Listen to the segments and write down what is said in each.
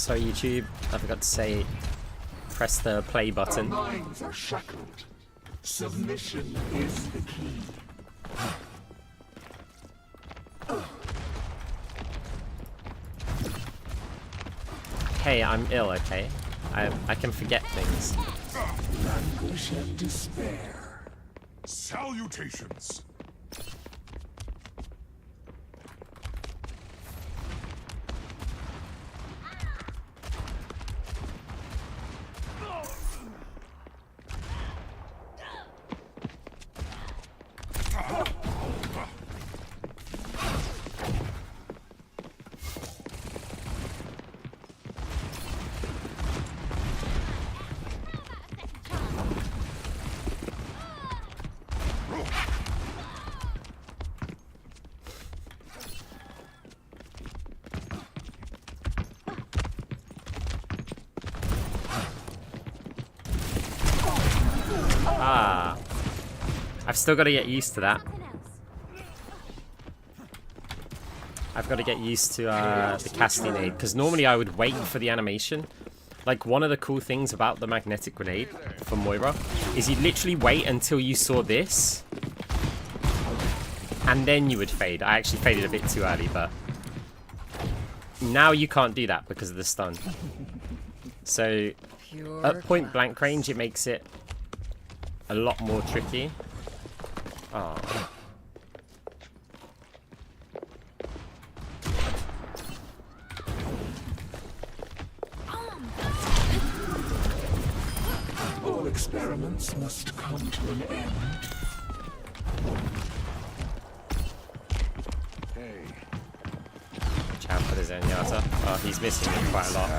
Sorry, YouTube. I forgot to say, press the play button. Our minds are shackled. Submission is the key. Hey, I'm ill, okay? I can forget things. Anguish and despair. Salutations. Ah. I've still got to get used to that. I've got to get used to the casting aid, because normally I would wait for the animation. Like, one of the cool things about the magnetic grenade for Moira is you literally wait until you saw this, and then you would fade. I actually faded a bit too early, but now you can't do that because of the stun. So at point blank range, it makes it a lot more tricky. Oh. All experiments must come to an end. Hey. Watch out for the Zenyatta. Oh, he's missing me quite a lot.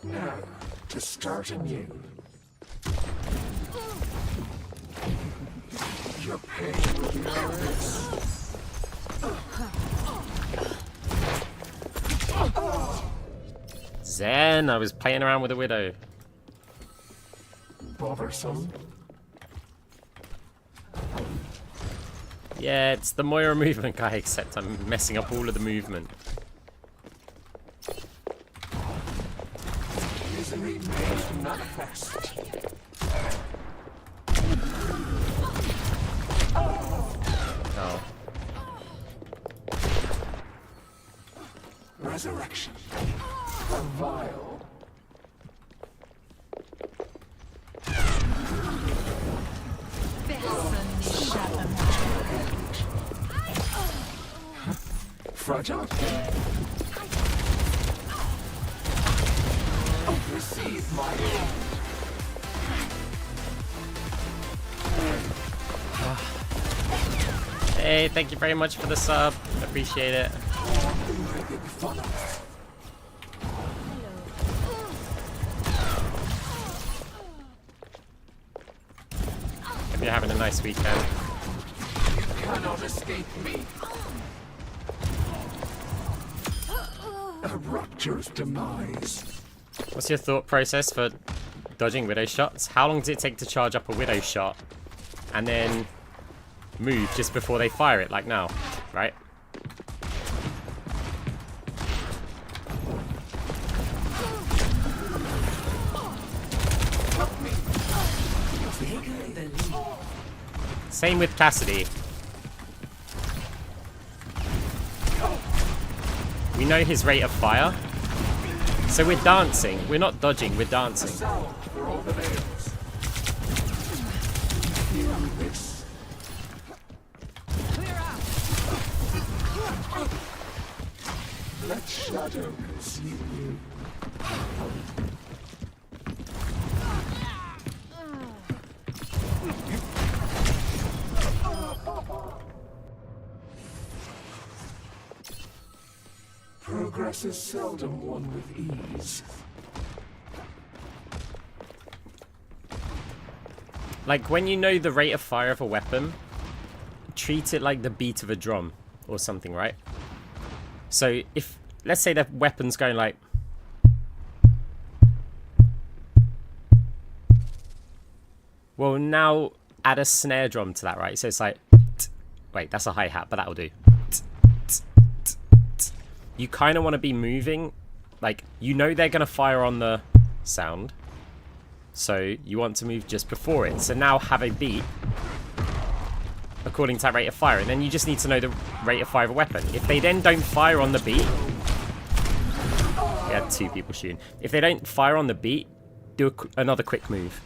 Now, to start anew. Your pain will be obvious. Zen, I was playing around with a widow. Bothersome. Yeah, it's the Moira movement guy, except I'm messing up all of the movement. Misery made manifest. Oh. Resurrection. A vial. Fragile. Receive my aid. Hey, thank you very much for the sub. Appreciate it. Hope you're having a nice weekend. You cannot escape me. A rapture's demise. What's your thought process for dodging widow shots? How long does it take to charge up a widow shot and then move just before they fire it, like now, right? Same with Cassidy. We know his rate of fire. So we're dancing. We're not dodging, we're dancing. For all the veils. Feel this. Let shadow consume you. Progress is seldom won with ease. Like, when you know the rate of fire of a weapon, treat it like the beat of a drum or something, right? So if, let's say the weapon's going like, Well, now add a snare drum to that, right? So it's like... Wait, that's a hi-hat, but that'll do. You kind of want to be moving. Like, you know they're going to fire on the sound. So you want to move just before it. So now have a beat according to that rate of fire. And then you just need to know the rate of fire of a weapon. If they then don't fire on the beat... We had 2 people shooting. If they don't fire on the beat, do another quick move.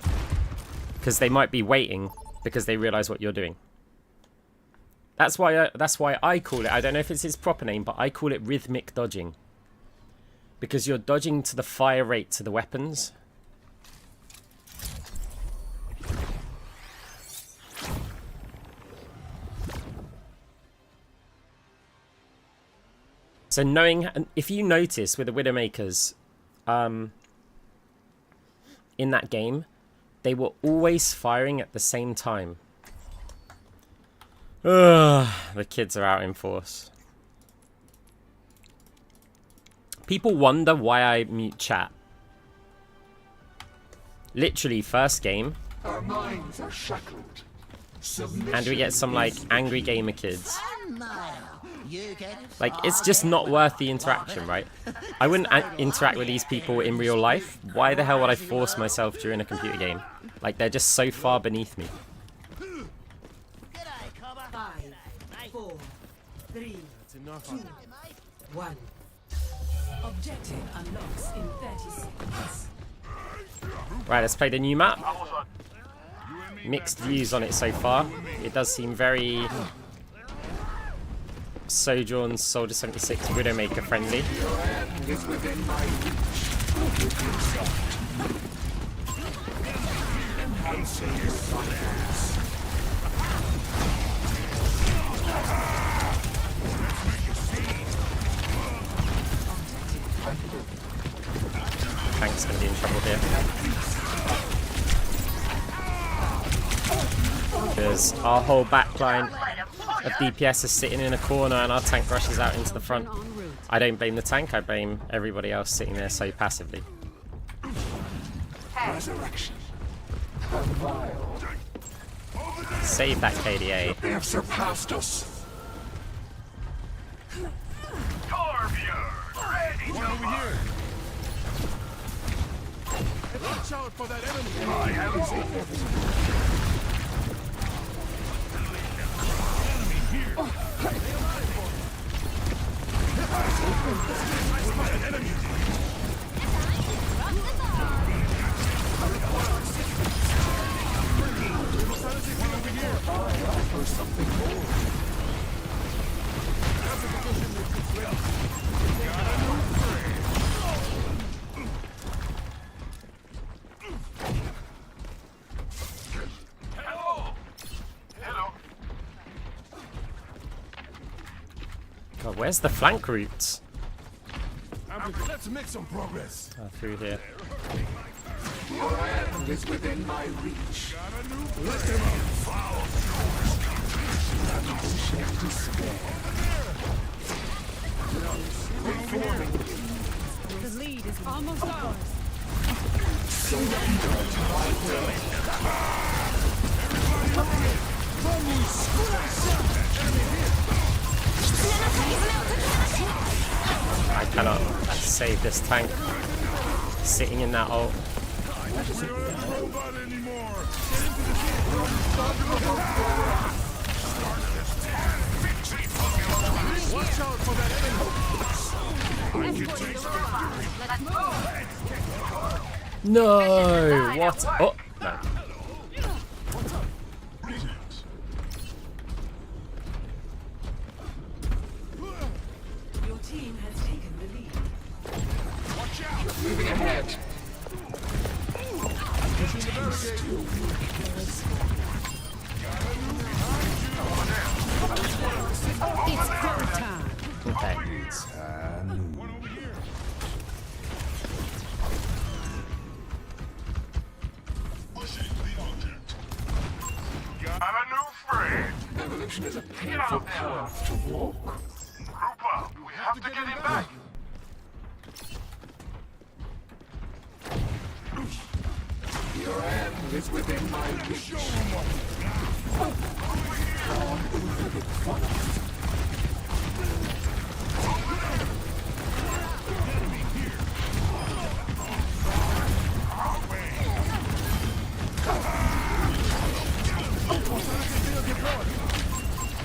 Because they might be waiting because they realise what you're doing. That's why I call it, I don't know if it's its proper name, but I call it rhythmic dodging. Because you're dodging to the fire rate to the weapons. So knowing, if you notice with the Widowmakers in that game, they were always firing at the same time. Ugh, the kids are out in force. People wonder why I mute chat. Literally, first game. Our minds are shackled. And we get some, like, angry gamer kids. Like, it's just not worth the interaction, right? I wouldn't interact with these people in real life. Why the hell would I force myself during a computer game? Like, they're just so far beneath me. 5, 4, 3, 2, 1. Objective unlocks in 30 seconds. Right, let's play the new map. Mixed views on it so far. It does seem very Sojourn Soldier 76 Widowmaker friendly. Tank's gonna be in trouble here. Because our whole backline of DPS is sitting in a corner and our tank rushes out into the front. I don't blame the tank, I blame everybody else sitting there so passively. Resurrection. Save that KDA. They have surpassed us. Watch out for that enemy! God, where's the flank routes? Let's make some progress. Oh, through here. Your end is within my reach. Let them out. The lead is almost ours. I cannot save this tank sitting in that ult. Watch out for that enemy! No! What? Oh, no. Your team has taken the lead. Moving ahead. It's go time. Okay. Got a new friend! Evolution is a painful path to walk. Group up! We have to get him back! Your end is within my reach.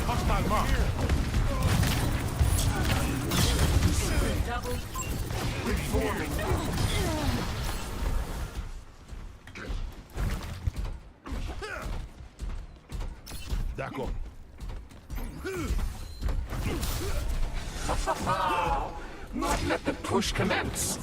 Hostile mark. Double. Reforming. D'accord. Not let the push commence.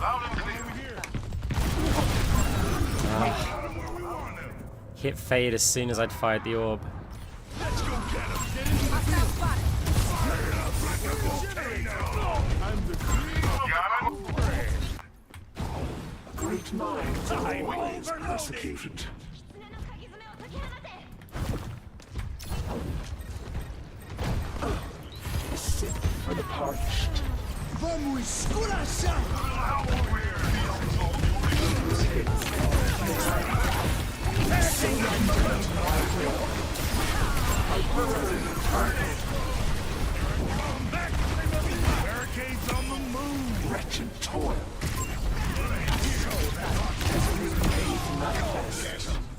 Loud and clear. Hit fade as soon as I'd fired the orb. Let's go get him. I'm the Great minds are always persecuted. Sit for the parched. Vamos esculachar. Barricades on the move. Wretched toil.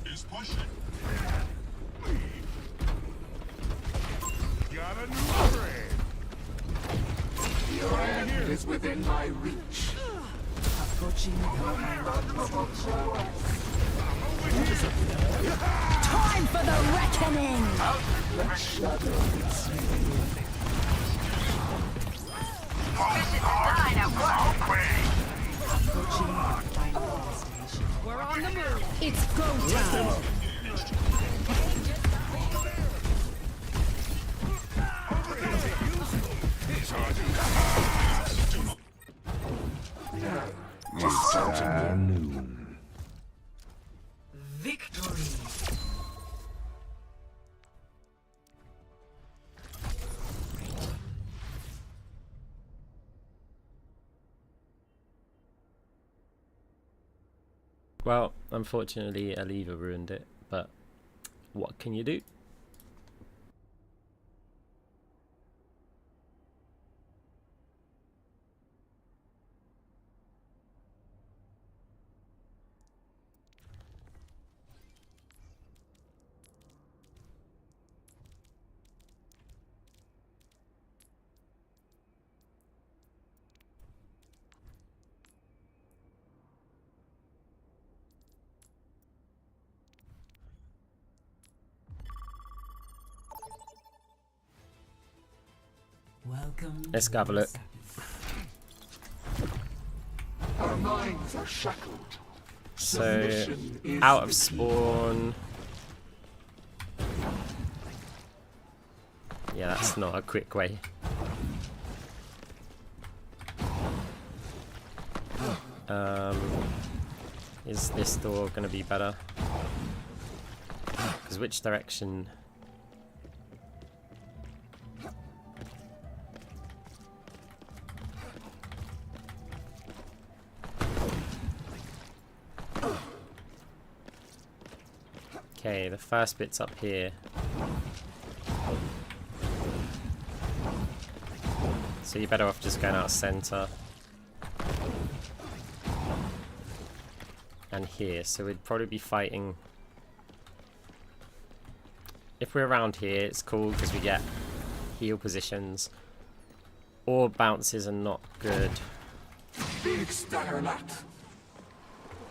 Is pushing. Got a new friend. Your end is within my reach. Approaching. Time for the reckoning! Let shadows Approaching final destination. We're on the move! It's go time! Victory. Well, unfortunately, Aliva ruined it, but what can you do? Welcome. Let's have a look. Our minds are shackled. So, Submission is out of the key. spawn. Yeah, that's not a quick way. Is this door going to be better? Because which direction? Okay, the first bit's up here. So you're better off just going out center. And here, so we'd probably be fighting. If we're around here, it's cool because we get heal positions. Orb bounces are not good. Big Staggerlat.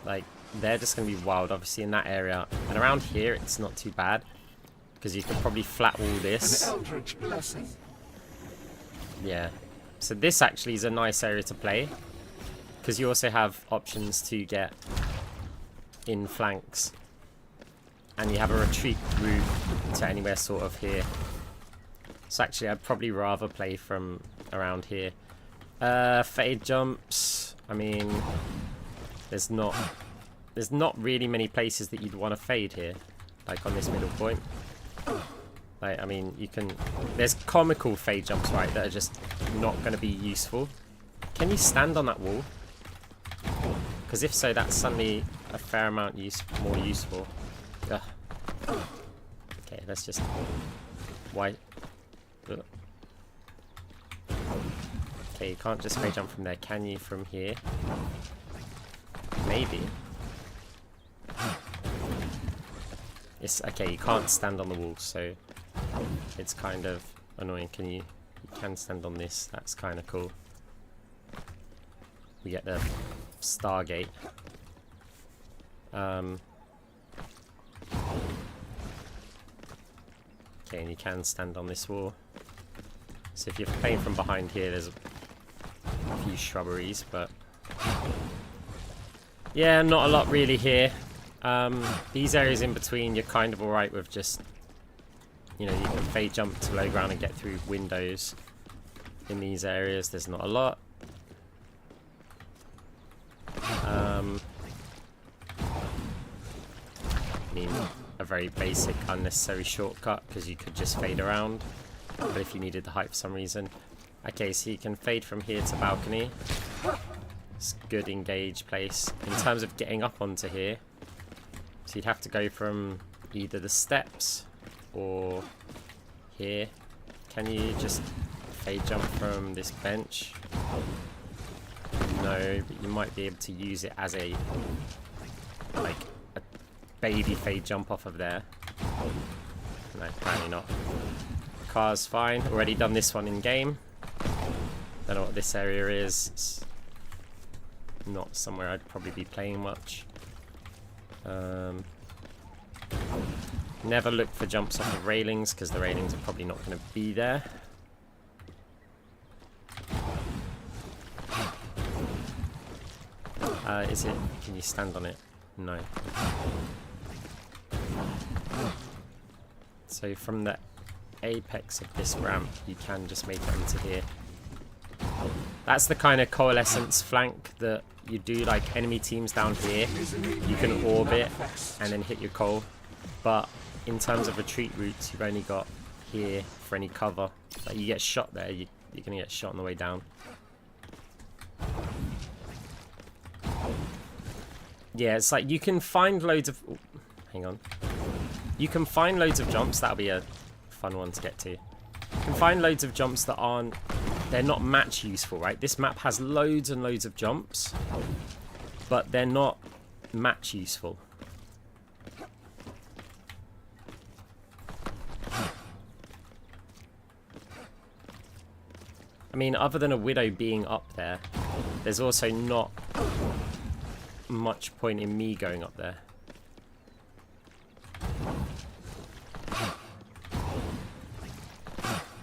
Like, they're just going to be wild, obviously, in that area. And around here, it's not too bad. Because you can probably flat wall An this. eldritch blessing. Yeah. So this actually is a nice area to play. Because you also have options to get in flanks. And you have a retreat route to anywhere sort of here. So actually, I'd probably rather play from around here. Fade jumps. I mean, there's not really many places that you'd want to fade here, like on this middle point. Like, I mean, you can... There's comical fade jumps, right, that are just not going to be useful. Can you stand on that wall? Because if so, that's suddenly a fair amount more useful. Ugh. Okay, let's just... Why? Ugh. Okay, you can't just fade jump from there, can you, from here? Maybe. It's okay, you can't stand on the wall, so it's kind of annoying. You can stand on this, that's kind of cool. We get the Stargate. Okay, and you can stand on this wall. So if you're playing from behind here, there's a few shrubberies, but yeah, not a lot really here. These areas in between, you're kind of alright with just, you know, you can fade jump to low ground and get through windows. In these areas, there's not a lot. I mean, a very basic, unnecessary shortcut, because you could just fade around. But if you needed the height for some reason. Okay, so you can fade from here to balcony. It's a good engage place. In terms of getting up onto here, so you'd have to go from either the steps or here. Can you just fade jump from this bench? No, but you might be able to use it as a, like, a baby fade jump off of there. No, apparently not. Car's fine. Already done this one in game. Don't know what this area is. It's not somewhere I'd probably be playing much. Never look for jumps off of railings, because the railings are probably not going to be there. Is it? Can you stand on it? No. So from the apex of this ramp, you can just make it into here. That's the kind of coalescence flank that you do, like enemy teams down here. You can orbit and then hit your coal. But in terms of retreat routes, you've only got here for any cover. Like, you get shot there, you're going to get shot on the way down. Yeah, it's like you can find loads of... Oh, hang on. You can find loads of jumps. That'll be a fun one to get to. You can find loads of jumps that aren't... They're not match useful, right? This map has loads and loads of jumps, but they're not match useful. I mean, other than a Widow being up there, there's also not much point in me going up there.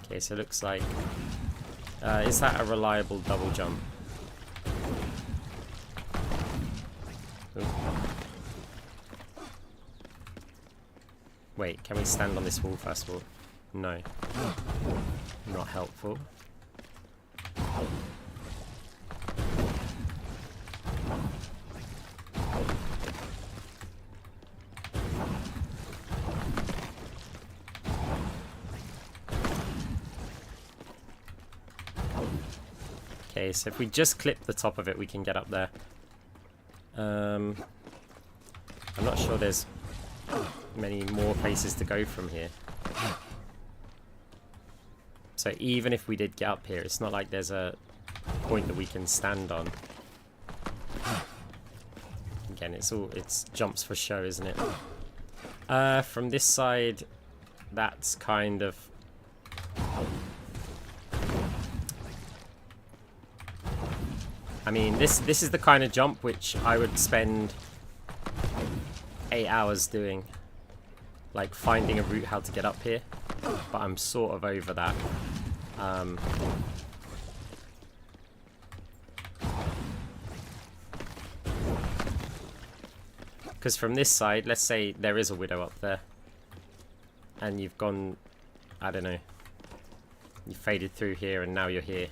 Okay, so it looks like... is that a reliable double jump? Ooh. Wait, can we stand on this wall first of all? No. Not helpful. Okay, so if we just clip the top of it, we can get up there. I'm not sure there's many more places to go from here. So even if we did get up here, it's not like there's a point that we can stand on. Again, it's jumps for show, isn't it? From this side, that's kind of... I mean, this is the kind of jump which I would spend 8 hours doing. Like, finding a route how to get up here. But I'm sort of over that. Because from this side, let's say there is a Widow up there. And you've gone, I don't know. You faded through here and now you're here.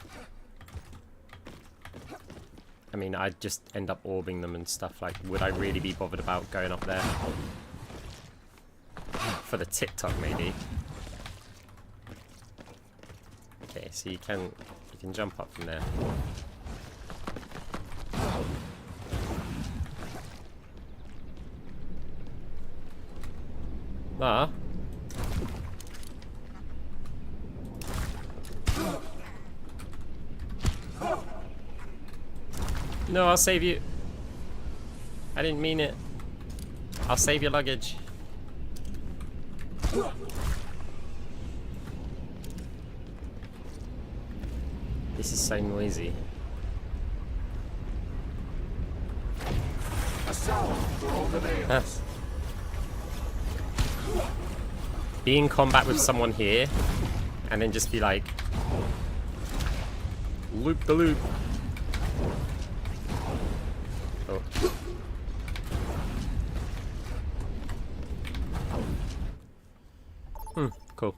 I mean, I'd just end up orbing them and stuff. Like, would I really be bothered about going up there? For the TikTok, maybe. Okay, so you can jump up from there. Ah. No, I'll save you. I didn't mean it. I'll save your luggage. This is so noisy. A sound for all the nails. Be in combat with someone here, and then just be like, loop the loop. Oh. Cool.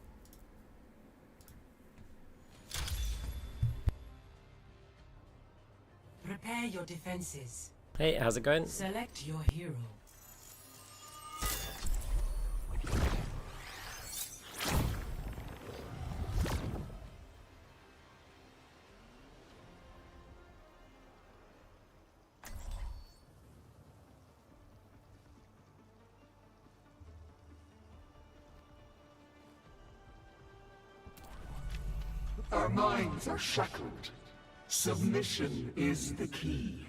Prepare your defenses. Hey, how's it going? Select your hero. Our minds are shackled. Submission is the key.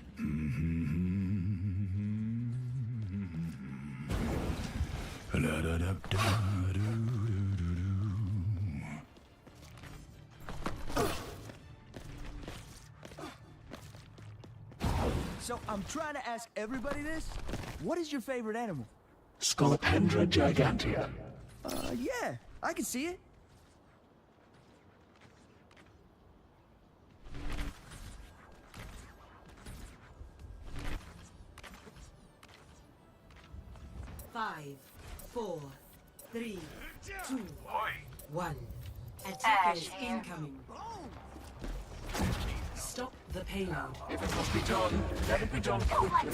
So I'm trying to ask everybody this. What is your favorite animal? Scolopendra gigantea. Yeah, I can see it. Five, 4, 3, 2, 1. Attackers incoming. Stop the payload. If it must be done, let it be done quickly.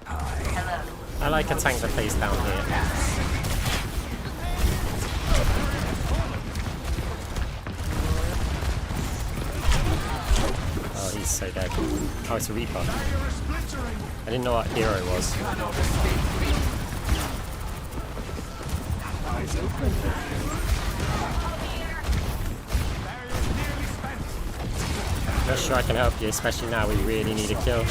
I like a tank that plays down here. Oh, he's so dead. Oh, it's a Reaper. I didn't know what hero it was. Eyes open. Not sure I can help you, especially now we really need a kill.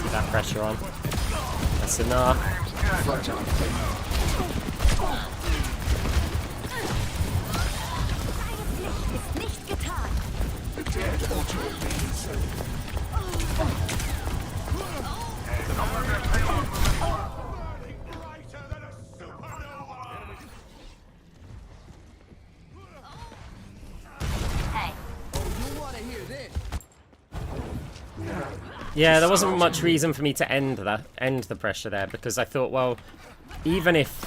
Keep that pressure on. That's enough. The dead alter means. Yeah, there wasn't much reason for me to end the pressure there, because I thought, well, even if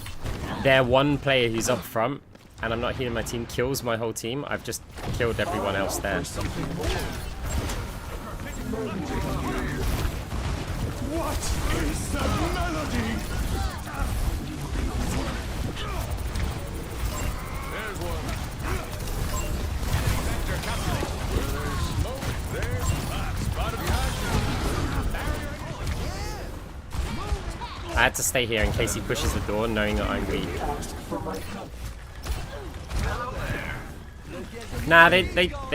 their one player who's up front and I'm not healing my team kills my whole team, I've just killed everyone else there. What is the melody? There's one. Where there's smoke, there's fire. Spotted behind you. I had to stay here in case he pushes the door, knowing that I'm weak. Nah, they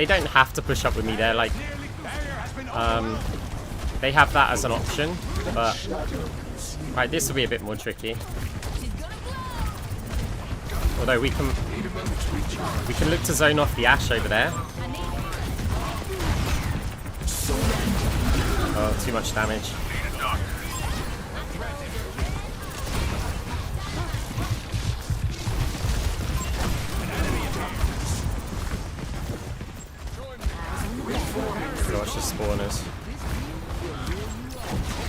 don't have to push up with me. They're like, they have that as an option, but right, this will be a bit more tricky. Although we can look to zone off the Ashe over there. Oh, too much damage. Gosh, the spawners.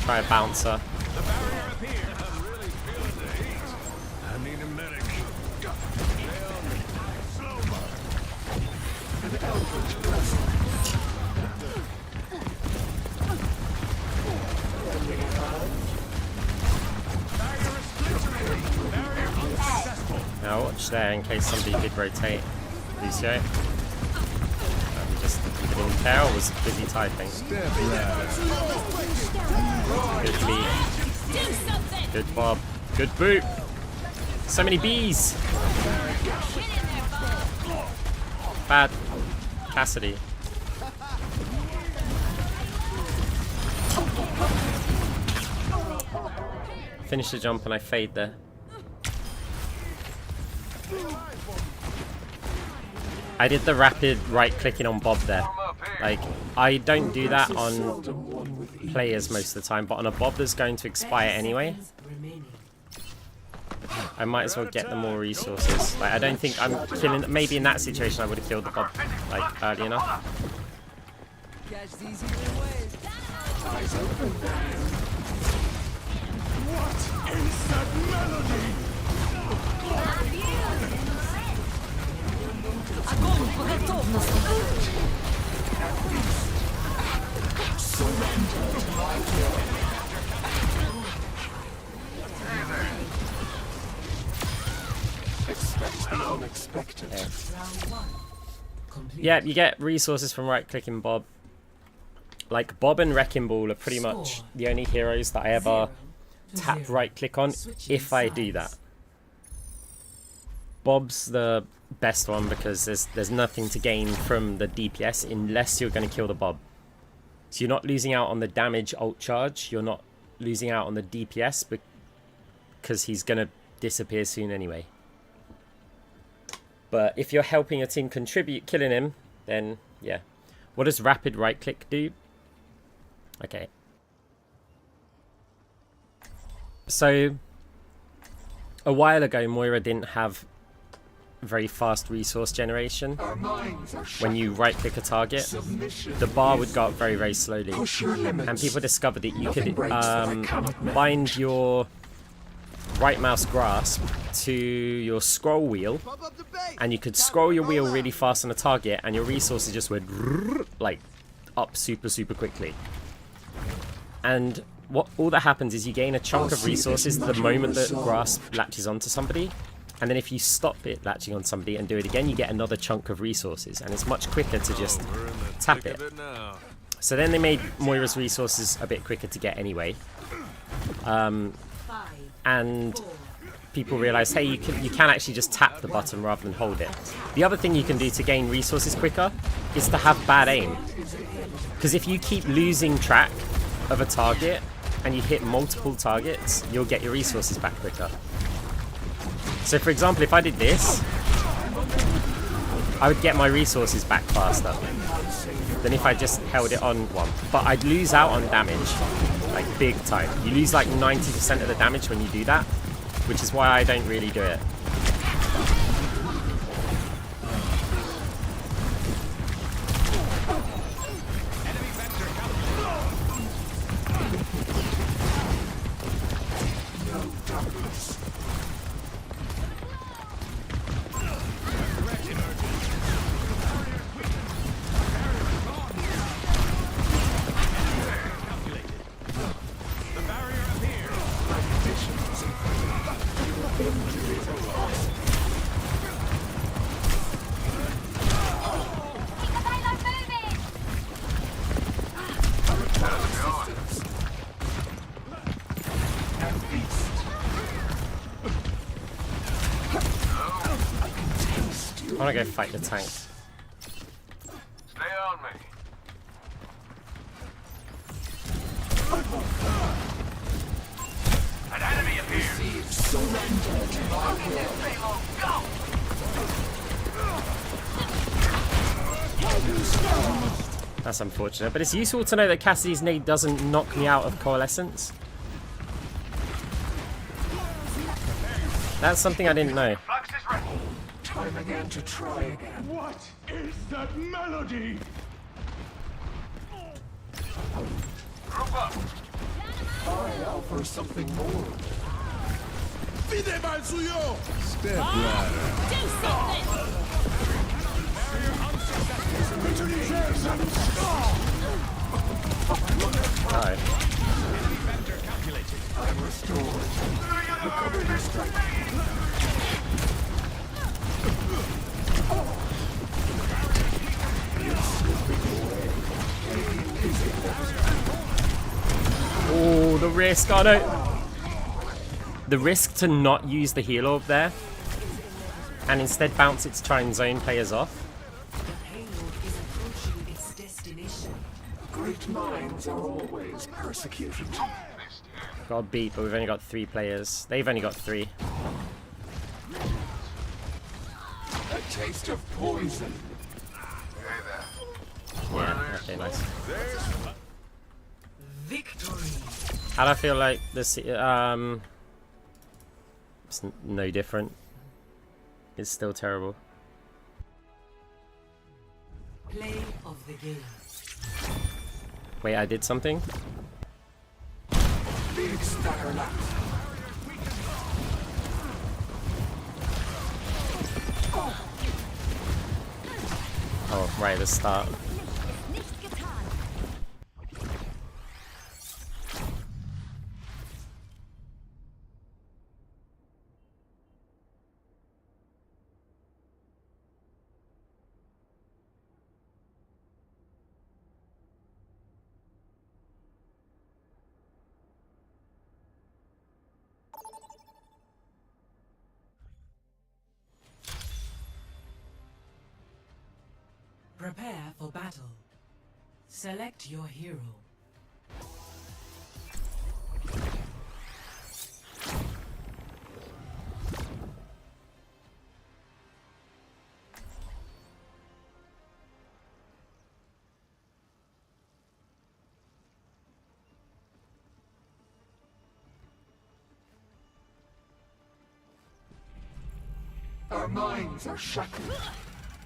Try a bouncer. I need a medic. Now watch there in case somebody did rotate Lucio. Just didn't care or was busy typing. Good beat. Good bob. Good boot. So many bees. Bad Cassidy. Finish the jump and I fade there. I did the rapid right clicking on Bob there. Like, I don't do that on players most of the time, but on a Bob that's going to expire anyway, I might as well get the more resources. Like, I don't think I'm killing. Maybe in that situation I would have killed the Bob like early enough. Catch these either way. What is that melody? Огонь по готовности. Expect the unexpected. Yeah, you get resources from right-clicking Bob. Like, Bob and Wrecking Ball are pretty much the only heroes that I ever tap right-click on, if I do that. Bob's the best one because there's nothing to gain from the DPS unless you're going to kill the Bob. So you're not losing out on the damage ult charge, you're not losing out on the DPS because he's going to disappear soon anyway. But if you're helping your team contribute killing him, then yeah. What does rapid right click do? Okay. So a while ago Moira didn't have very fast resource generation. When you right click a target, the bar would go up very, very slowly. And people discovered that you could bind your right mouse grasp to your scroll wheel, and you could scroll your wheel really fast on a target and your resources just went like up super quickly. And what all that happens is you gain a chunk of resources the moment that grasp latches onto somebody, and then if you stop it latching on somebody and do it again, you get another chunk of resources, and it's much quicker to just tap it. So then they made Moira's resources a bit quicker to get anyway. And people realized, hey, you can actually just tap the button rather than hold it. The other thing you can do to gain resources quicker is to have bad aim. Because if you keep losing track of a target and you hit multiple targets, you'll get your resources back quicker. So for example, if I did this, I would get my resources back faster than if I just held it on one. But I'd lose out on damage, like big time. You lose like 90% of the damage when you do that, which is why I don't really do it. I want to go fight the tank. Stay on me. An enemy appears. That's unfortunate, but it's useful to know that Cassidy's nade doesn't knock me out of Coalescence. That's something I didn't know. Flux is ready. Time again to try again. What is that melody? Group up. I offer something more. Fide mal suyo. Do something! No. I'm restored. Recover your strength. the risk. Oh no. The risk to not use the heal orb there and instead bounce it to try and zone players off. The payload is approaching its destination. Great minds are always persecuted. Got a beat, but we've only got 3 players. They've only got 3. A taste of poison. Yeah, okay, nice. Victory. How do I feel like this? It's no different. It's still terrible. Play of the game. Wait, I did something? Big Starlight. Oh, right at the start. Nicht getan. Prepare for battle. Select your hero. Our minds are shackled.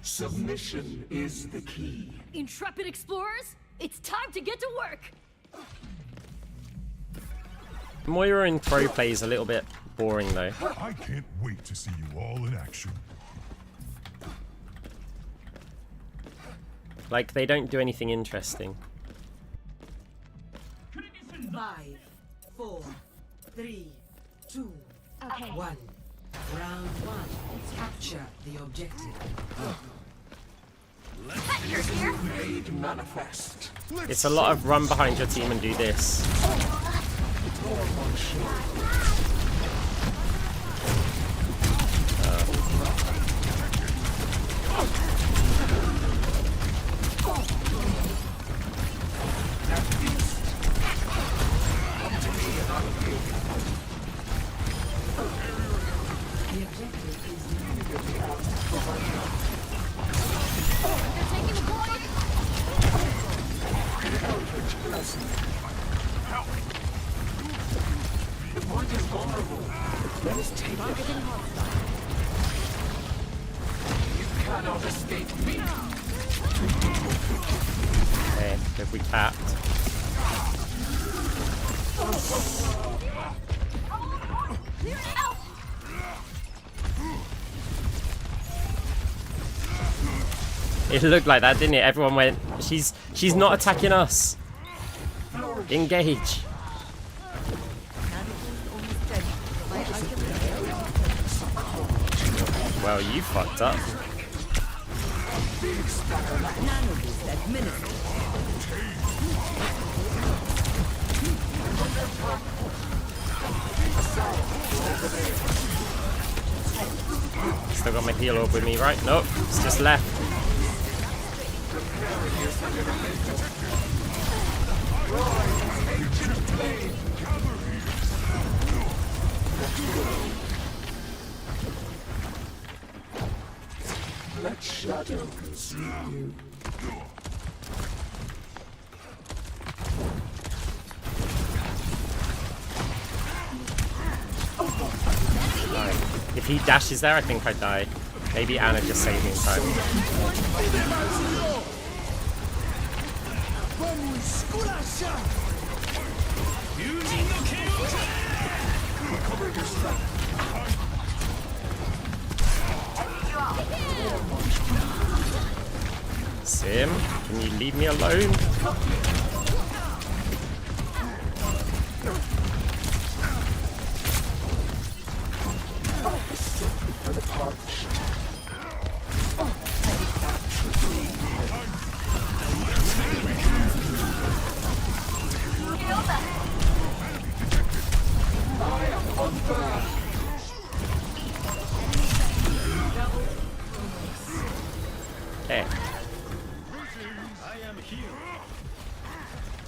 Submission is the key. Intrepid explorers, it's time to get to work. Moira in pro play is a little bit boring though. I can't wait to see you all in action. Like, they don't do anything interesting. 5, 4, 3, 2, Okay. 1. Round 1. Capture the objective. Made manifest. It's a lot of run behind your team and do this. The objective is They're taking the point. The point is vulnerable. Let us take it. You cannot escape me. Okay, if we tapped. It looked like that, didn't it? Everyone went, she's not attacking us. Engage. Well, you fucked up. Still got my heal orb with me, right? Nope, it's just left. Let shadow consume you. If he dashes there, I think I die. Maybe Anna just saved me in time. Sim, can you leave me alone?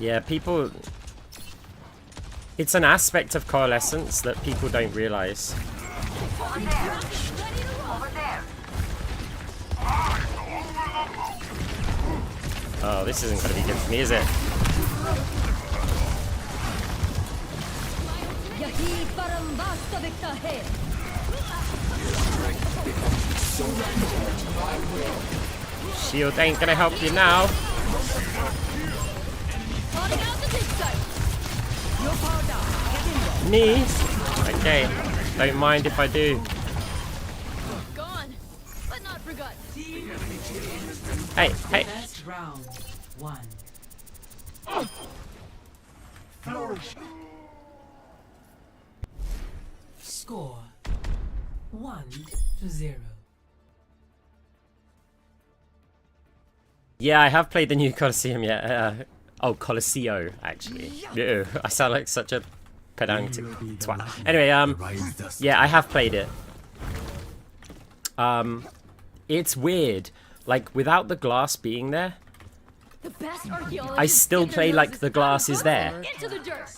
Yeah, people... It's an aspect of Coalescence that people don't realize. Oh, this isn't going to be good for me, is it? Shield ain't going to help you now. Me? Okay. Don't mind if I do. Gone, but not forgotten. Hey, hey. First round. 1. Score 1-0. Yeah, I have played the new Colosseum yet. Oh, Colosseo, actually. Ew, I sound like such a pedantic twat. Anyway, yeah, I have played it. It's weird. Like, without the glass being there, The best archaeologists I still get play their like noses the glass is there. into the dirt.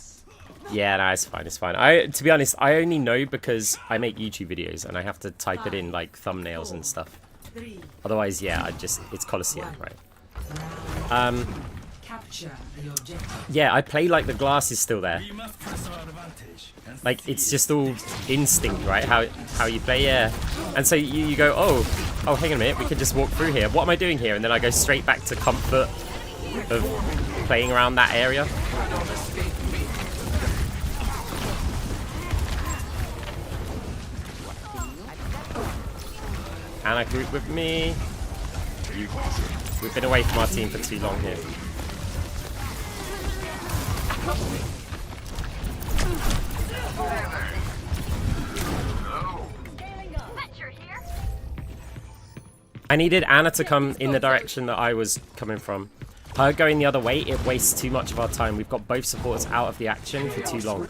Yeah, no, it's fine, it's fine. To be honest, I only know because I make YouTube videos and I have to type it in like thumbnails and stuff. 3. Otherwise, yeah, it's Colosseum, right? Capture the objective. Yeah, I play like the glass is still there. We must press our advantage. And Like, it's just all instinct, right? How you play, yeah. And so you go, oh, hang on a minute, we can just walk through here. What am I doing here? And then I go straight back to comfort of playing around that area. Anna group with me. We've been away from our team for too long here. I needed Anna to come in the direction that I was coming from. Her going the other way, it wastes too much of our time. We've got both supports out of the action for too long.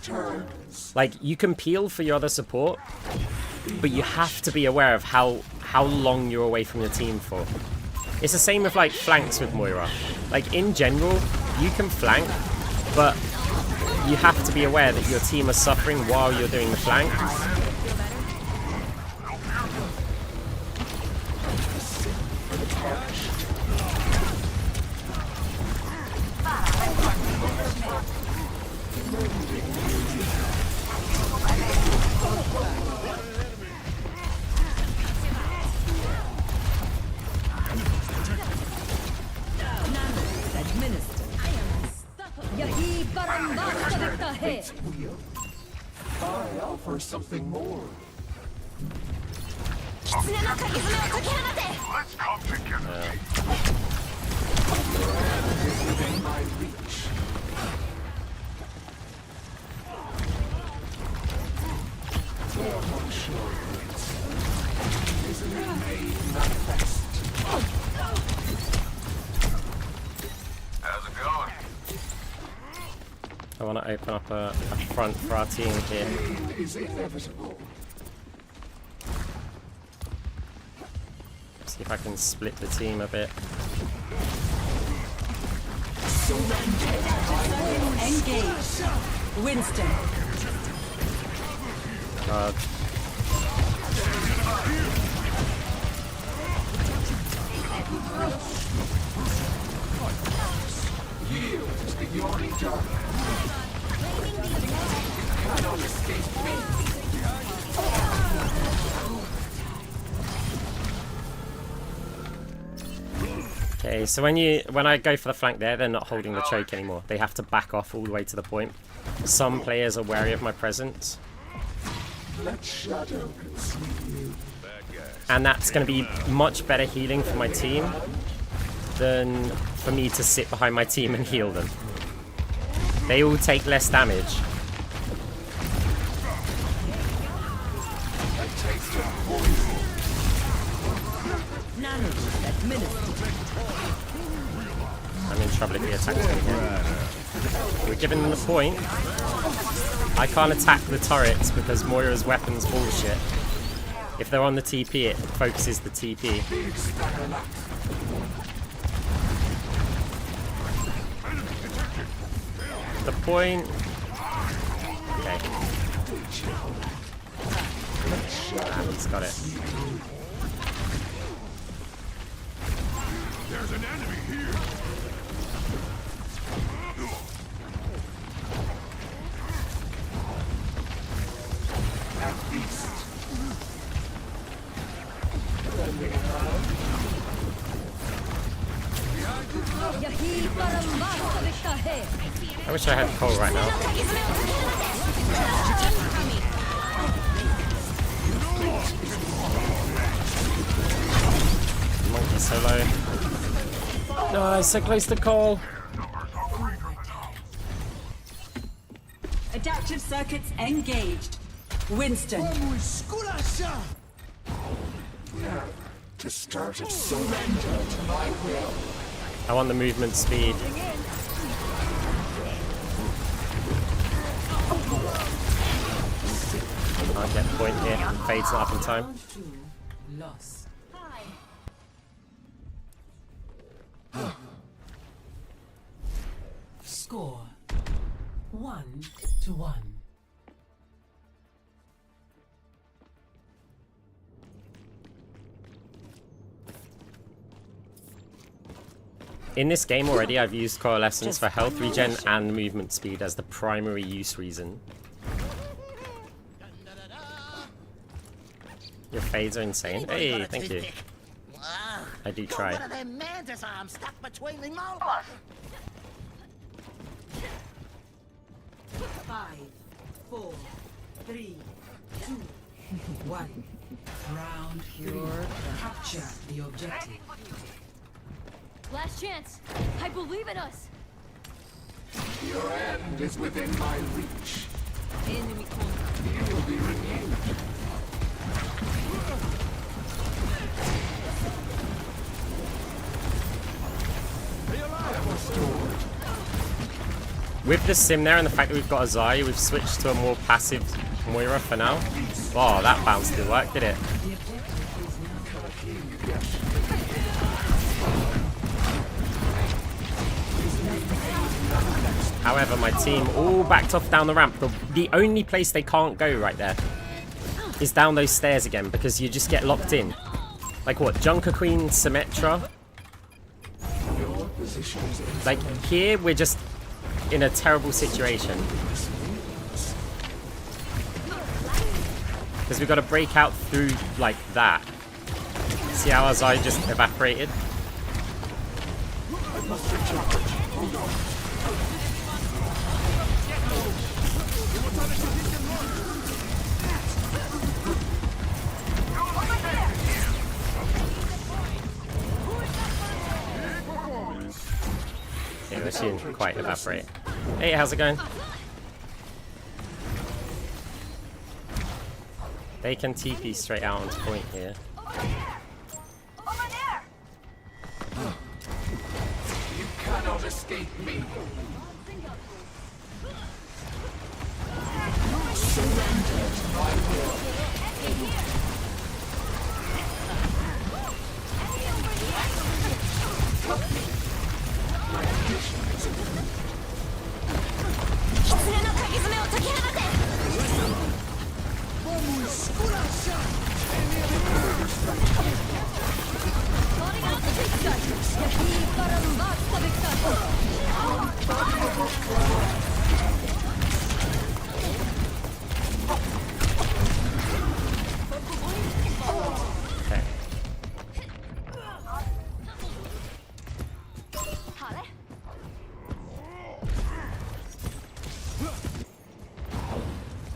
Like, you can peel for your other support, but you have to be aware of how long you're away from your team for. It's the same with, like, flanks with Moira. Like, in general, you can flank, but you have to be aware that your team are suffering while you're doing the flank. I offer something more. let's come together. Within my reach. For my assurance. Isn't it made manifest? How's it going? I want to open up a front for our team here. Pain is inevitable. See if I can split the team a bit. Engage. Winston. God. Yield to the yawning darkness. Cannot escape me. Okay, so when I go for the flank there, they're not holding the choke anymore. They have to back off all the way to the point. Some players are wary of my presence, Let shadow consume you. and that's going to be much better healing for my team than for me to sit behind my team and heal them. They all take less damage. I'm in trouble if he attacks me again. We're giving them the point. I can't attack the turrets because Moira's weapon's bullshit. If they're on the TP, it focuses the TP. point. Okay. He's got it. There's an enemy here. I wish I had Cole right now. Monkey solo. No, so close to Cole. Adaptive circuits engaged. Winston. To start a surrender to my will. I want the movement speed. Can't get the point here. Fade's not up in time. Loss. Score 1-1. In this game already, I've used Coalescence for health regen and movement speed as the primary use reason. Your fades are insane. Hey, thank you. I do try. One of them mantis arms stuck between the molars. 5, 4, 3, 2, 1. Round 3. Capture the objective. Last chance. I believe in us. Your end is within my reach. Enemy corner. You will be renewed. With the sim there and the fact that we've got a Zarya, we've switched to a more passive Moira for now. Oh, that bounce didn't work, did it? However, my team all backed off down the ramp. The only place they can't go right there is down those stairs again, because you just get locked in. Like what, Junker Queen, Symmetra? Like here, we're just in a terrible situation. Because we've got to break out through like that. See how our Zai just evaporated? Yeah, but she didn't quite evaporate. Hey, how's it going? They can TP straight out onto point here. You cannot escape me. Surrender to my will. Okay.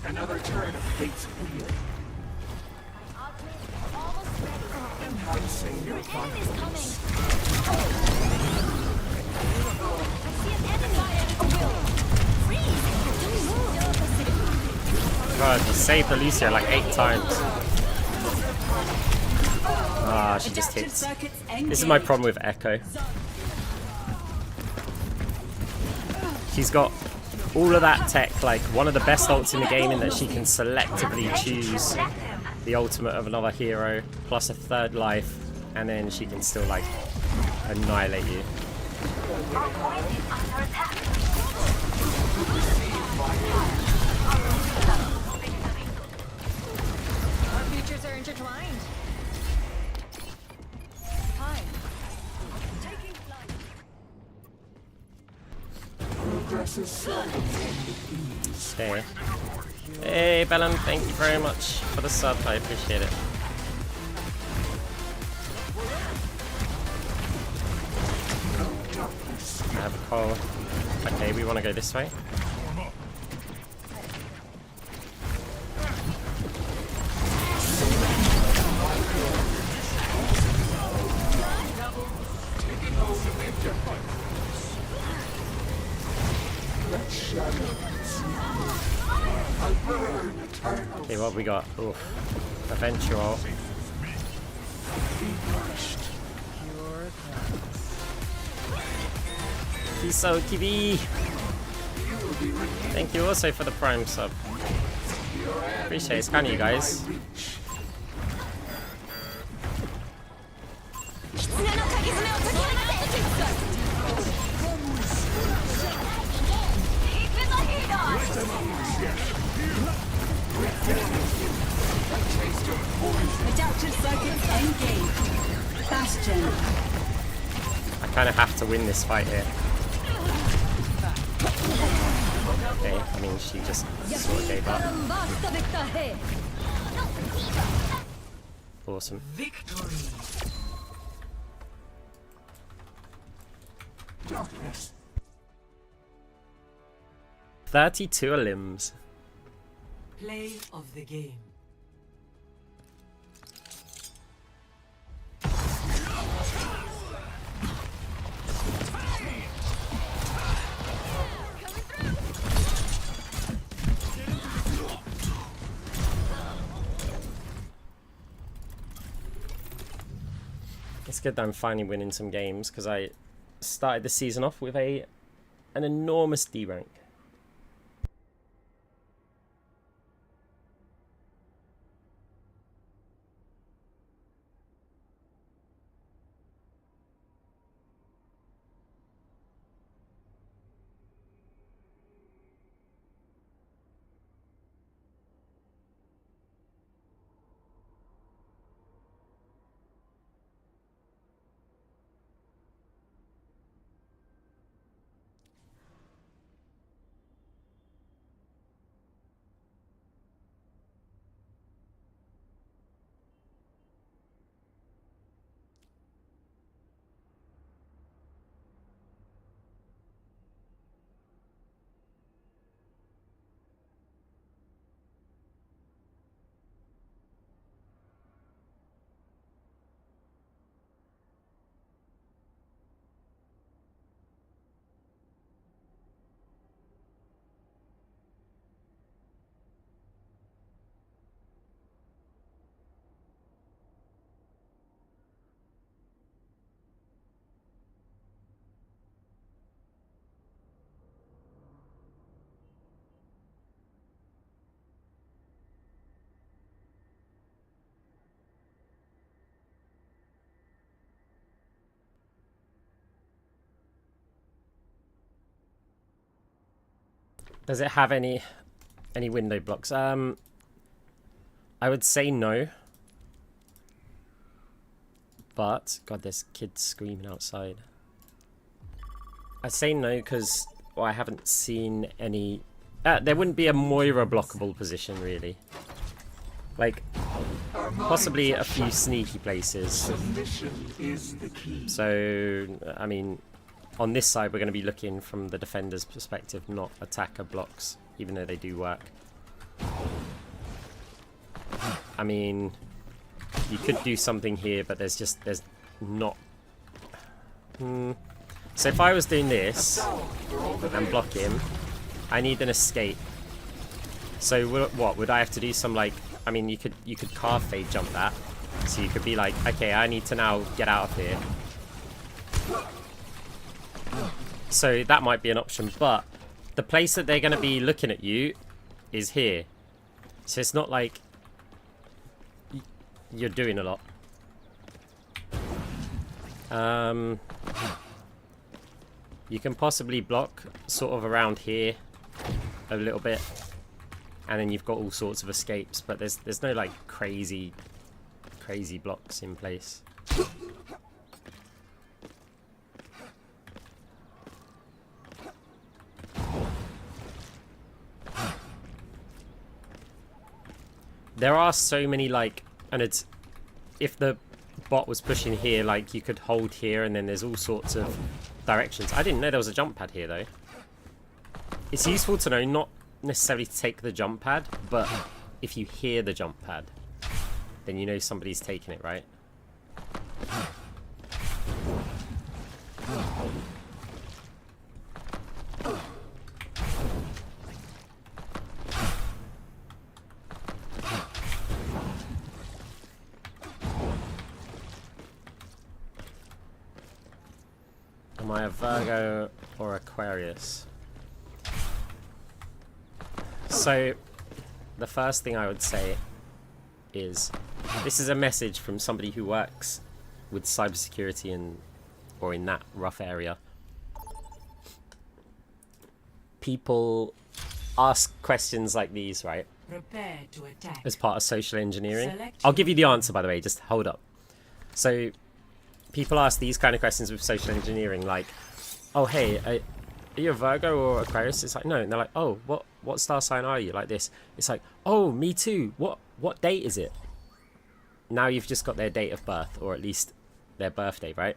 Another turn of fate's wheel. Enhancing your confidence. God, you saved Alicia like 8 times. Ah, she just hits. This is my problem with Echo. She's got all of that tech, like one of the best ults in the game in that she can selectively choose the ultimate of another hero, plus a third life, and then she can still like annihilate you. Our futures are intertwined. Hi. Taking flight. Progress is seldom Okay. Hey, Bellum, thank you very much for the sub. I appreciate it. I have a call. Okay, we want to go this way. Okay, what have we got? Oof. Eventual. Kiso TV! Thank you also for the Prime sub. Appreciate it. It's kind of you guys. Adaptive circuits engaged. Bastion. I kind of have to win this fight here. Okay, I mean, she just sort of gave up. Awesome. Victory. darkness. 32 limbs. Play of the game. It's good that I'm finally winning some games because I started the season off with an enormous D rank. Does it have any window blocks? I would say no. But God, there's kids screaming outside. I say no because I haven't seen any. There wouldn't be a Moira blockable position really. Like possibly a few sneaky places. Submission is the key. So I mean, on this side we're going to be looking from the defender's perspective, not attacker blocks, even though they do work. I mean, you could do something here, but there's not. So if I was doing this and block him, I need an escape. So what would I have to do? Some like, I mean, you could carve fade jump that. So you could be like, okay, I need to now get out of here. So that might be an option, but the place that they're going to be looking at you is here. So it's not like you're doing a lot. You can possibly block sort of around here a little bit, and then you've got all sorts of escapes, but there's no like crazy blocks in place. There are so many like, and it's, if the bot was pushing here, like you could hold here, and then there's all sorts of directions. I didn't know there was a jump pad here though. It's useful to know, not necessarily to take the jump pad, but if you hear the jump pad, then you know somebody's taking it, right? Am I a Virgo or Aquarius? So, the first thing I would say is, this is a message from somebody who works with cybersecurity or in that rough area. People ask questions like these, right? Prepare to attack. As part of social engineering. Select I'll give you the answer, by the way, just hold up. So, people ask these kind of questions with social engineering, like, oh, hey, are you a Virgo or Aquarius? It's like, no. And they're like, oh, what star sign are you? Like this. It's like, oh, me too. What date is it? Now you've just got their date of birth, or at least their birthday, right?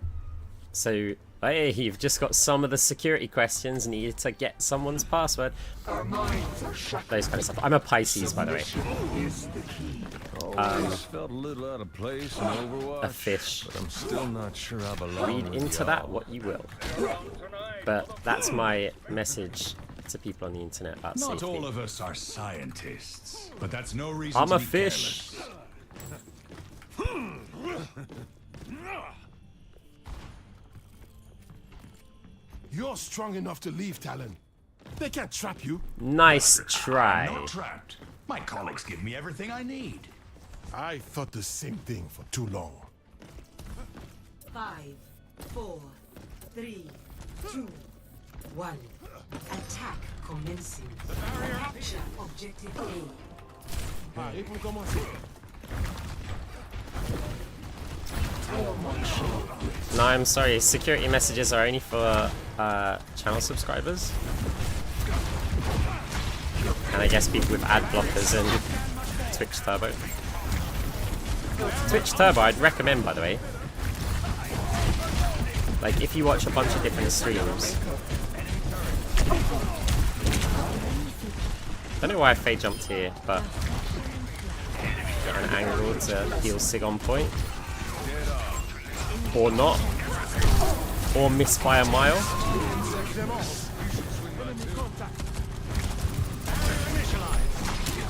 So, hey, you've just got some of the security questions needed to get someone's password. Those kind of stuff. I'm a Pisces, by the way. Always felt a little out of place in Overwatch. A fish. But I'm still not sure I belong. Read into that what you will. But that's my message to people on the internet about Not safety. all of us are scientists, but that's no reason I'm to a be fish. careless. You're strong enough to leave, Talon. They can't trap you. Nice I'm try. not trapped. My colleagues give me everything I need. I thought the same thing for too long. 5, 4, 3, 2, 1. Attack commencing. Capture objective A. No, I'm sorry. Security messages are only for channel subscribers. And I guess people with ad blockers and Twitch Turbo. Twitch Turbo I'd recommend, by the way. Like, if you watch a bunch of different streams. Don't know why I fade jumped here, but get an angle to heal Sig on point. Or not. Or miss by a mile.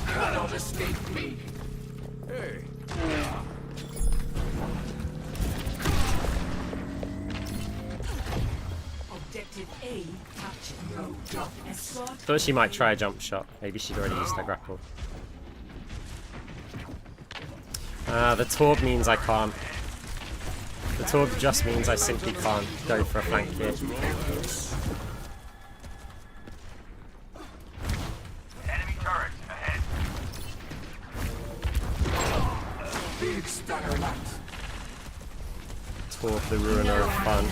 Cannot escape me. Hey, Objective A captured. Escort. Thought she might try a jump shot. Maybe she'd already used her grapple. The Torb means I can't. The Torb just means I simply can't go for a flank here. enemy turret ahead. The experiment. Torb, the ruiner of fun.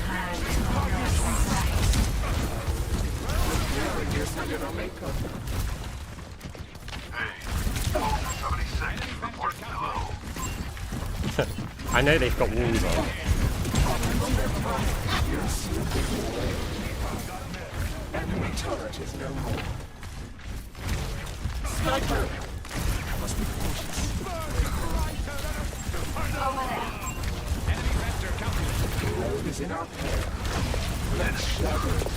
I know they've got walls on. Enemy turret is no more. Road is in our pair. Let's shatter it.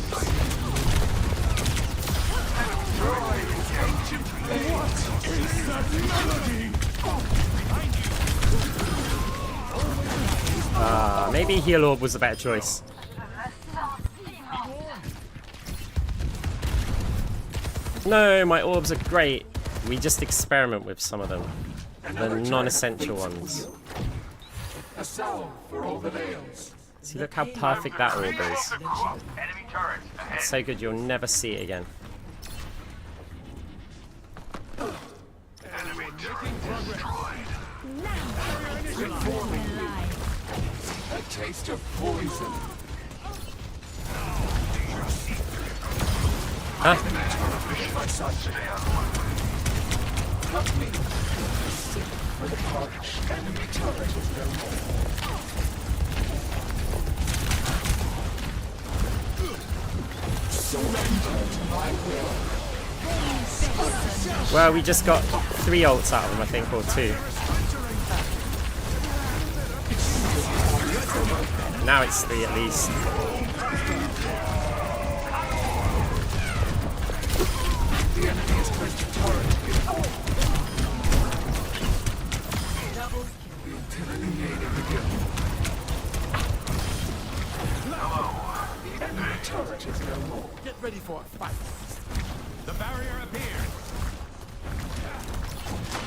Maybe Heal Orb was a better choice. No, my orbs are great. We just experiment with some of them. The non-essential ones. A salve for all the nails. See, look how perfect that orb is. Enemy turret ahead. It's so good you'll never see it again. informing me. A taste of poison. Huh? Cut me. Sick for the parched. Enemy turret is no more. Surrender to my will. Well, we just got 3 ults out of them, I think, or 2. Now it's 3 at least. The enemy is close to turret. The intimidating begin. The enemy turret is no more. Get ready for a fight. The barrier appeared.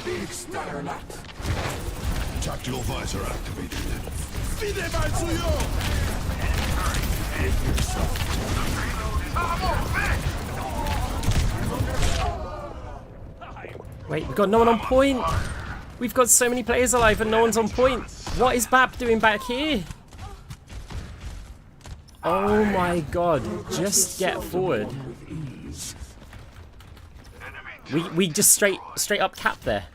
The exterminate. Tactical visor activated. Fide mal suyo! Wait, we've got no one on point. We've got so many players alive and no one's on point. What is BAP doing back here? Oh my god, just get forward. We just straight up cap there.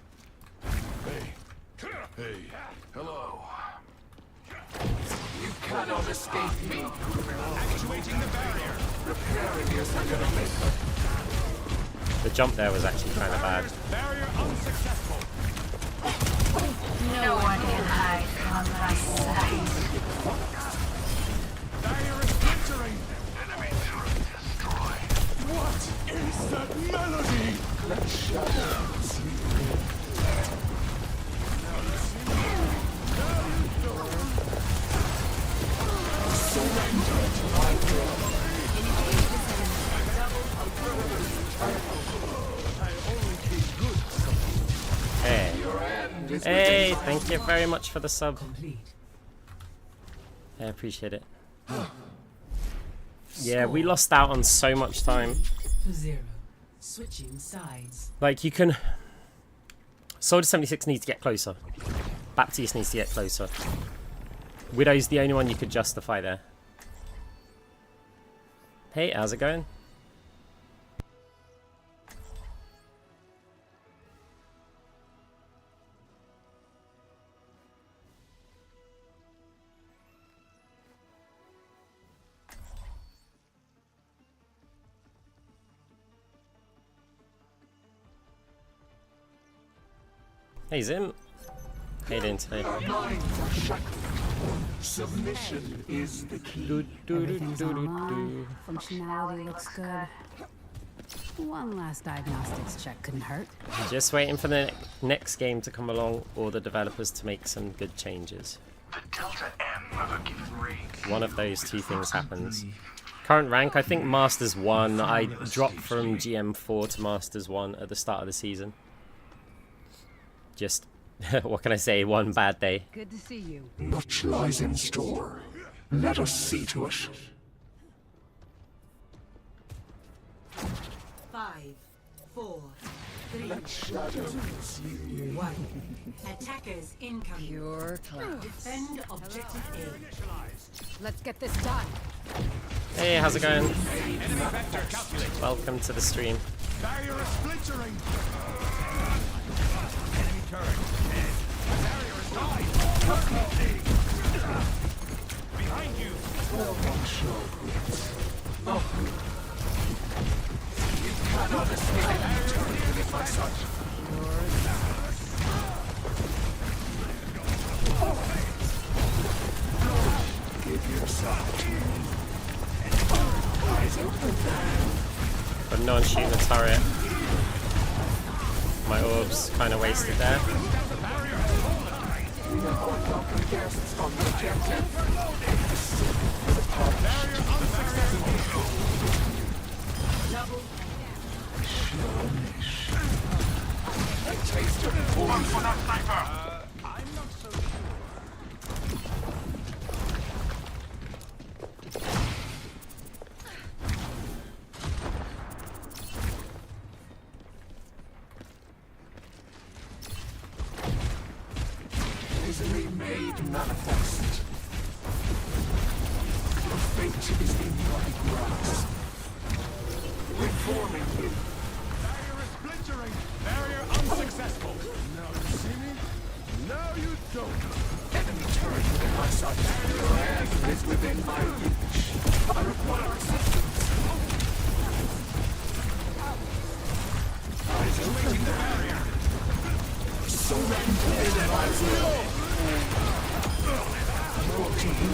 Hey, hello. You cannot escape me. Actuating the barrier. Preparing yourself to make The jump there was actually kind of bad. Barrier unsuccessful. No one can hide from my sight. Barrier is splintering. Enemy turret destroyed. What is that melody? let shadows surrender to my will. Hey. Hey, thank you very much for the sub. Complete. I appreciate it. Yeah, we lost out on so much time. To 0. Switching sides. Like, you can... Soldier 76 needs to get closer. Baptiste needs to get closer. Widow's the only one you could justify there. Hey, how's it going? Hey Zim, how you doing today? Minds are shackled. Submission is the key. Everything's online. Functionality looks good. One last diagnostics check couldn't hurt. Just waiting for the next game to come along or the developers to make some good changes. The delta M of a given ring. One of those two things happens. Current rank, I think Masters 1. I dropped from GM4 to Masters 1 at the start of the season. Just, what can I say, one bad day. Good to see you. Much lies in store. Let us see to it. 5, 4, 3, Let shadows lead you. 1. Attackers incoming. Pure class. Defend objective A. Let's get this done. Hey, how's it going? Enemy vector calculated. Welcome to the stream. Barrier is splintering. Enemy turret dead. Barrier is died. Behind you. Cannot escape my sight. Give yourself. Eyes open. But no one's shooting the turret. My orb's kind of wasted there. I'm not so sure. Easily made. fade manifest. Your fate is in my grasp. Reforming you. Barrier is splintering. Barrier unsuccessful. Now you see me? Now you don't. Enemy turret within my sight. Your hand is within my reach. I require assistance. Isolating the barrier. Surrender in my will. More to you.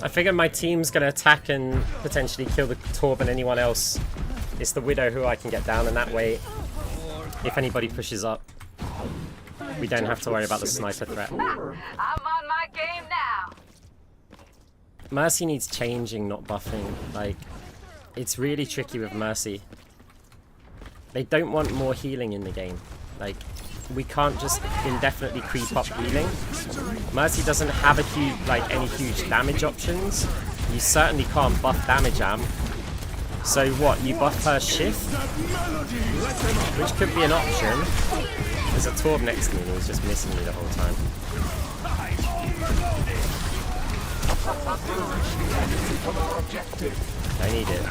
I figure my team's gonna attack and potentially kill the Torb and anyone else. It's the Widow who I can get down, and that way, if anybody pushes up, we don't have to worry about the sniper threat. I'm on my game now. Mercy needs changing, not buffing. Like, it's really tricky with Mercy. They don't want more healing in the game. Like, we can't just indefinitely creep up healing. Mercy doesn't have a huge, like, any huge damage options. You certainly can't buff damage am. So what, you buff her shift? Which could be an option. There's a Torb next to me and he's just missing me the whole time. I need it.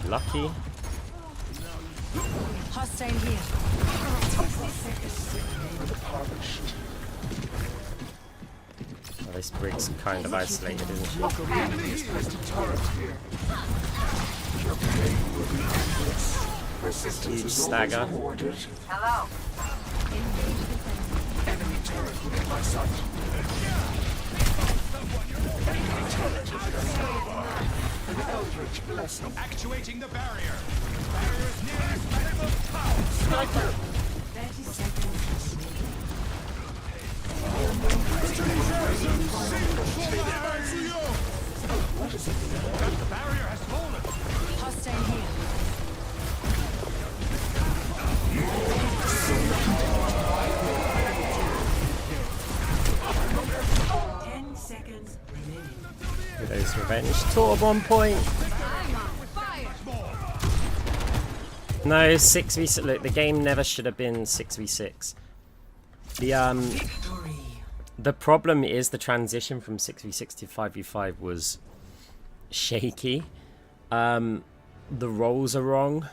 Lucky. Hostile here. Oh, this brig's kind of isolated, isn't she? Huge stagger. Hello. Enemy turret within my sight. Enemy turret an eldritch blessing. Actuating the barrier. Barrier is near its maximum power. Sniper! 30 seconds. The barrier has fallen. Hostile here. Widow's Revenge. Torb on point! No, 6v6. Look, the game never should have been 6v6. The problem is the transition from 6v6 to 5v5 was shaky. The roles are wrong.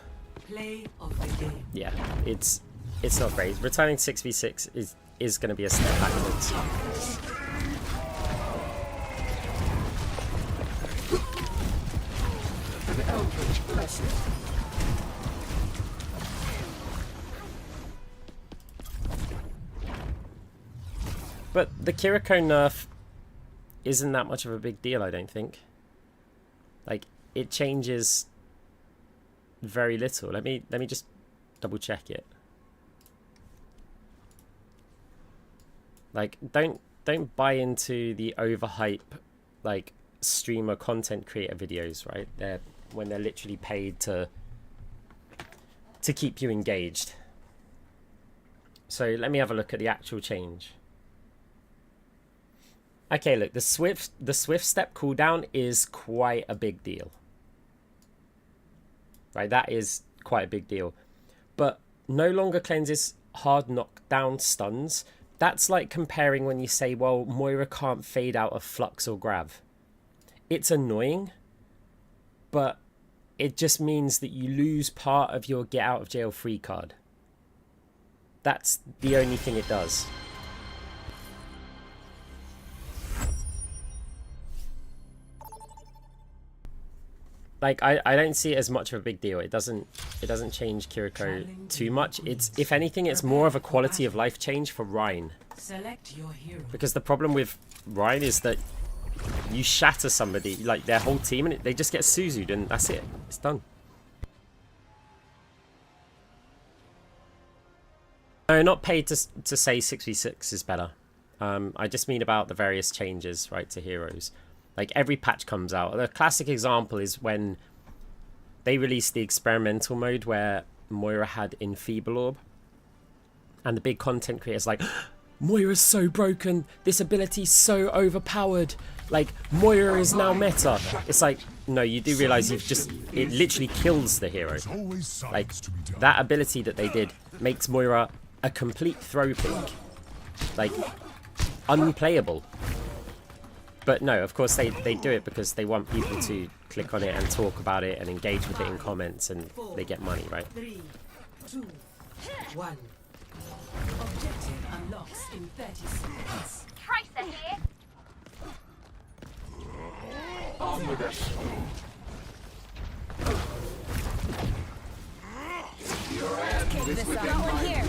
Play of the game. Yeah, it's not great. Returning 6v6 is going to be a step backwards. An eldritch blessing. But the Kiriko nerf isn't that much of a big deal, I don't think. Like, it changes very little. Let me just double check it. Like, don't buy into the overhype, like, streamer content creator videos, right? When they're literally paid to keep you engaged. So let me have a look at the actual change. Okay, look, the swift step cooldown is quite a big deal. Right, that is quite a big deal. But no longer cleanses hard knockdown stuns. That's like comparing when you say, well, Moira can't fade out of Flux or Grav. It's annoying, but it just means that you lose part of your get out of jail free card. That's the only thing it does. Like, I don't see it as much of a big deal. It doesn't change Kiriko too much. It's, if anything, it's more of a quality of life change for Rhine. Select your hero. Because the problem with Rhine is that you shatter somebody, like their whole team, and they just get Suzu'd and that's it. It's done. No, not paid to say 6v6 is better. I just mean about the various changes, right, to heroes. Like, every patch comes out. The classic example is when they released the experimental mode where Moira had Enfeeble Orb. And the big content creators like, Moira's so broken, this ability's so overpowered, like Moira is now meta. It's like, no, you do realize it literally kills the hero. Like, that ability that they did makes Moira a complete throw pick. Like, unplayable. But no, of course they do it because they want people to click on it and talk about it and engage with it in comments, and they get money, right? 3, 2, 1. Objective unlocks in 30 seconds. Tracer here. On with us. Your end is within my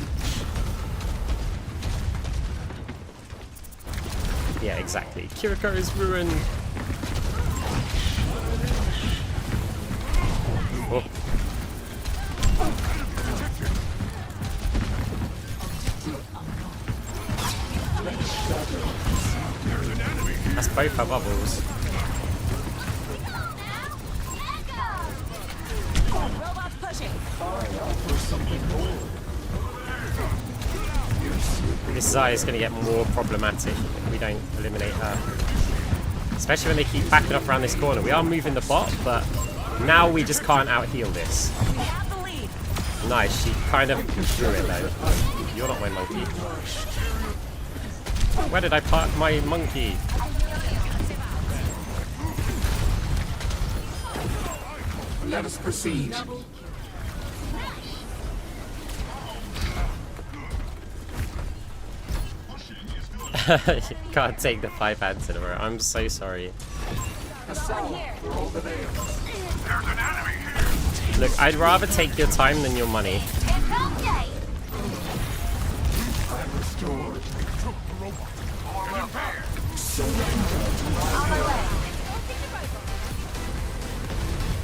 Yeah, exactly. Kiriko is ruined. Oh. That's both her bubbles. Robots pushing. This Zai is going to get more problematic if we don't eliminate her. Especially when they keep backing up around this corner. We are moving the bot, but now we just can't out-heal this. We have the lead. Nice, she kind of threw it though. You're not my monkey. Where did I park my monkey? Let us proceed. Can't take the 5 hands in a row. I'm so sorry. Look, I'd rather take your time than your money.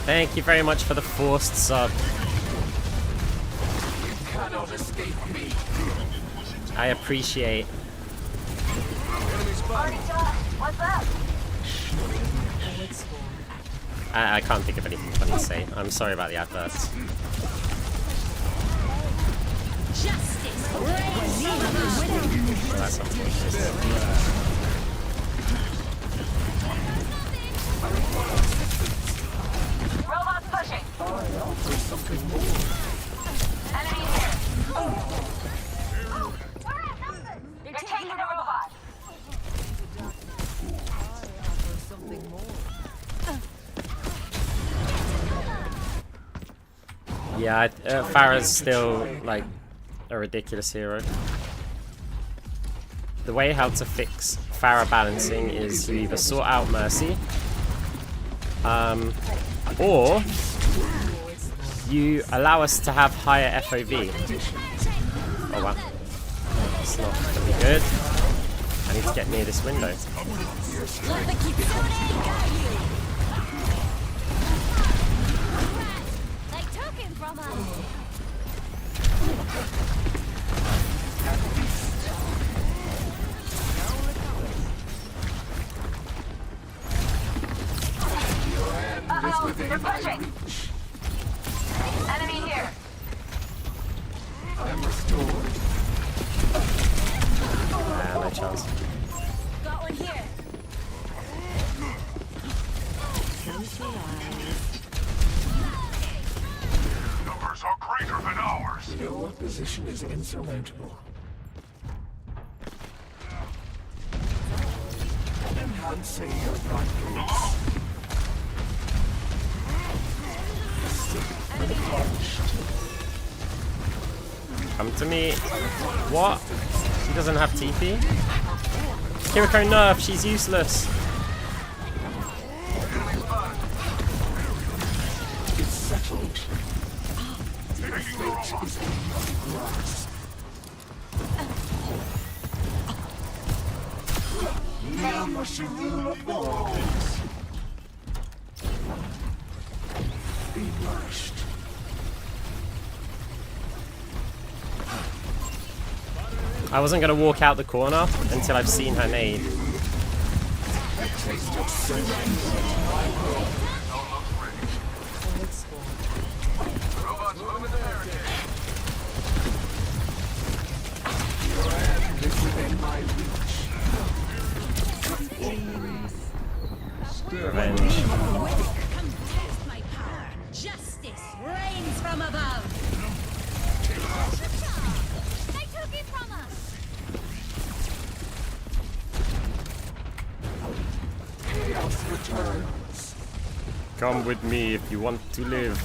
Thank you very much for the forced sub. I appreciate. What's up? I can't think of anything funny to say. I'm sorry about the adverts. Well, that's unfortunate. Robots pushing. Enemy here. They're taking the robot. Yeah, Farah's still like a ridiculous hero. The way how to fix Farah balancing is you either sort out Mercy, or you allow us to have higher FOV. Oh wow, it's not gonna be good. I need to get near this window. Uh-oh, they're pushing. Enemy here. I'm restored. No chance. Got one here. Numbers are greater than ours. Your position is insurmountable. Enhancing your vitals. Come to me. What? She doesn't have TP? Kiriko nerf, she's useless. It's settled. Your fate is in my grasp. Now must you rule of worlds. Be nourished. I wasn't going to walk out the corner until I've seen her nade. Taste of surrender. Come with me if you want to live.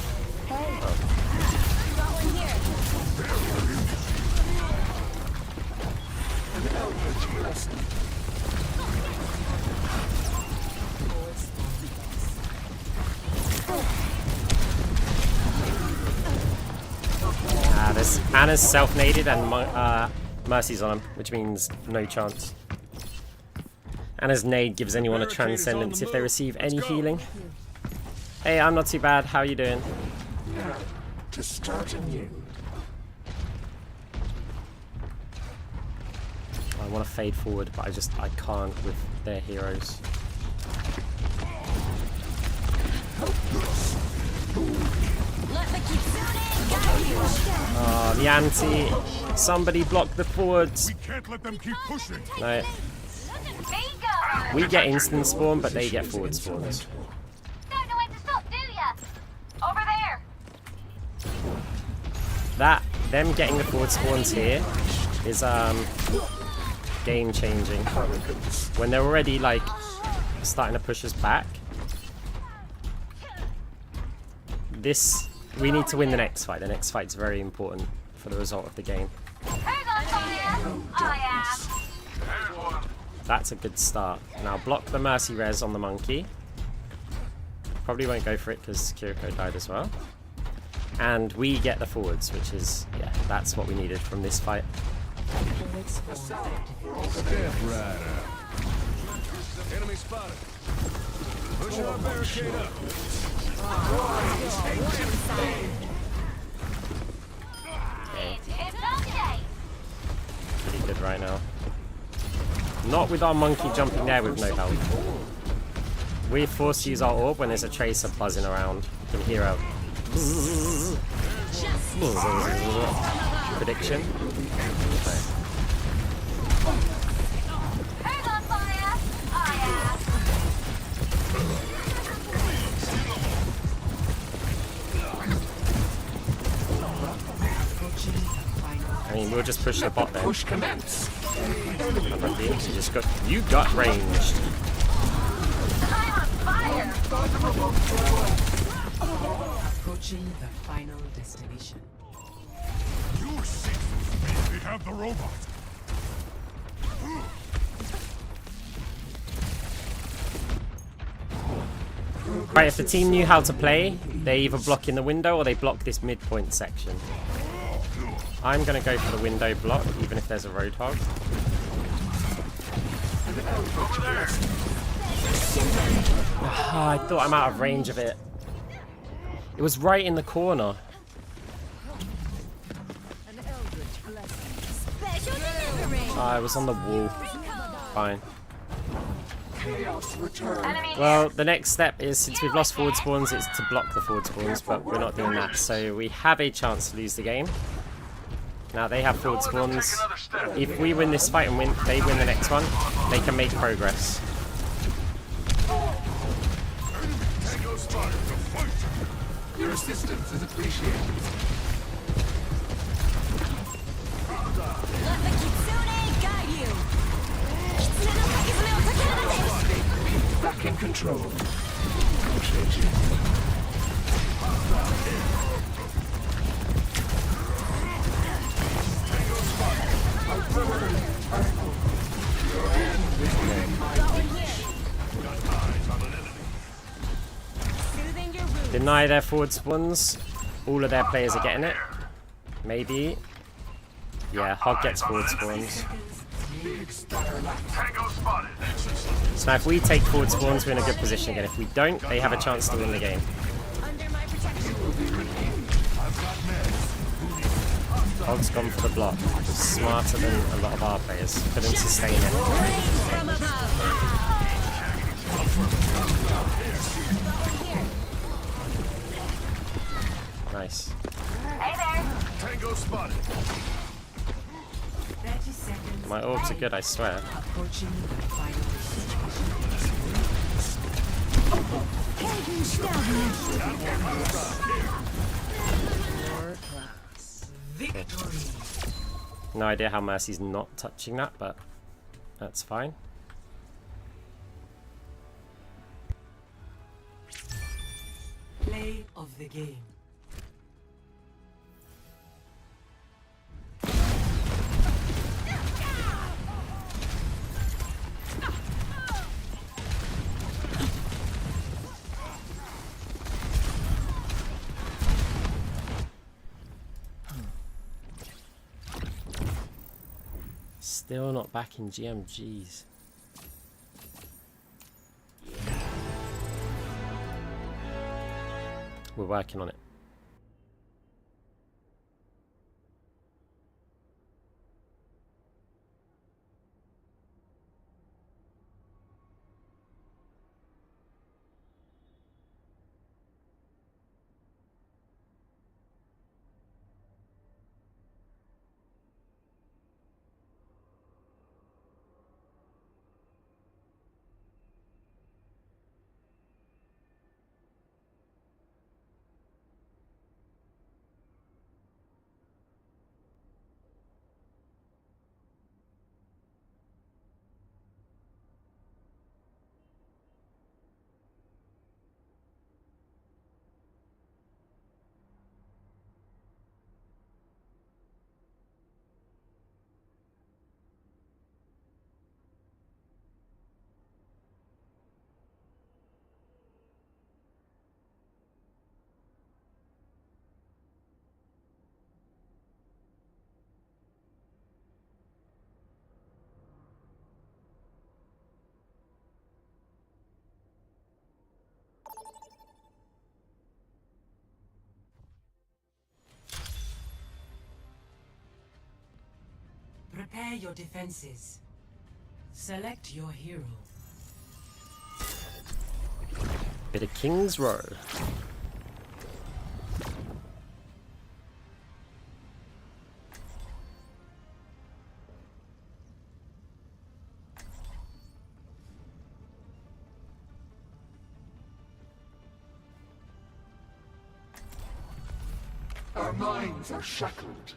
This Anna's self-naded and Mercy's on him, which means no chance. Anna's nade gives anyone a transcendence if they receive any healing. Hey, I'm not too bad. How are you doing? To start anew. I want to fade forward, but I can't with their heroes. Oh, the anti. Somebody block the forwards. We can't let them keep pushing. No. We get instant spawn, but they get forward spawns. Don't know when to stop, do ya? Over there. Them getting the forward spawns here is game changing. When they're already like starting to push us back. We need to win the next fight. The next fight's very important for the result of the game. That's a good start. Now block the Mercy res on the monkey. Probably won't go for it because Kiriko died as well. And we get the forwards, which is, yeah, that's what we needed from this fight. Step right up. Enemy spotted. Pushing our barricade up. Pretty good right now. Not with our monkey jumping there with no health. We're forced to use our orb when there's a tracer buzzing around. You can hear a prediction. I mean, we'll just push the bot then. Push commence. You got ranged. Approaching the final destination. You're safe with me. We have the robot. Right, if the team knew how to play, they either block in the window or they block this midpoint section. I'm gonna go for the window block, even if there's a roadhog. I thought I'm out of range of it. It was right in the corner. I was on the wall. Fine. Well, the next step is, since we've lost forward spawns, it's to block the forward spawns, but we're not doing that. So we have a chance to lose the game. Now they have forward spawns. If we win this fight and they win the next one, they can make progress. Your assistance is appreciated. Let the Kitsune guide you. Back in control. Deny their forward spawns. All of their players are getting it. Maybe. Yeah, Hog gets forward spawns. So now if we take forward spawns, we're in a good position again. If we don't, they have a chance to win the game. Hog's gone for the block. Smarter than a lot of our players. Couldn't sustain it. Nice. Hey there. Tango spotted. 30 seconds. My orbs are good, I swear. Approaching the final victory. No idea how Mercy's not touching that, but that's fine. of the game. Still not back in GMGs. We're working on it. Prepare your defenses. Select your hero. Bit of King's Row. Our minds are shackled.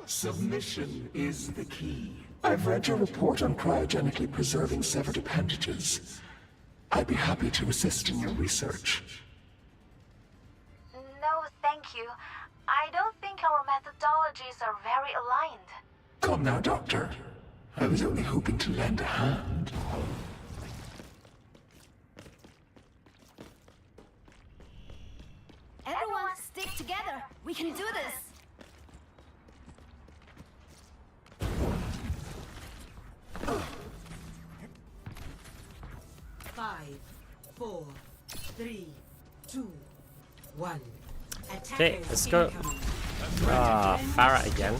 Submission is the key. I've read your report on cryogenically preserving severed appendages. I'd be happy to assist in your research. No, thank you. I don't think our methodologies are very aligned. Come now, Doctor. I was only hoping to lend a hand. Everyone stick together. We can do this. 5, 4, 3, 2, 1. Okay, let's go. Ah, Farrah again.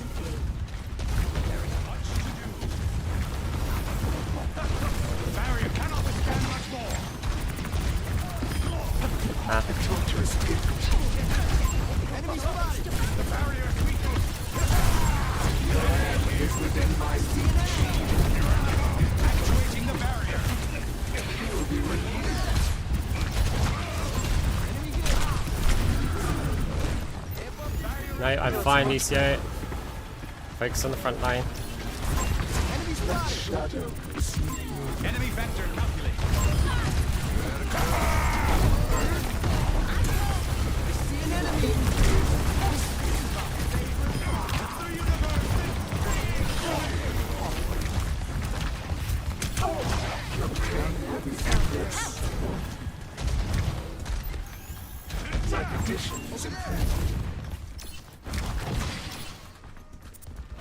Barrier cannot withstand much more. Enemy spotted! The barrier is weakened. Is within my reach. Actuating the barrier. You'll be relieved. No, I'm fine, Lucio. Focus on the front line. Enemy spotted! Shadow receive you. Enemy vector calculate. See an enemy! My condition is improved.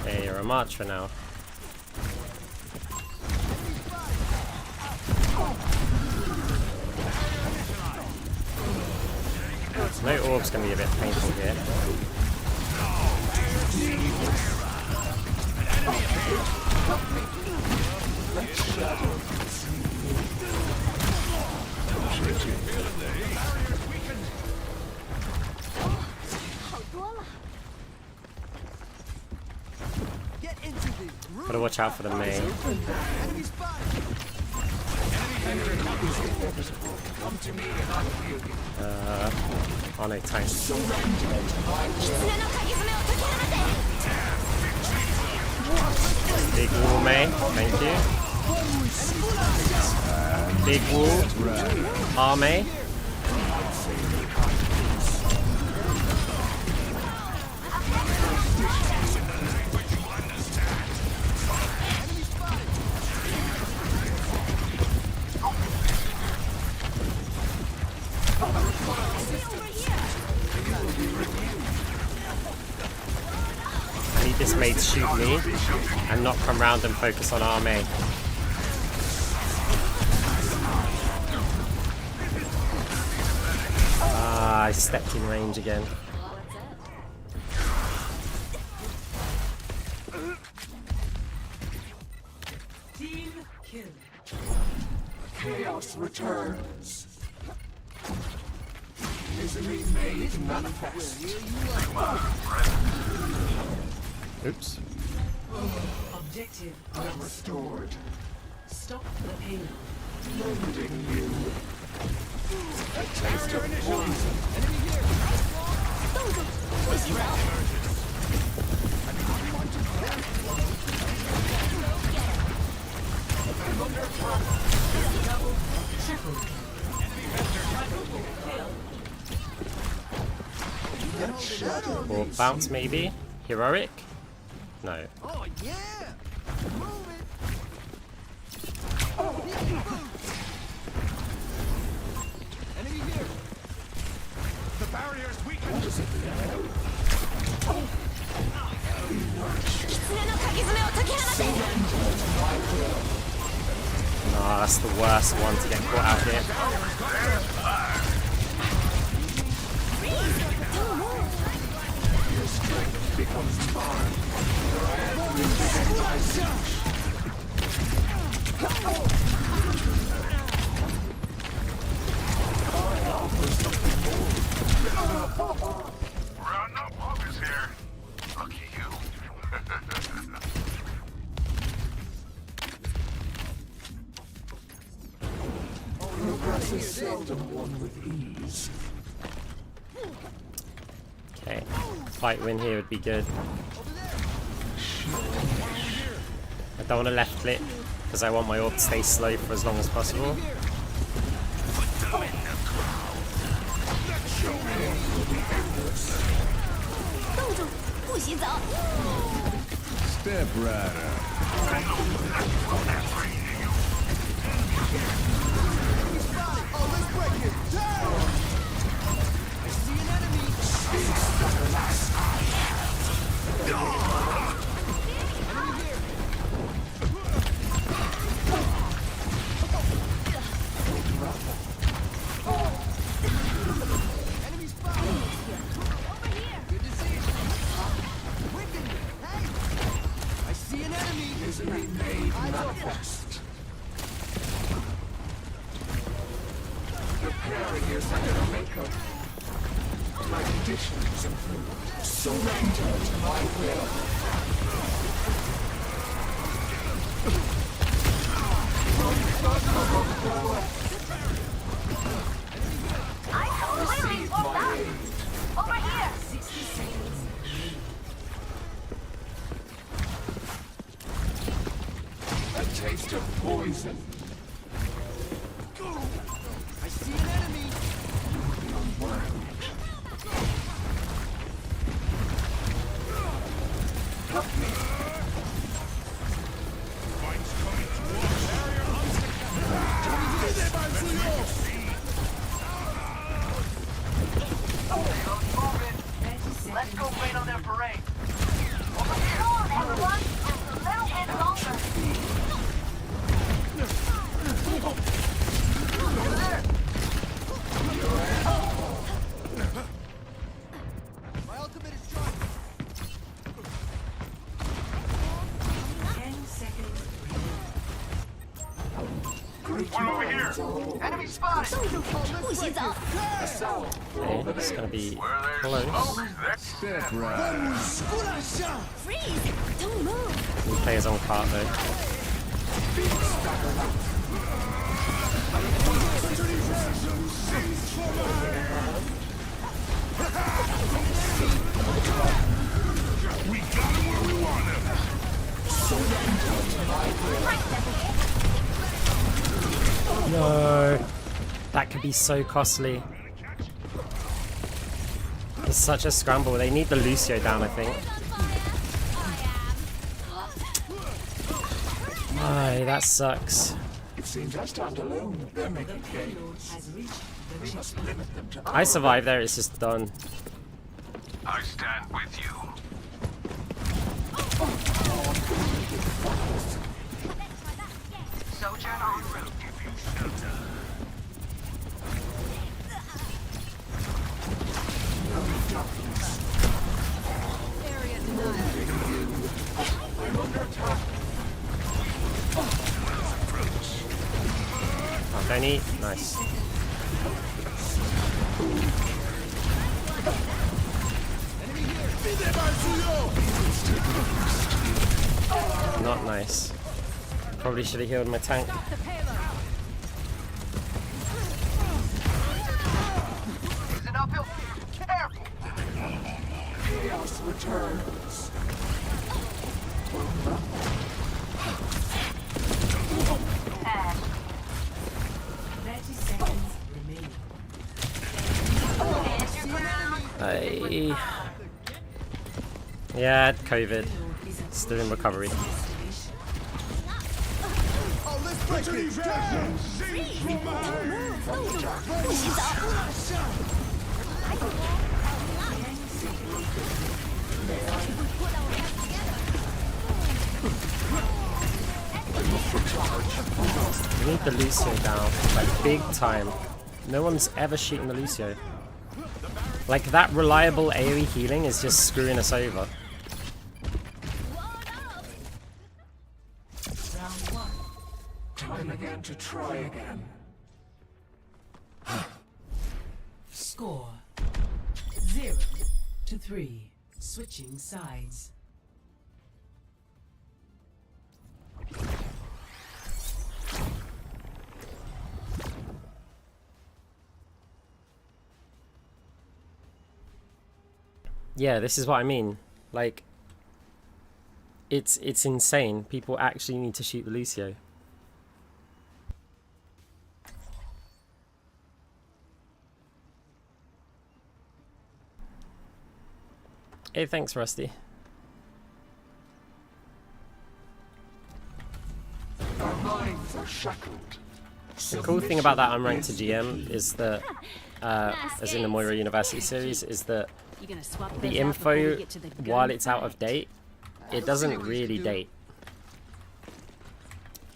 Okay, you're a march for now. No orb's gonna be a bit painful here. Get into the room! Gotta watch out for the main. Enemy spotted! Oh no, time. Big wall, May. Thank you. Big wall. R, May. this mate shoot me and not come round and focus on our main. Ah, I stepped in range again. Team kill. Chaos returns. Misery made manifest. Oops. Objective Restored. stop the payload. Loading you. A taste of poison. Or bounce maybe? Heroic? No. Oh, yeah! Move it! Enemy here! The barrier's weakened. Nah, that's the worst one to get caught out here. Round up, August here. Lucky you. Progress is seldom won with ease. Okay. Fight win here would be good. I don't want to left click because I want my orb to stay slow for as long as possible. Step right up. Oh, let's break it! Down! I see an enemy! Enemy here! Enemy spotted! Over here! Good to see you! Wicked! Hey! I see an enemy! Misery made manifest. Preparing yourself to make up. My conditions improved. Surrender to my will. I completely woke up. Over here. 60 seconds. A taste of poison. I see an enemy! Fight's coming towards barrier Let's go rain on their parade. Come on, everyone. Just a little bit longer. My ultimate is charged! 10 seconds. One over here. Enemy spotted. Okay, it's gonna be close. Step right. New players on cart though. We got him where we want him. No, that could be so costly. It's such a scramble. They need the Lucio down, I think. Aye, that sucks. It seems I stand alone. They're making gains. Has reached the We must limit them to I survived there. It's just done. I stand with you. Tony, nice. Not nice. Probably should have healed my tank. It's an uphill. Careful. Chaos returns. 30 seconds remaining. Yeah, COVID. Still in recovery. We need the Lucio down, like big time. No one's ever shooting the Lucio. Like that reliable AoE healing is just screwing us over. Time again to try again. Score 0-3. Switching sides. Yeah, this is what I mean. Like, it's insane. People actually need to shoot the Lucio. Hey, thanks, Rusty. Our minds are shackled. The cool thing about that unranked to GM is that, as in the Moira University series, is that the info, while it's out of date, it doesn't really date.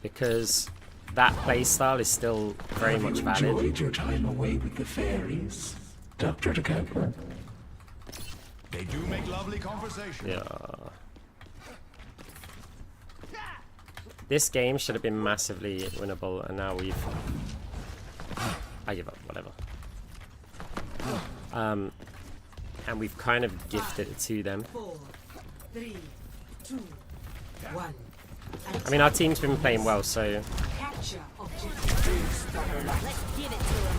Because that playstyle is still very much valid. Enjoyed your time away with the fairies, Dr. DeCamper. They do make lovely conversation. Yeah. This game should have been massively winnable, and now we've... I give up, whatever. And we've kind of gifted it to them. 4, 3, 2, 1. I mean, our team's been playing well, so... Capture objective. Let's give it to him.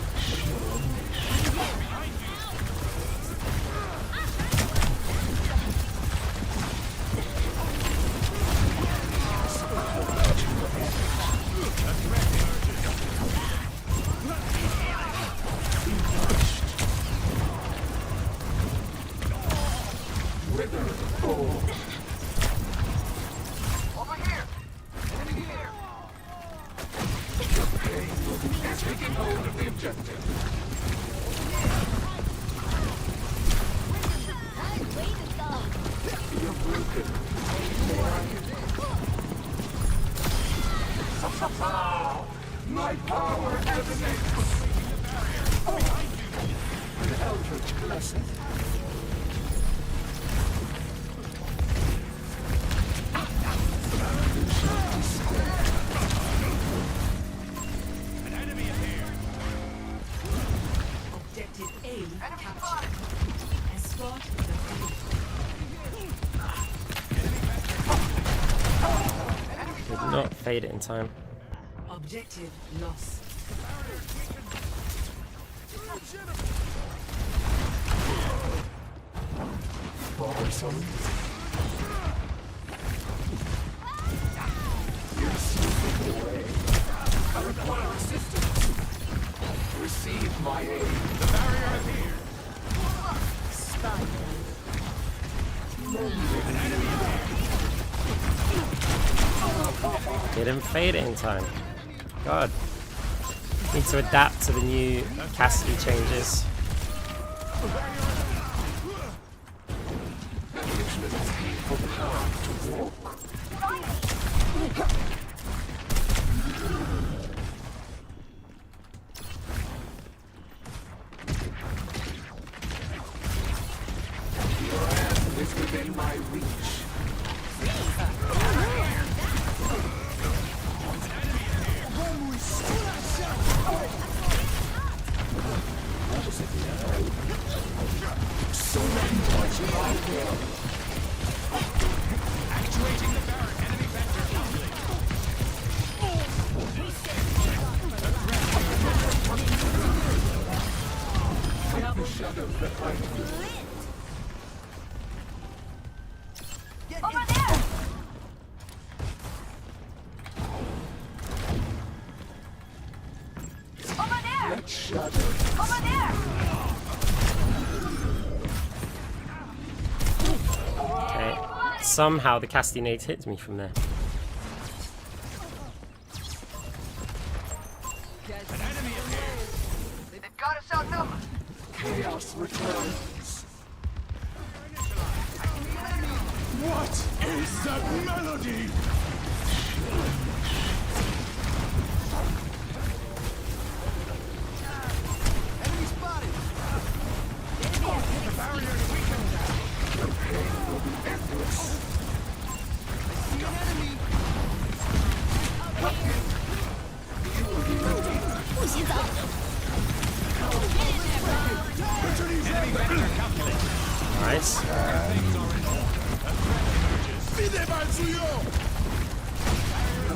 Over here. Taking hold of the objective. Way to go. You're broken. My power emanates. An eldritch blessing. An enemy is here. Objective A captured. Escort the Did not fade it in time. objective lost. Bothersome. You're slipping away. I require assistance. Receive my aid. The barrier is here. An enemy is here. Didn't fade it in time. God. Need to adapt to the new Cassidy changes. Is within my reach. Let shadow. Over there! Okay. Somehow the castanade hits me from there. They've got us outnumbered. Chaos returns. What is that melody? Enemy spotted. The barrier is weakened. The pain will be endless. See an enemy. Enemy vector calculated. Nice. Fide mal suyo!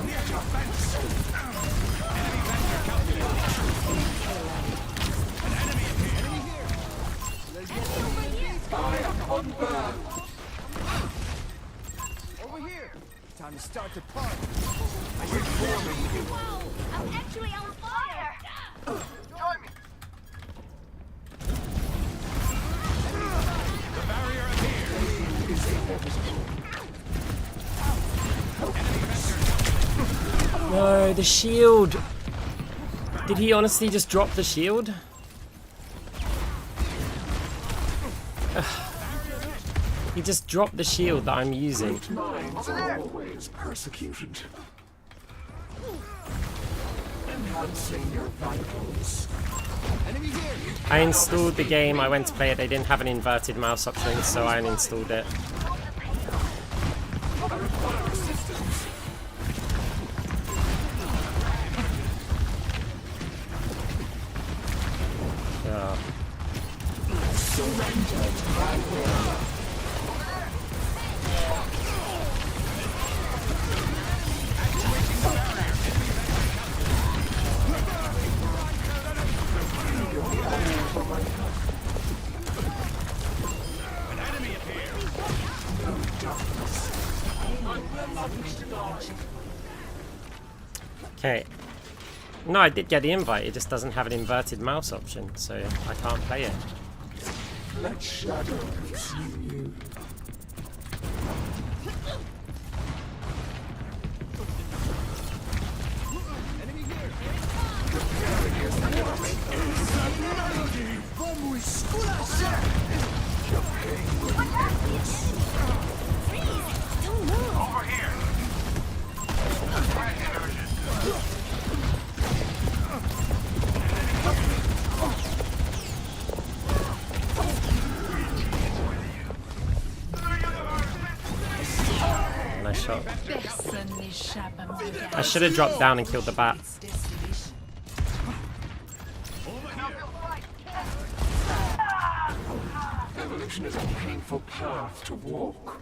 Near your fence. Enemy vector calculated. An enemy appeared. Enemy here. Let's get Fire on burn. over here. Time to start the party. Whoa! I'm actually on fire! Join me. The barrier appeared. Enemy vector calculated. No, the shield. Did he honestly just drop the shield? Ugh. He just dropped the shield that I'm using. Minds are always persecuted. Enhancing your vitals. Enemy here. I installed the game, I went to play it, they didn't have an inverted mouse option, so I uninstalled it. I require assistance. Oh. Surrender to my will. An enemy appeared. Okay. No, I did get the invite, it just doesn't have an inverted mouse option, so I can't play it. Let shadow consume you. Enemy here. Vamos esculachar. Over here. Nice shot. Personne n'échappe à mon regard. I should have dropped down and killed the bat. Evolution is a painful path to walk.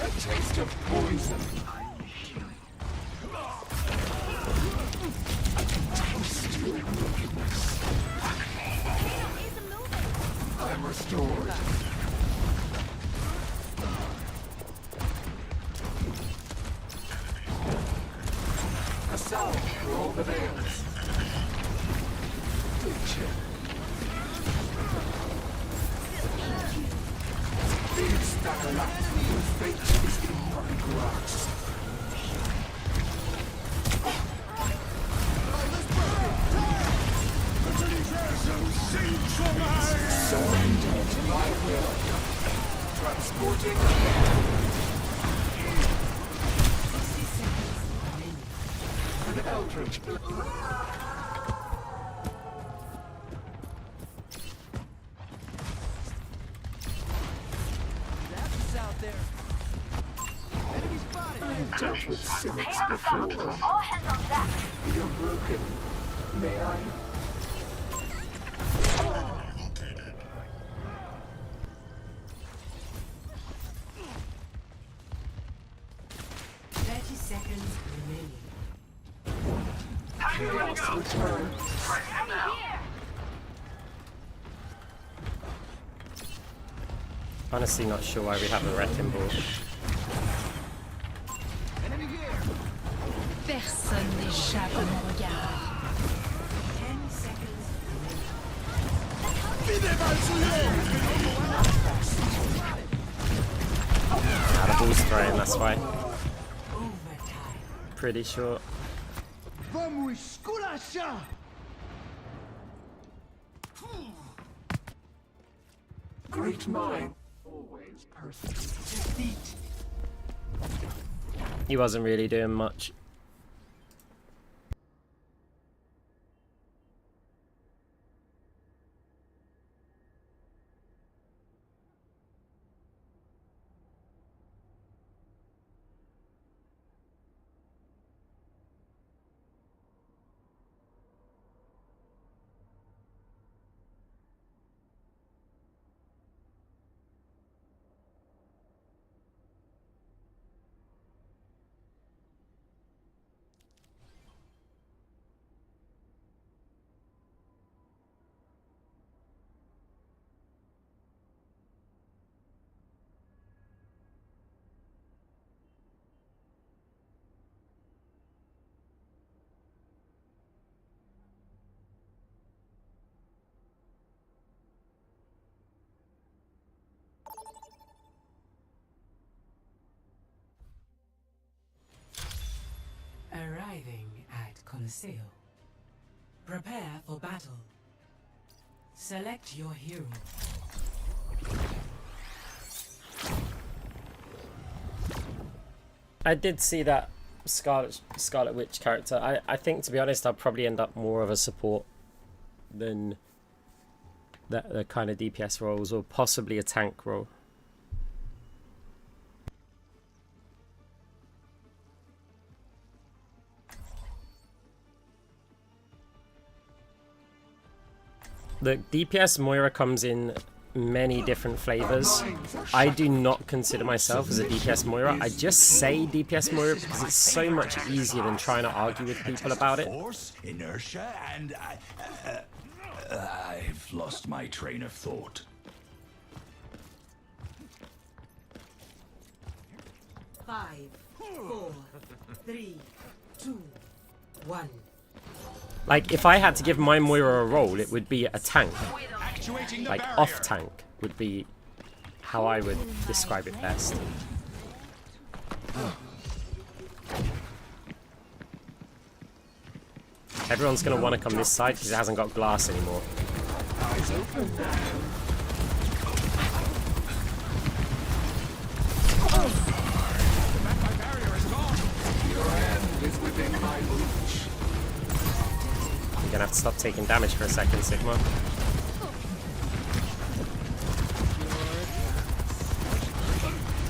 A taste of poison. I can taste your wickedness. I'm restored. A salve for all the veils. Good check. These that are left, whose fate is in your grasp. Surrender to my will. Transporting an eldritch. That's out there. Enemy spotted. Dealt with cynics Pain on the before. ground. All hands on deck. You're broken. May I? Chaos returns. Honestly not sure why we have a wrecking ball. Enemy here. Personne n'échappe à mon regard. The ball's thrown, that's why. Pretty short. Vamos esculachar! Great mind. Always perfect. Defeat. He wasn't really doing much. Arriving at Coalescence. Prepare for battle. Select your hero. I did see that Scarlet Witch character. I think, to be honest, I'll probably end up more of a support than the kind of DPS roles, or possibly a tank role. The DPS Moira comes in many different flavors. I do not consider myself as a DPS Moira. I just say DPS Moira because it's so much easier than trying to argue with people about it. Force, inertia, and I've lost my train of thought. Five, 4, 3, 2, 1. Like, if I had to give my Moira a role, it would be a tank. Actuating the Like, barrier. off tank would be how I would describe it best. Everyone's going to want to come this side because it hasn't got glass anymore. Eyes open. My barrier is gone. Your end is within my reach. You're going to have to stop taking damage for a second, Sigma.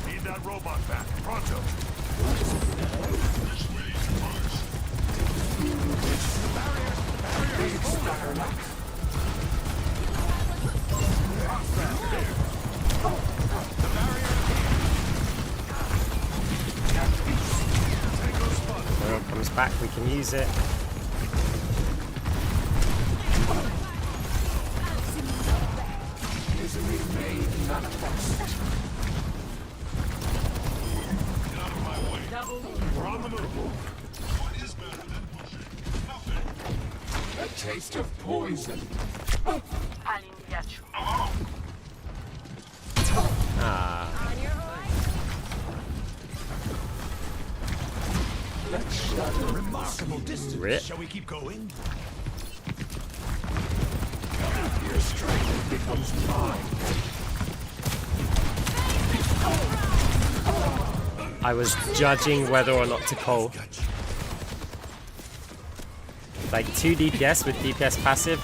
Need that robot back. Pronto. Well, it comes back, we can use it. Misery made manifest. Get out of my way. We're on the move. What is better than pushing? Nothing. A taste of poison. Ah, Let's shatter Remarkable distance. Rip. Shall we keep going? your strength becomes mine. I was judging whether or not to call. Like 2 DPS with DPS passive,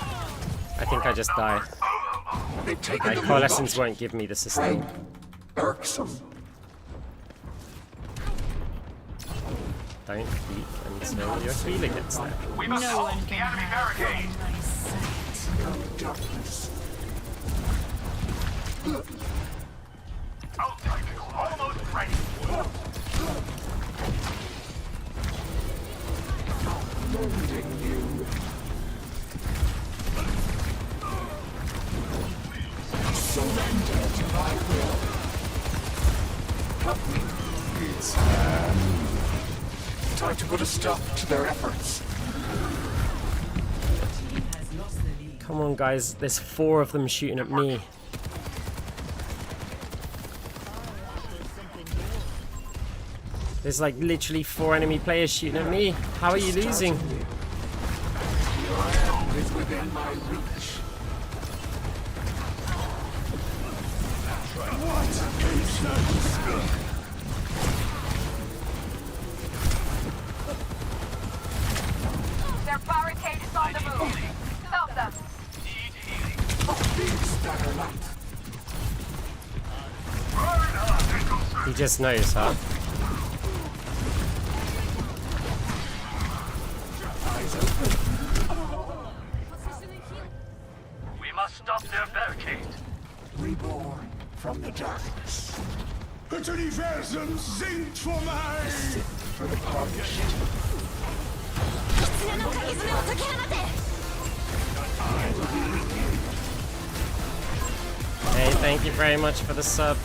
I think I just die. They've taken Like, the Coalescence robot. won't give me the sustain. Irksome. Don't peek until your healer gets there. We must hold the enemy barricade. Darkness. Outtake almost ready. Wounding you. Surrender to my will. It's time to put a stop to their efforts. Your team has lost the lead. Come on, guys. There's 4 of them shooting at me. There's like literally 4 enemy players shooting at me. How are you losing? It's within my reach. Their barricade is on the move. Stop them. He just knows, huh? We must stop their barricade. Reborn from the darkness. Het universum zingt voor mij. For the punished. Hey, thank you very much for the sub.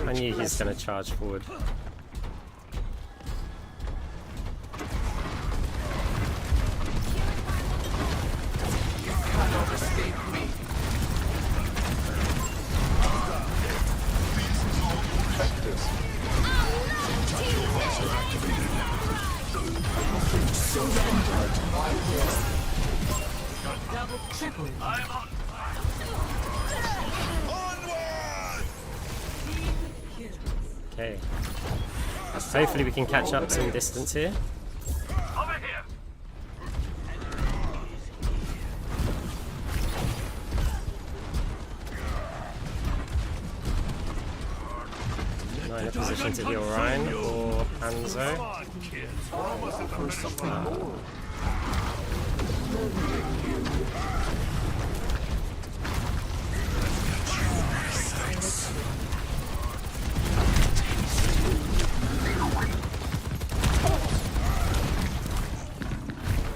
I knew he was going to charge forward. Okay. Hopefully we can catch up some distance here. Over here. 9 in a position to heal Ryan or Hanzo. Come on, kids. We're almost at the finish line.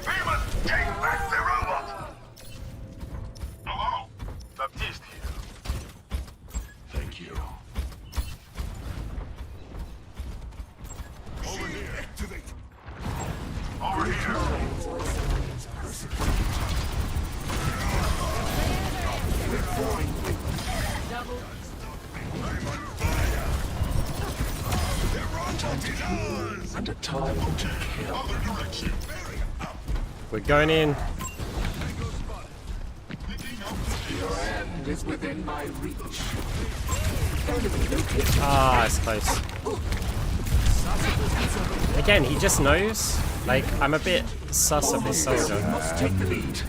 We must take back the robot. Hello, Baptiste here. Thank you. Over here. Activate. Over here. And a time to kill. Other direction. We're going in. Your end is within my reach. Ah, it's close. Again, he just knows. Like, I'm a bit sus of this soldier. Must take the lead.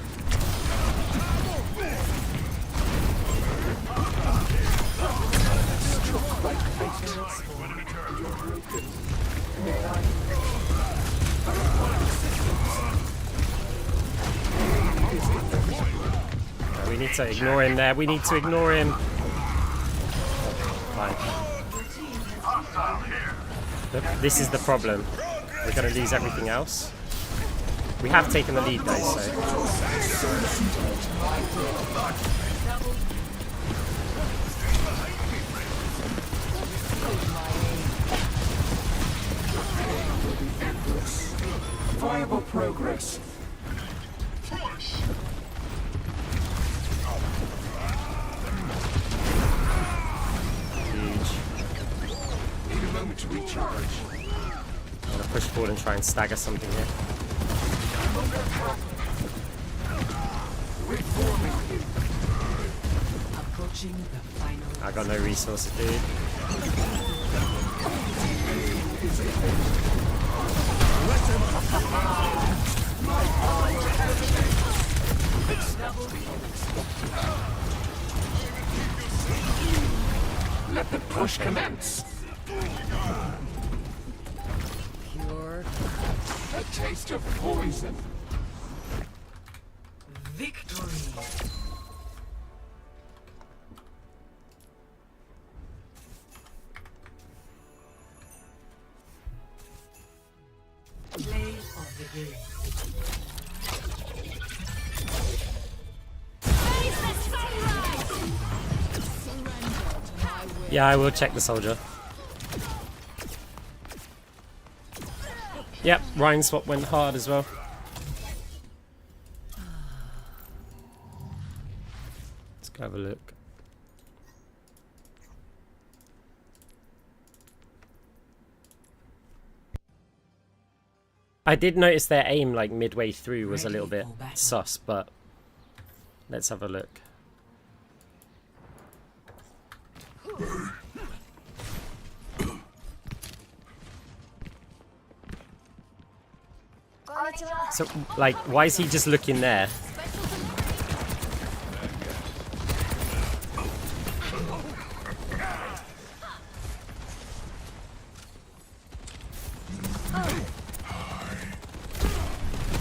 We need to ignore him there. We need to ignore him. Fine. This is the problem. We're going to lose everything else. We have taken the lead though, so. Viable progress. Huge. Need a moment to recharge. I'm going to push forward and try and stagger something here. Approaching the final. I got no resources, dude. Let the push commence. Pure A taste of poison. victory. Play of the game. Face the sun! Yeah, I will check the soldier. Yep, Rhine swap went hard as well. Let's go have a look. I did notice their aim like midway through was a little bit sus, but let's have a look. So, like, why is he just looking there?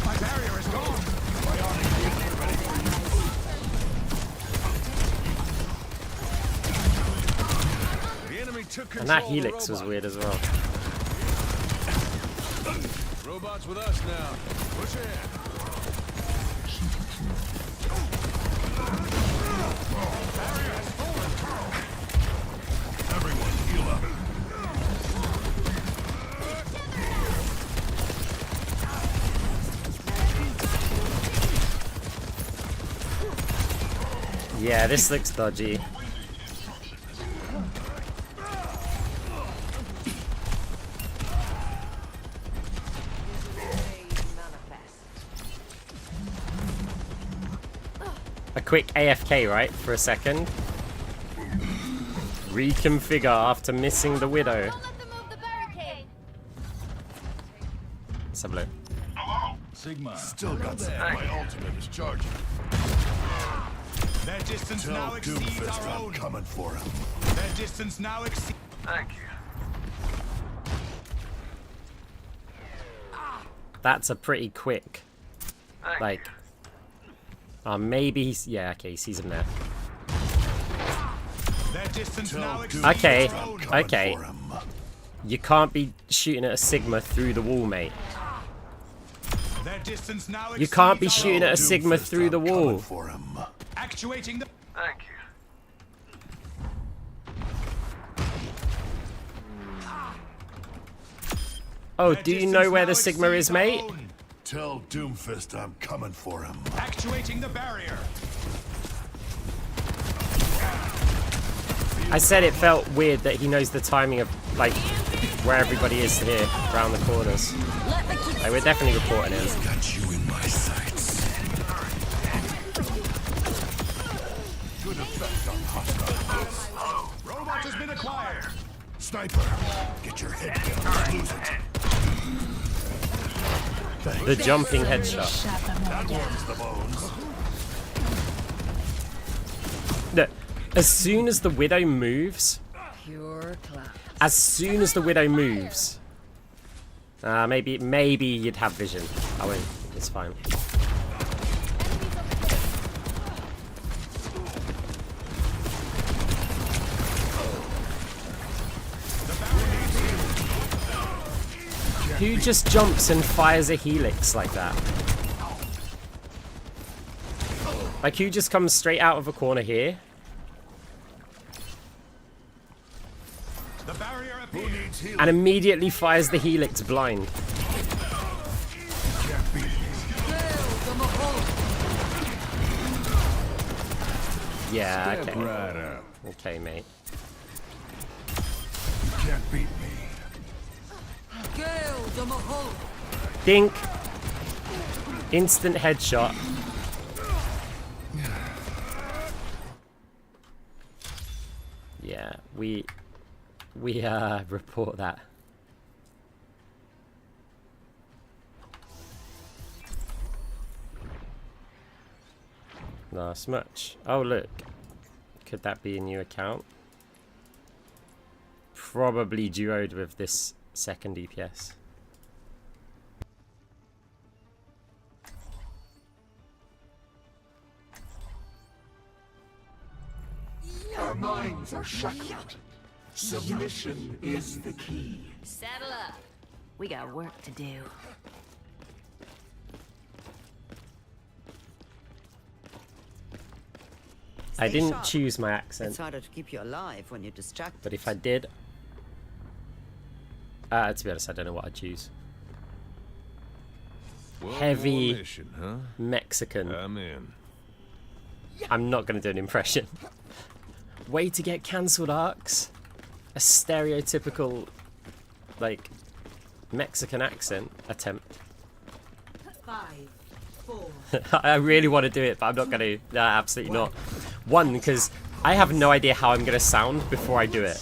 My barrier is gone. The enemy took control. And that helix was weird as well. Robots with us now. Push ahead. Barrier has fallen. Everyone, heal up. Yeah, this looks dodgy. A quick AFK, right? For a second. Reconfigure after missing the Widow. Let's have a look. Sigma. Still got some. My ultimate is charging. Their distance Tell now exceeds Doomfist our I'm own. coming for him. Their distance now exceeds. Thank you. That's a pretty quick. Thank Like. Maybe he's. Yeah, okay, he sees him there. Their distance Tell now exceeds Okay, our own. coming okay. for him. You can't be shooting at a Sigma through the wall, mate. Their distance now You can't be exceeds our shooting own. at a Sigma Doomfist, through the I'm coming wall. for him. Actuating the. Thank you. Oh, Their do you distance know where now the Sigma exceeds is, our mate? own. Tell Doomfist I'm coming for him. Actuating the barrier. I said it felt weird that he knows the timing of, like, where everybody is here, around the corners. Like, we're definitely reporting it. Got you in my sights. Good effect on hostile. Robot has been acquired. Sniper, get your head down. Lose it. The jumping headshot. That warms the bones. Look, as soon as the Widow moves, as soon as the Widow moves, maybe you'd have vision. I won't. It's fine. Who just jumps and fires a helix like that? Like, who just comes straight out of a corner here? The barrier appears. And immediately fires the helix blind. Yeah, okay. Right up. Okay, mate. Can't beat me. Dink. Instant headshot. Yeah, we report that. Last match. Oh look, could that be a new account? Probably duoed with this second EPS. Our minds are shackled. Submission is the key. Saddle up. We got work to do. I Stay didn't sharp. choose my It's accent, harder to keep you alive when you're distracted. but if I did, to be honest, I don't know what I'd choose. Heavy mission, huh? Mexican. I'm in. I'm not going to do an impression. Way to get cancelled, Arcs. A stereotypical, like, Mexican accent attempt. 5, 4. I really want to do it, but I'm not going to. No, absolutely not. One, because I have no idea how I'm going to sound before I do it.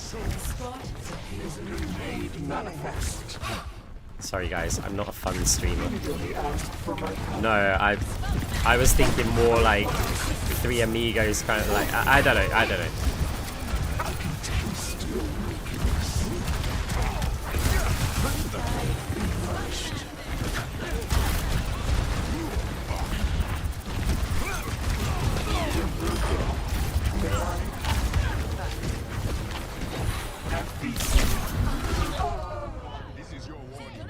Sorry guys, I'm not a fun streamer. No, I was thinking more like Three Amigos, kind of like, I don't know, I don't know. This is your warning.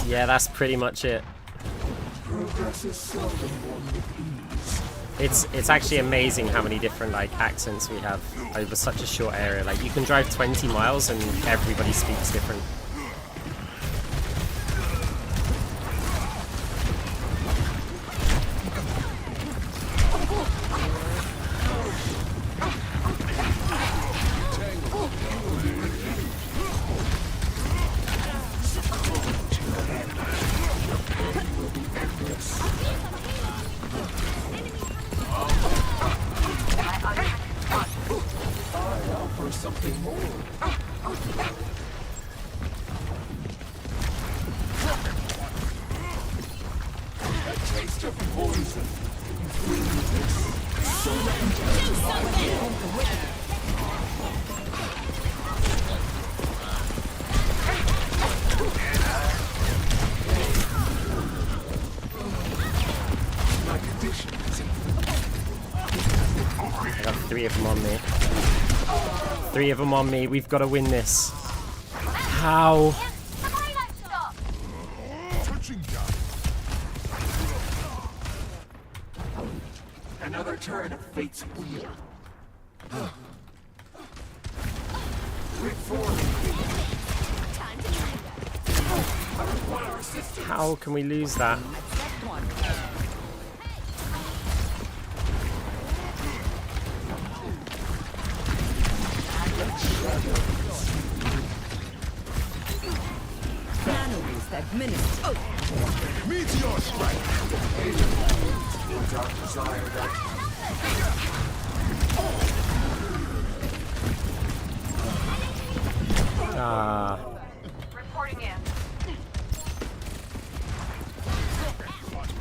Yeah, that's pretty much it. It's actually amazing how many different like accents we have over such a short area. Like you can drive 20 miles and everybody speaks different. I got 3 of them on me. 3 of them on me. We've got to win this. How? Touching down. Another turn of fate's wheel. How can we lose that? Cannibals administered. Meteor strike. Without desire that Ah. Reporting in.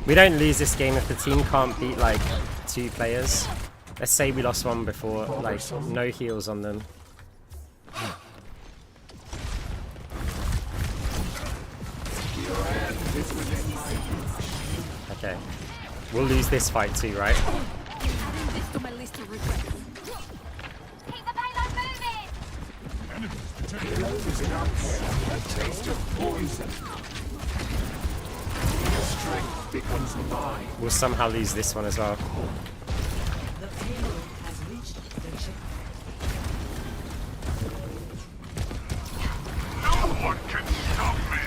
We don't lose this game if the team can't beat like 2 players. Let's say we lost one before, like no heals on them. Okay. We'll lose this fight too, right? Keep the payload moving! strength becomes mine. We'll somehow lose this one as well. The payload has reached the checkpoint. No one can stop me.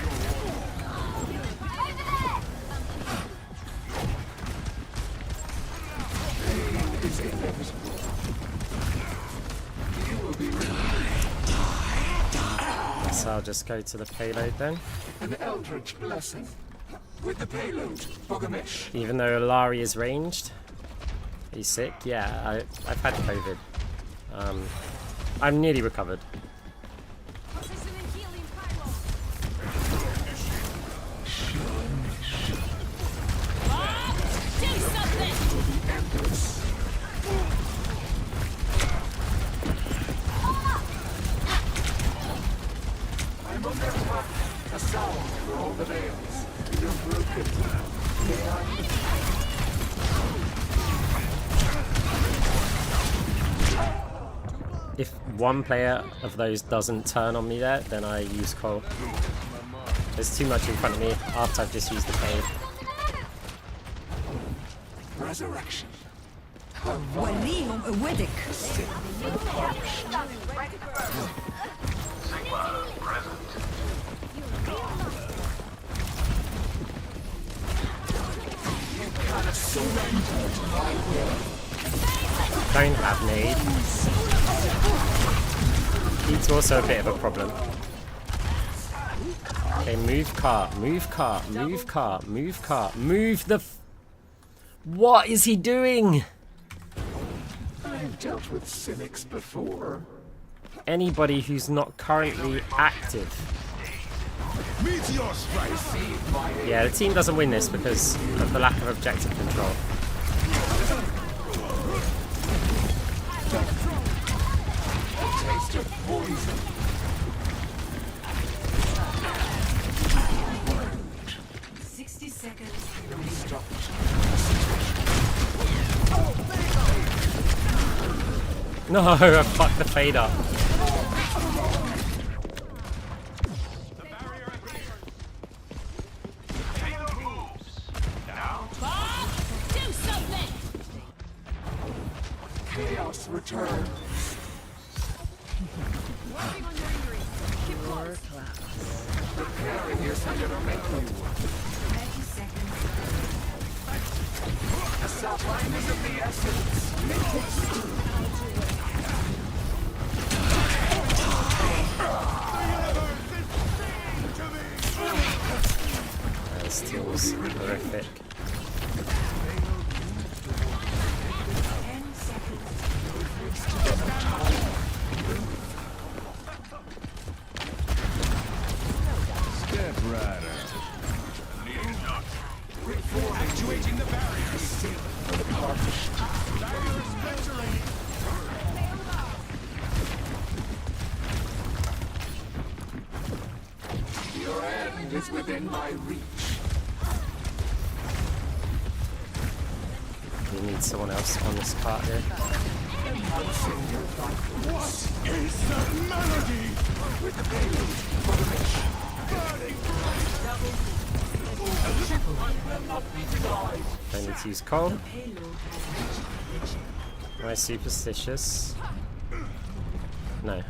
Is inevitable. You will be So I'll just go to the payload then. an eldritch blessing. With the payload, Bogamesh. Even though Alari is ranged. Are you sick? Yeah, I've had COVID. I'm nearly recovered. I'm on their top. A sound for all the veils. You're broken. May I? If one player of those doesn't turn on me there, then I use Cole. There's too much in front of me after I've just used the fade. Resurrection. وليهم قوتك. Don't have nades. He's also a bit of a problem. Okay, move cart, move cart, move cart, move cart, move the what is he doing? I've dealt with cynics before. Anybody who's not currently active. Meteor strike. Yeah, the team doesn't win this because of the lack of objective control. Taste of poison. 60 seconds. No, I fucked the fade up. Chaos returns. Preparing yourself to make you. 30 seconds. Time is of the essence. This team was horrific. 10 seconds. Step rider. Actuating the barriers. Barriers penetrating. Your end is within my reach. We need someone else on this cart here. Is that melody? I need to use coal. Payload has reached. Am I superstitious? No.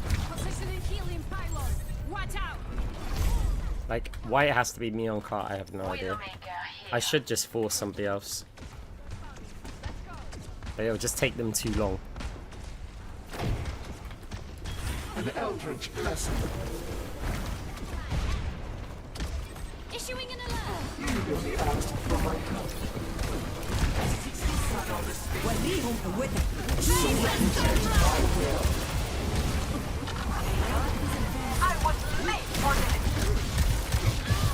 Like, why it has to be me on cart, I have no idea. I should just force somebody else. But it'll just take them too long. An eldritch blessing. Issuing an alert. You really asked for my help. وليهم قوتك. I was late for this.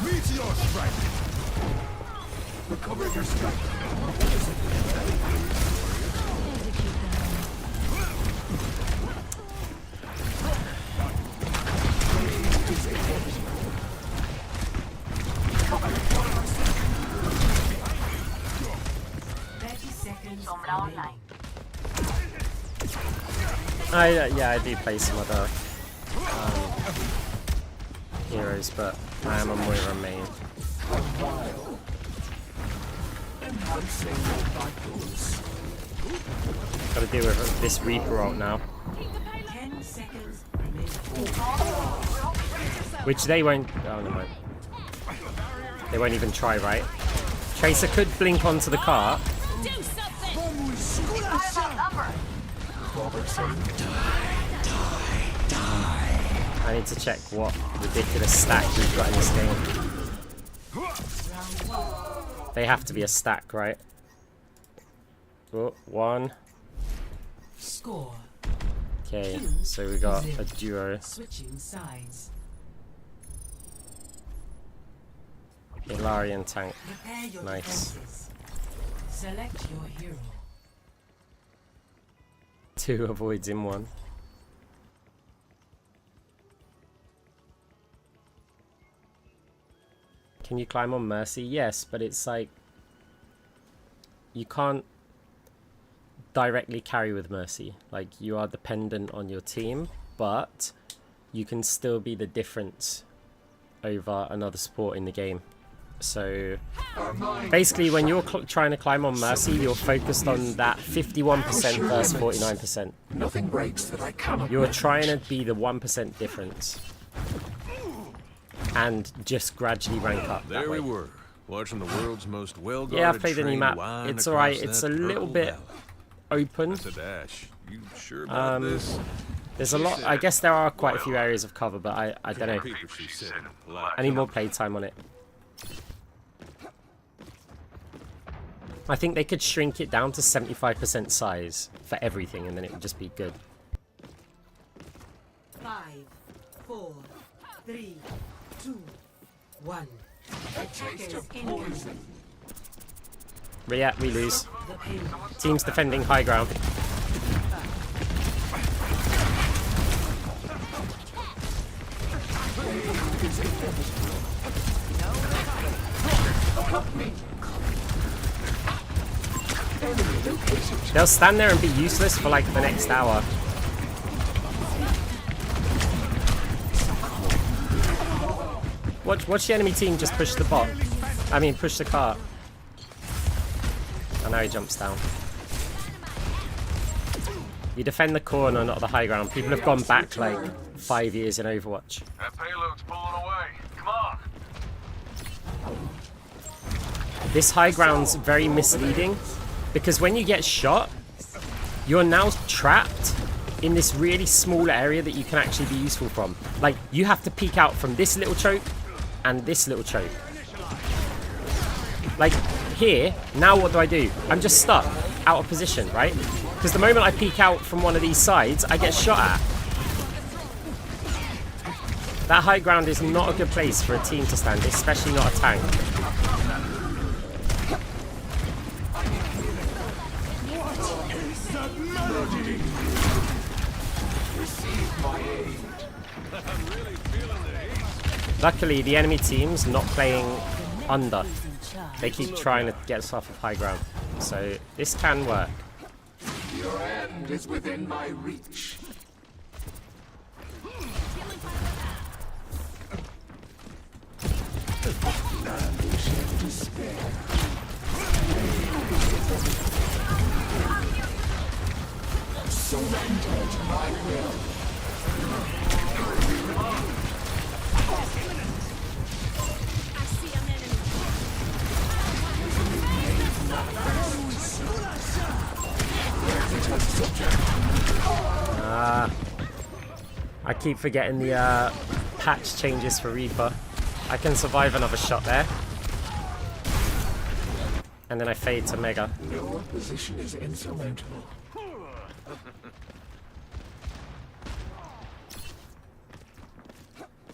Meteor strike. Recover your strength. Yeah, I do play some other heroes, but I am a Moira main. Gotta deal with this Reaper ult now. 10 seconds remaining. Which they won't. Oh, never mind. They won't even try, right? Tracer could blink onto the cart. I need to check what ridiculous stack we've got in this game. They have to be a stack, right? Oh, one. Score. Okay, so we got a duo. Switching sides. Ilarian tank. Prepare your Nice. defenses. Select your hero. 2 avoids in 1. Can you climb on Mercy? Yes, but it's like you can't directly carry with Mercy. Like, you are dependent on your team, but you can still be the difference over another support in the game. So basically when you're trying to climb on Mercy, you're focused on that 51% versus 49%. Nothing breaks that I cannot. You're trying to be the 1% difference and just gradually rank up. There we were, watching the world's most well-guarded Yeah, I've played the new train map. wind It's alright. across It's that a little purple bit valley. open. That's a dash. You sure about this? There's a lot. I guess there are quite a few areas of cover, but I don't know. People, she said. Like, I need more playtime on it. I think they could shrink it down to 75% size for everything, and then it would just be good. 5, 4, 3, 2, 1. Attackers incoming. But yeah, we lose. The payload. Team's defending high ground. They'll stand there and be useless for like the next hour. Watch the enemy team just push the bot. I mean, push the cart. And now he jumps down. You defend the corner, not the high ground. People have gone back like 5 years in Overwatch. that payload's pulling away. Come on. This high ground's very misleading because when you get shot, you're now trapped in this really small area that you can actually be useful from. Like, you have to peek out from this little choke and this little choke. Like, here, now what do? I'm just stuck, out of position, right? Because the moment I peek out from one of these sides, I get shot at. That high ground is not a good place for a team to stand, especially not a tank. Luckily, the enemy team's not playing under. They keep trying to get us off of high ground. So this can work. Your end is within my reach. Surrender to my will. I keep forgetting the patch changes for Reaper. I can survive another shot there. And then I fade to Mega. Your position is insurmountable.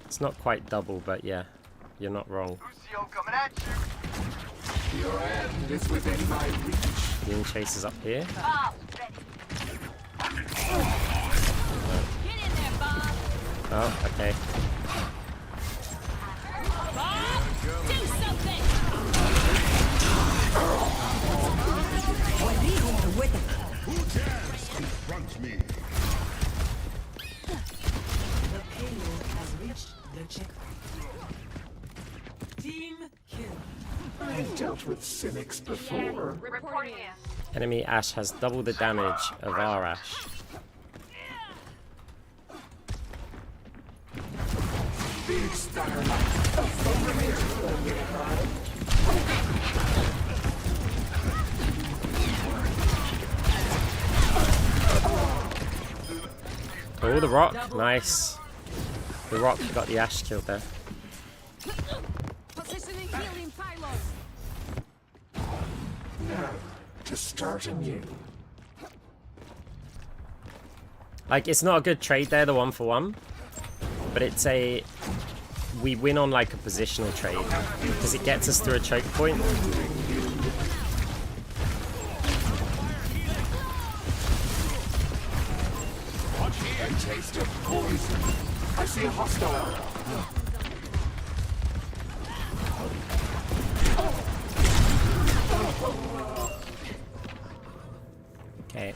It's not quite double, but yeah, you're not wrong. Lucio coming at you. Your end is within my reach. Being chases up here. Bob, ready. Get in there, Bob. Oh, okay. Bob, do something. Who dares confront me? The payload has reached the checkpoint. Team kill. I've dealt with cynics before. Reporting in. Enemy Ashe has double the damage of our Ashe. Big star. Oh, the rock. Nice. The rock got the Ashe killed there. Positioning healing pylon. Now, to start anew. Like, it's not a good trade there, the 1-for-1. But it's a... We win on, like, a positional trade. Because it gets us through a choke point. A taste of poison. I see a hostile. Okay.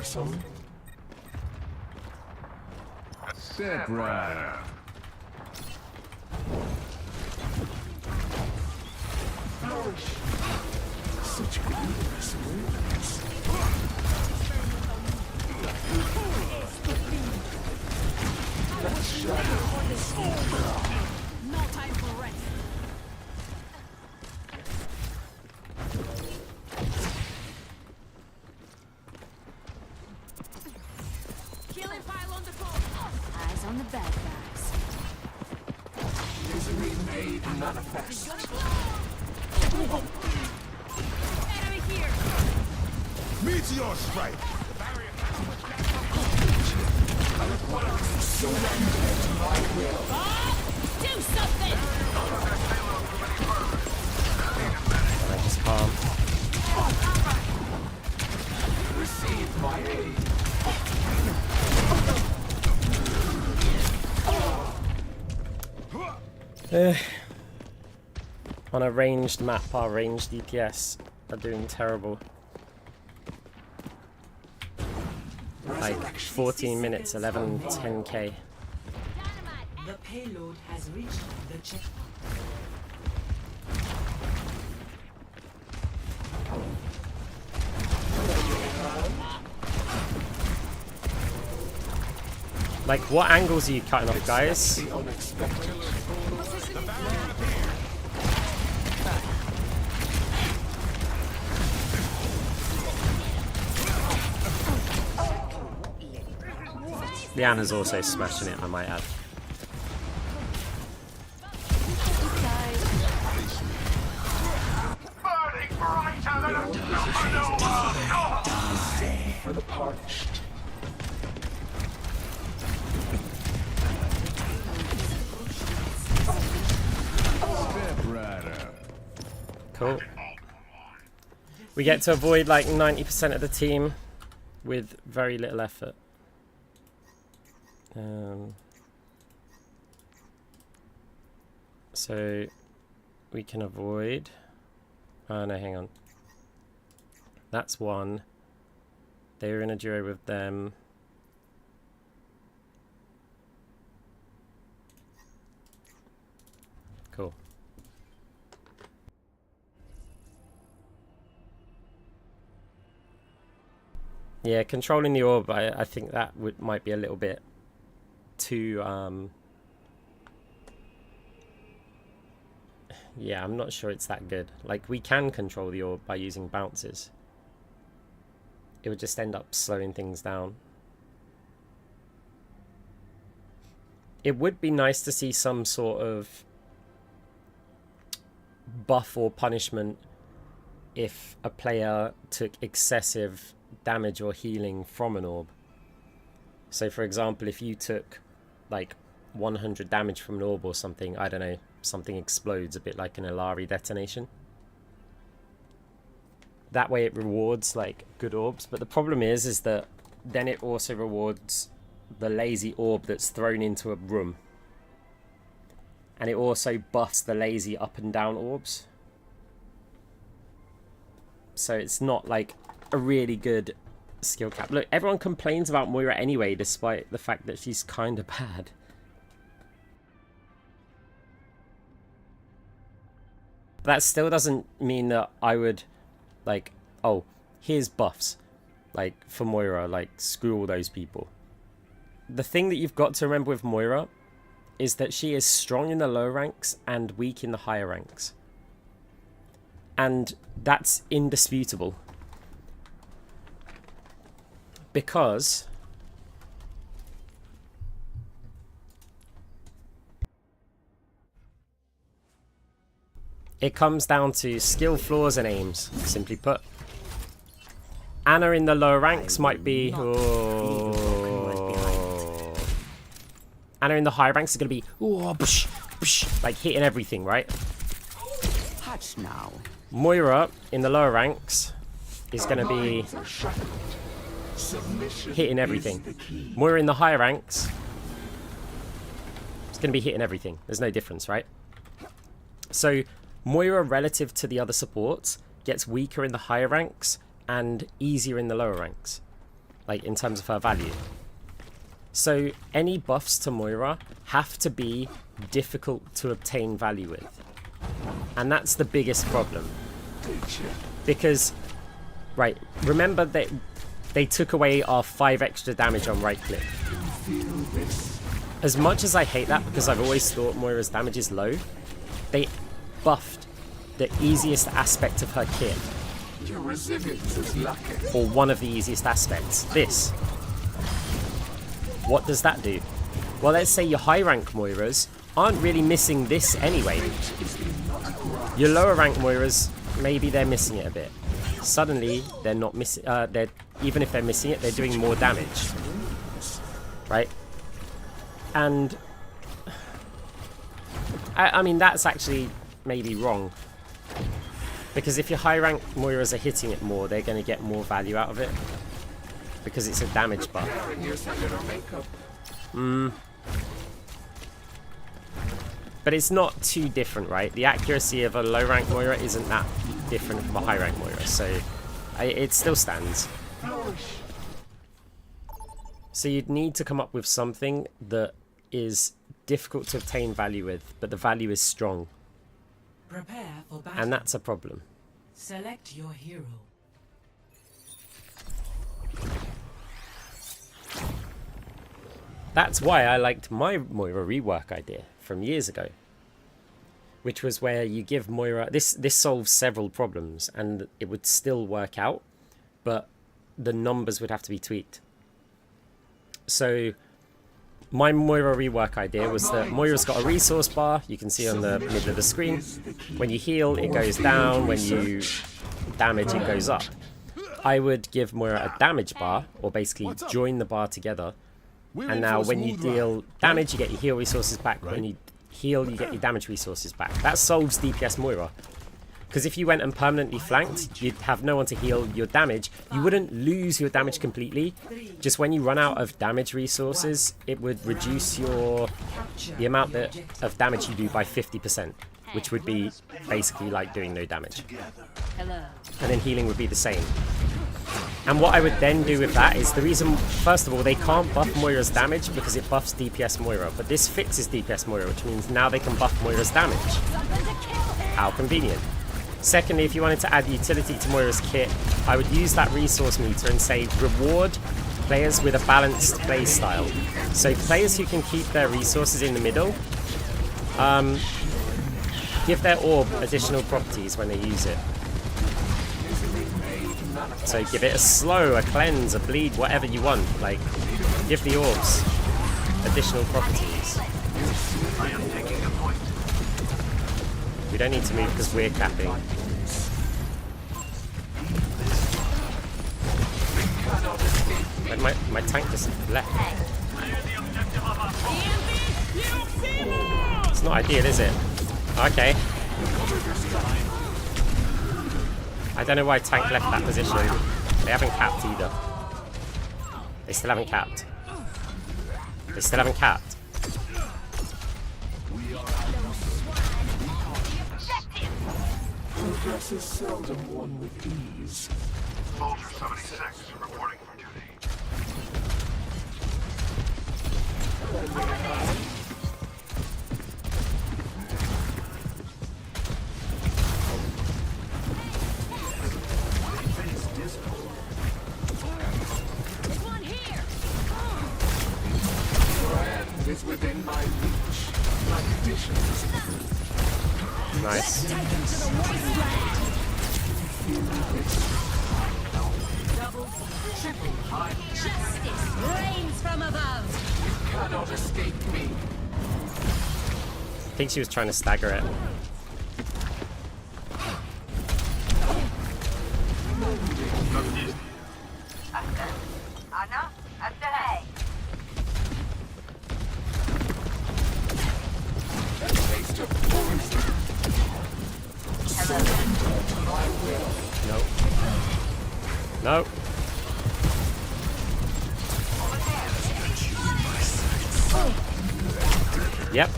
Traversal. Step right. Flourish. Such glorious words. That shadow. No time for rest. Killing pile on the phone. Eyes on the bad guys. Misery made manifest. Enemy here. Meteor strike! Surrender to my will. Do something. I just calm. Receive my aid. On a ranged map, our ranged DPS are doing terrible. Like 14 minutes, 11, 10k. The payload has reached the checkpoint. Like, what angles are you cutting off, guys? The unexpected. Liana's also smashing it, I might add. Burning brighter than a supernova! For the parched. Step right up. Cool. We get to avoid like 90% of the team with very little effort. So we can avoid. Oh no, hang on. That's one. They were in a duo with them. Cool. Yeah, controlling the orb, I think that might be a little bit too yeah, I'm not sure it's that good. Like, we can control the orb by using bounces. It would just end up slowing things down. It would be nice to see some sort of buff or punishment if a player took excessive damage or healing from an orb. So for example, if you took like 100 damage from an orb or something, I don't know, something explodes, a bit like an Ilari detonation. That way it rewards like good orbs, but the problem is that then it also rewards the lazy orb that's thrown into a room, and it also buffs the lazy up and down orbs. So it's not like a really good skill cap. Look, everyone complains about Moira anyway, despite the fact that she's kind of bad. That still doesn't mean that I would, like, oh, here's buffs, like, for Moira, like, screw all those people. The thing that you've got to remember with Moira is that she is strong in the low ranks and weak in the higher ranks. And that's indisputable. Because it comes down to skill flaws and aims, simply put. Anna in the lower ranks might be... Oh. Anna in the higher ranks is going to be... Oh, psh, psh, like hitting everything, right? Hush now. Moira in the lower ranks is going to be hitting everything. Moira in the higher ranks is going to be hitting everything. There's no difference, right? So Moira, relative to the other supports, gets weaker in the higher ranks and easier in the lower ranks. like in terms of her value. So any buffs to Moira have to be difficult to obtain value with. And that's the biggest problem. Because, right, remember that they took away our 5 extra damage on right click. As much as I hate that, because I've always thought Moira's damage is low, they buffed the easiest aspect of her kit. Your resilience is lacking. Or one of the easiest aspects. This. What does that do? Well, let's say your high rank Moiras aren't really missing this anyway. Your lower rank Moiras, maybe they're missing it a bit. Suddenly, they're not missing. Even if they're missing it, they're doing more damage, right? And I mean, that's actually maybe wrong, because if your high rank Moiras are hitting it more, they're going to get more value out of it because it's a damage buff. But it's not too different, right? The accuracy of a low rank Moira isn't that different from a high rank Moira, so it still stands. So you'd need to come up with something that is difficult to obtain value with, but the value is strong. Prepare for battle. And that's a problem. Select your hero. That's why I liked my Moira rework idea from years ago, which was where you give Moira... This solves several problems, and it would still work out, but the numbers would have to be tweaked. So my Moira rework idea was that Moira's got a resource bar, you can see on the middle of the screen. When you heal, it goes down. When you damage, it goes up. I would give Moira a damage bar, or basically join the bar together. And now when you deal damage, you get your heal resources back. When you heal, you get your damage resources back. That solves DPS Moira. Because if you went and permanently flanked, you'd have no one to heal your damage. You wouldn't lose your damage completely. Just when you run out of damage resources, it would reduce the amount of damage you do by 50%. Which would be basically like doing no damage. And then healing would be the same. And what I would then do with that is the reason, first of all, they can't buff Moira's damage because it buffs DPS Moira. But this fixes DPS Moira, which means now they can buff Moira's damage. How convenient. Secondly, if you wanted to add utility to Moira's kit, I would use that resource meter and say reward players with a balanced play style. So players who can keep their resources in the middle, give their orb additional properties when they use it. So give it a slow, a cleanse, a bleed, whatever you want. Like, give the orbs additional properties. We don't need to move because we're capping. My tank just left. It's not ideal, is it? Okay. I don't know why tank left that position. They haven't capped either. They still haven't capped. They still haven't capped. Progress is seldom won with ease. Soldier 76 reporting for duty. Is within my reach. My conditions. Nice. Justice reigns from above. You cannot escape me. I think she was trying to stagger it. Anna, hey. Nope. Nope. Yep.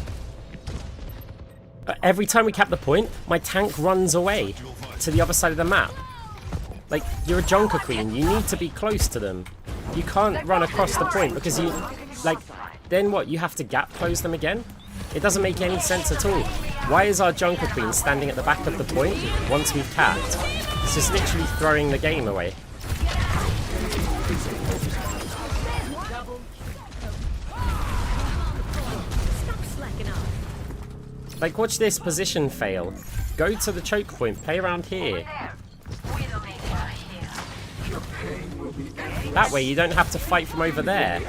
Every time we cap the point, my tank runs away to the other side of the map. Like, you're a Junker Queen, you need to be close to them. You can't run across the point because you, like, then what? You have to gap close them again? It doesn't make any sense at all. Why is our Jungle Queen standing at the back of the point once we've capped? It's just literally throwing the game away. Like, watch this position fail. Go to the choke point, play around here. That way you don't have to fight from over there.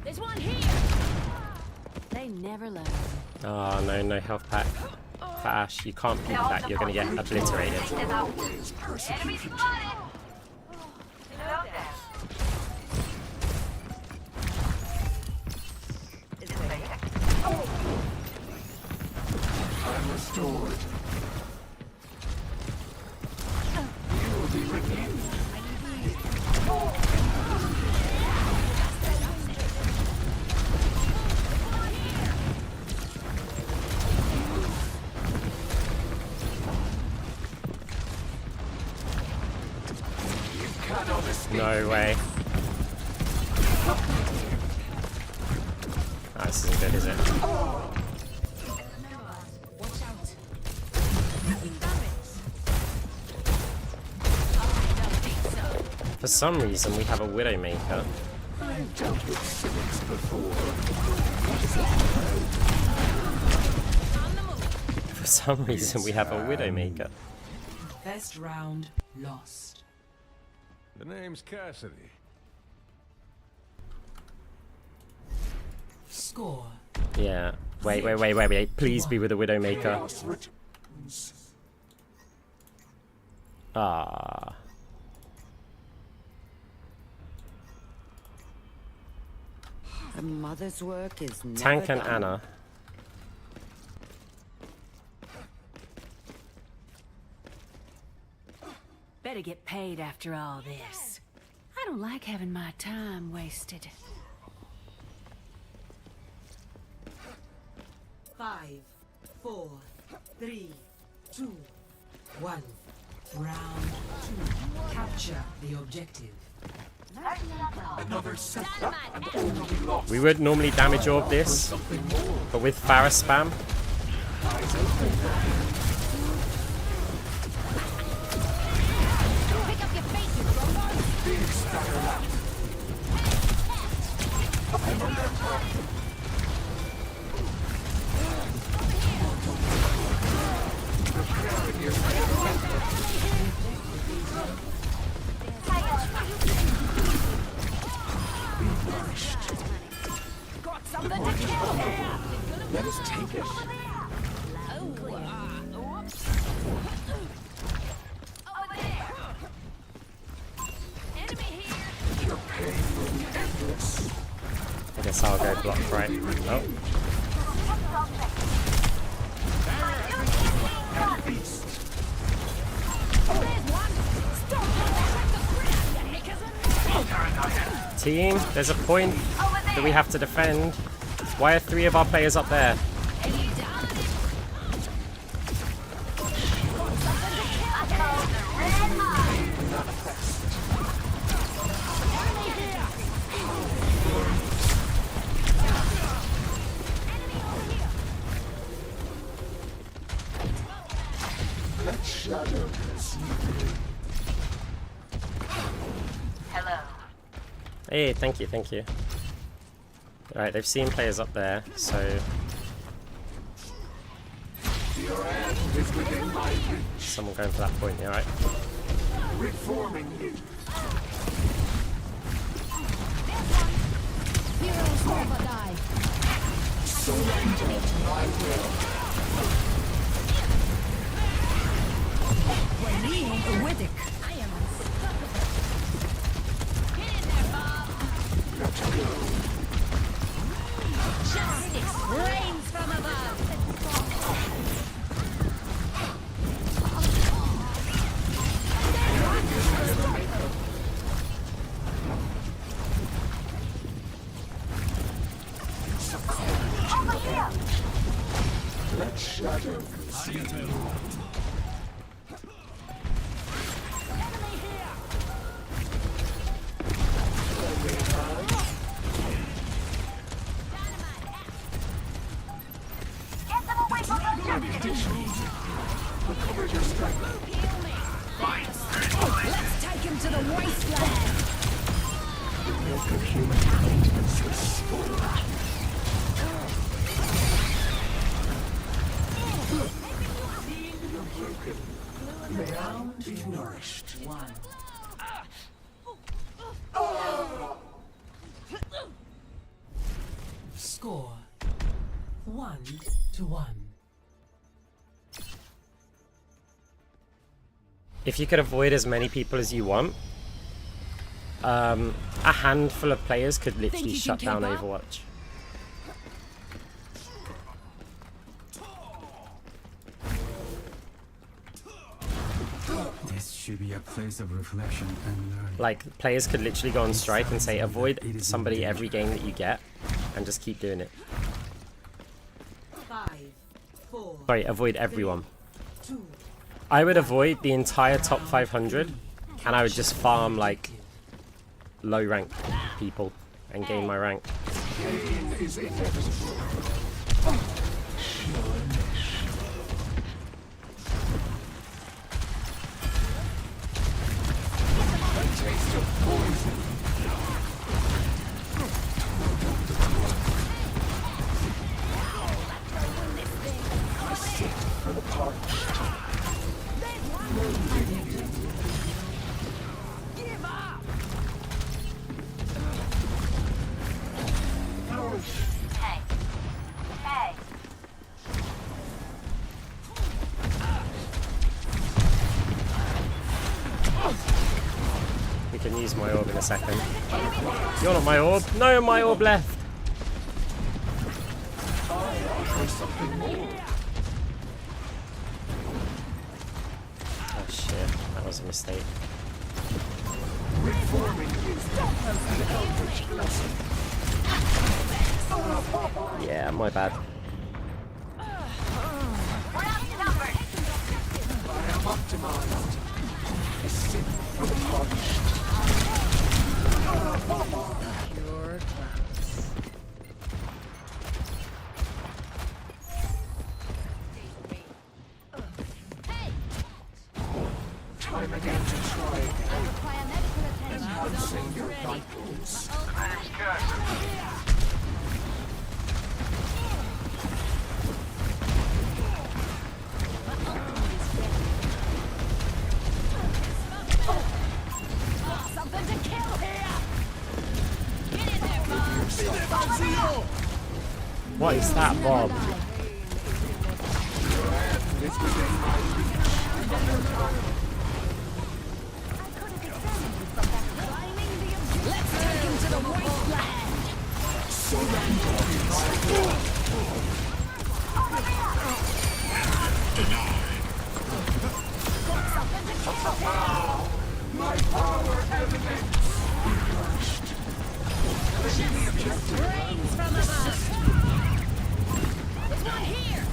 There's one here. They never learn. Oh no, no health pack. For Ash, you can't peek that, you're gonna get obliterated. I'm restored. You will be renewed. No way. Oh, this isn't good, is it? For some reason, we have a Widowmaker. I've dealt with cynics before. For some reason, we have a Widowmaker. First round lost. The name's Cassidy. Score. Yeah. Wait. Please be with a Widowmaker. Chaos returns. Ah. The mother's work is never Tank and done. Anna. Better get paid after all this. I don't like having my time wasted. 5, 4, 3, 2, 1. Round 2. Capture the objective. Another setback and only lost. We would normally damage orb this, but with Pharah spam. Let us take it. Your pain will be endless. I guess I'll go block right. Oh. Beast. Team, there's a point that we have to defend. Why are 3 of our players up there? Let shadow consume you. Hey, thank you. Alright, they've seen players up there, so... Your end is within my reach. Someone going for that point, yeah, right? Reforming you. Heroes never die. Surrender to my will. We're leading the Widdick. I am unstoppable. Get in there, Bob. Let's go. Justice reigns from above. Let's take him to the wasteland. Milk of human acquaintance is spoiled. May I be nourished. Score 1-1. If you could avoid as many people as you want, a handful of players could literally shut down Overwatch. This should be a place of reflection and learning. Like, players could literally go on strike and say, avoid somebody every game that you get, and just keep doing it. 5, 4, Sorry, avoid everyone. 2. I would avoid the entire top 500, and I would just farm, like, low rank people and gain my rank. Pain is inevitable. A taste of poison. I sit for the parched. Give up! Hey. Hey. We can use my orb in a second. You're not my orb. No, my orb left. Oh shit, that was a mistake. Yeah, my bad. We're outnumbered. I am optimized. I sit for the parched. Pure class. Time again to try again. Enhancing your vitals. Something to kill here. Get in there, Bob. What is that, Bob? Let's take him to the wasteland. My power emanates. Brains from above. There's one here.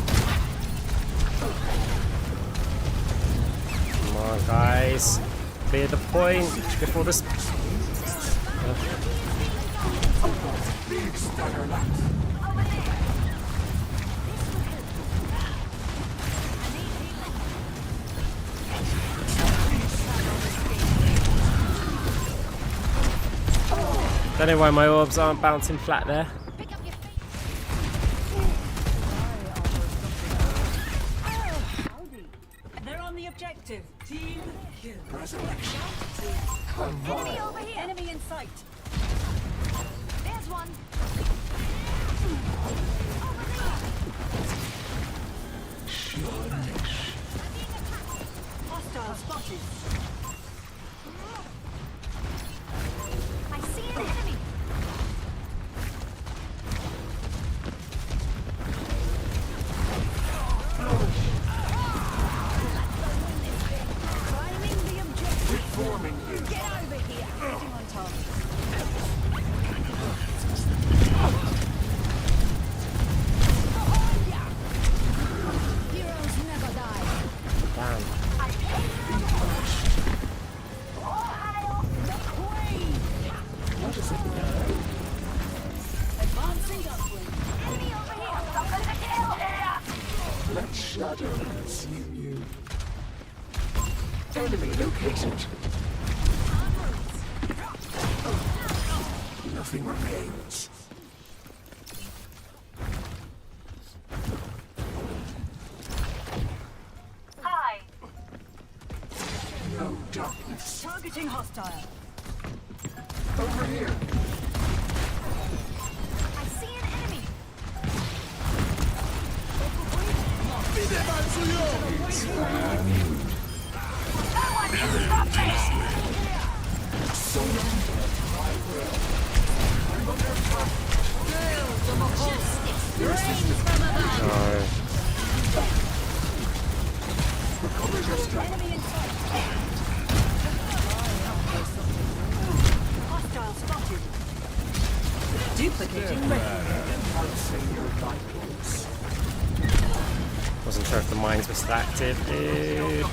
Come on, guys. Clear the point before this. Big staggerlat. Don't know why my orbs aren't bouncing flat there. They're on the objective. Team kill. Resurrection. Enemy over here. Enemy in sight. There's one. Hostile spotted. I see an enemy. Climbing the objective. Reforming you. Get over here. Getting on target. Heroes never die. Damn. Enemy located. Nothing remains. Hi. No darkness. Targeting hostile. Over here. I see an enemy. That one is Enemy in sight. Hostile spotted. Duplicating Wasn't sure if the mines were still active, dude.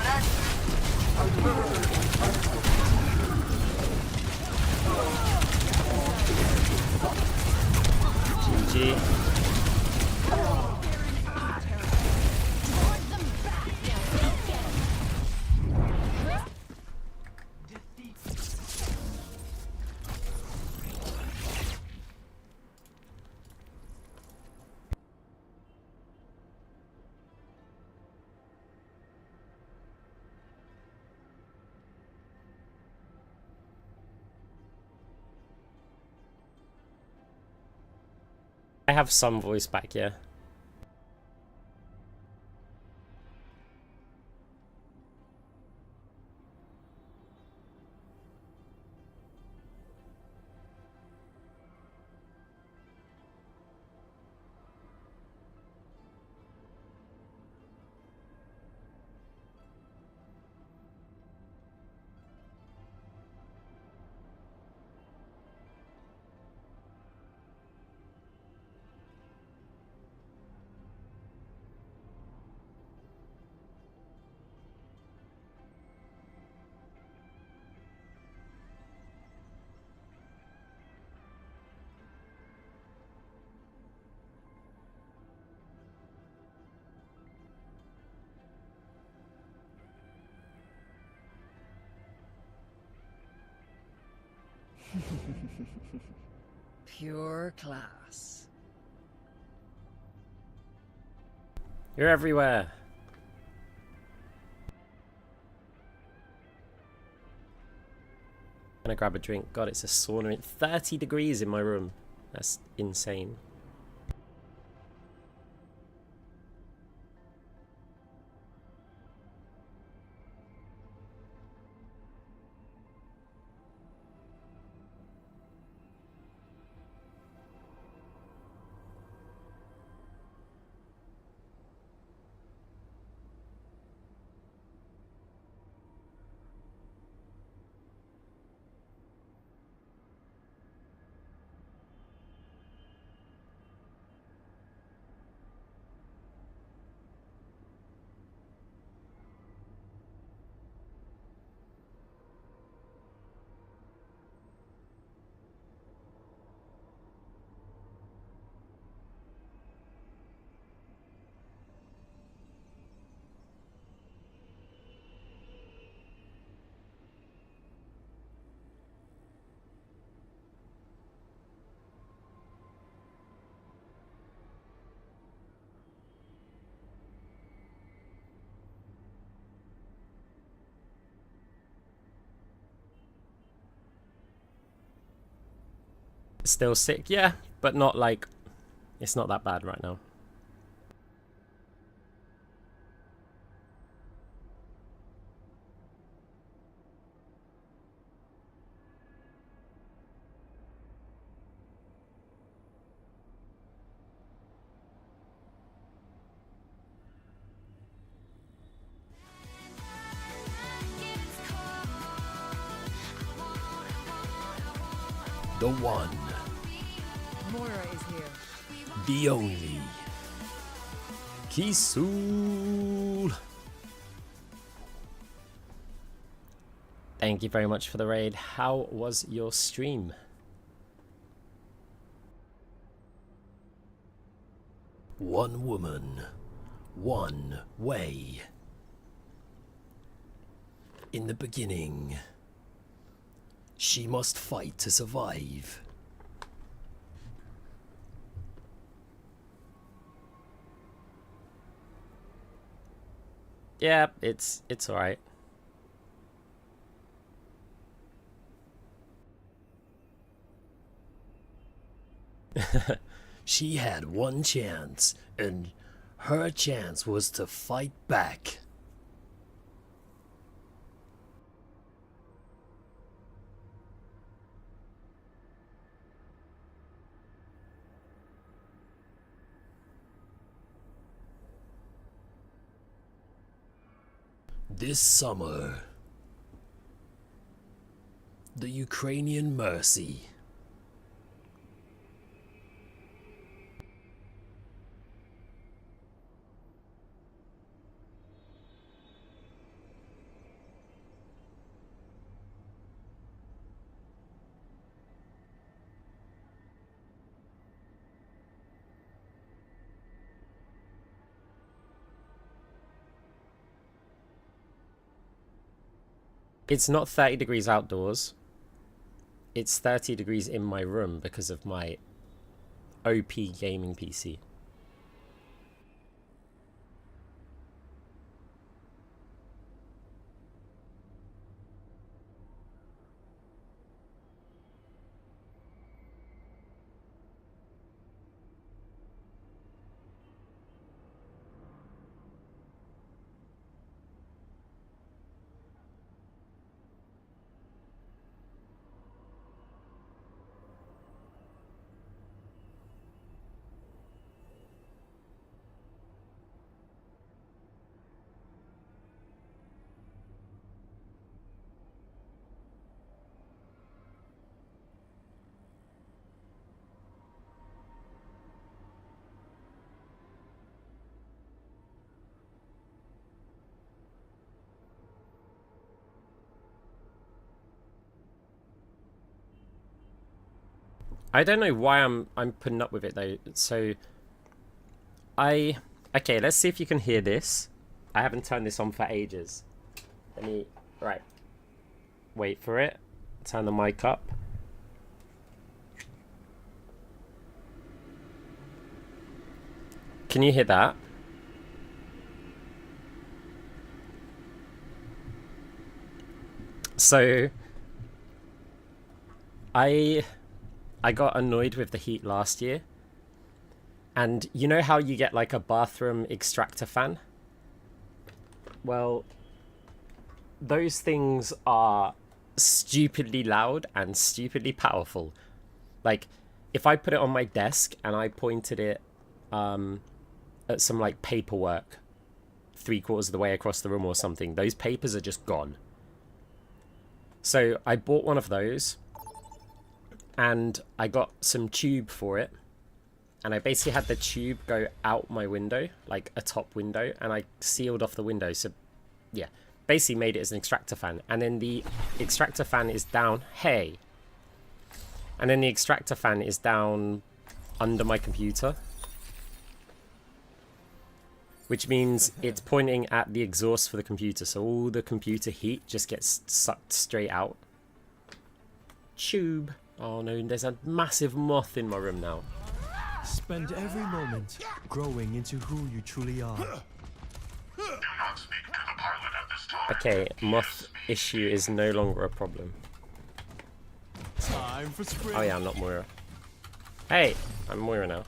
GG. I have some voice back, yeah. Pure class. You're everywhere. Gonna grab a drink. God, it's a sauna. It's 30 degrees in my room. That's insane. Still sick, yeah, but not like, it's not that bad right now. The one. Moira is here. The only. Kisul. Thank you very much for the raid. How was your stream? One woman. One way. in the beginning. She must fight to survive. Yeah, it's alright. She had one chance, and her chance was to fight back. This summer, the Ukrainian Mercy. It's not 30 degrees outdoors. It's 30 degrees in my room because of my OP gaming PC. I don't know why I'm putting up with it though. So okay, let's see if you can hear this. I haven't turned this on for ages. Right. Wait for it. Turn the mic up. Can you hear that? So I got annoyed with the heat last year. And you know how you get like a bathroom extractor fan? Well, those things are stupidly loud and stupidly powerful. Like, if I put it on my desk and I pointed it at some like paperwork 3/4 of the way across the room or something, those papers are just gone. So I bought one of those and I got some tube for it. And I basically had the tube go out my window, like a top window, and I sealed off the window. So, yeah, basically made it as an extractor fan. And then the extractor fan is down, hey. And then the extractor fan is down under my computer. Which means it's pointing at the exhaust for the computer. So all the computer heat just gets sucked straight out. Tube. Oh no, there's a massive moth in my room now. Spend every moment growing into who you truly are. Do not speak to the pilot at this time. Okay, moth issue is no longer a problem. Time for spring. Oh yeah, I'm not Moira. Hey, I'm Moira now.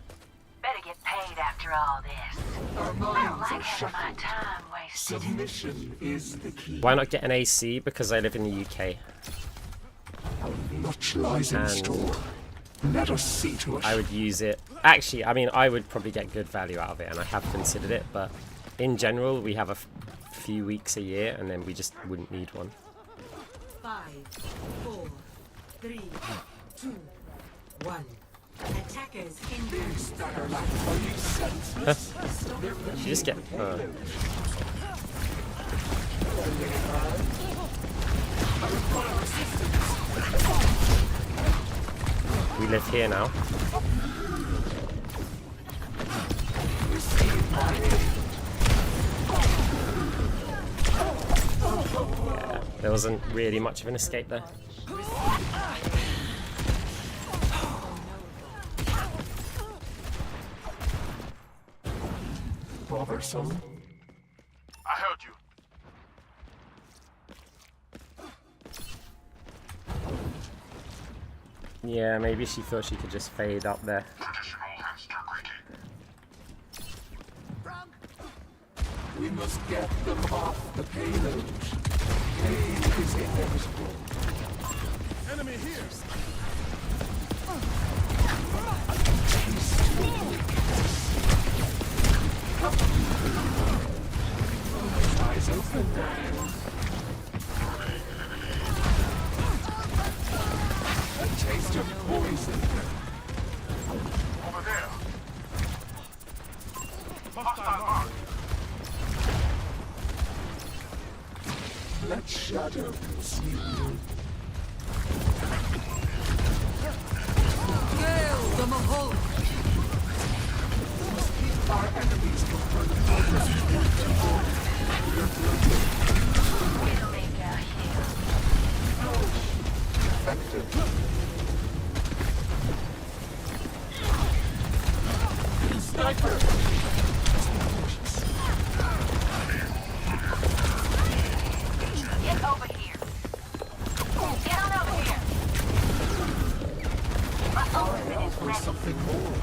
Better get paid after all this. Our I don't minds like are having my shackled. time wasted. Submission is the key. Why not get an AC? Because I live in the UK. Much lies in And store. Let us see to it. I would use it. Actually, I mean, I would probably get good value out of it, and I have considered it, but in general, we have a few weeks a year, and then we just wouldn't need one. 5, 4, 3, 2, 1. Attackers engaged. You just get... We live here now. Yeah, There wasn't really much of an escape there. Bothersome. I heard you. Yeah, maybe she thought she could just fade up there. Traditional hamster greeting. We must get them off the payload. Pain is inevitable. Enemy here! Eyes open now. A taste of poison. Over there. Hostile mark. Let shadow consume you. Gale the Mahol! Our enemies will burn the fortress. Widowmaker here. Effective. Sniper! Get over here. Get on over here. My ultimate is ready. Something more.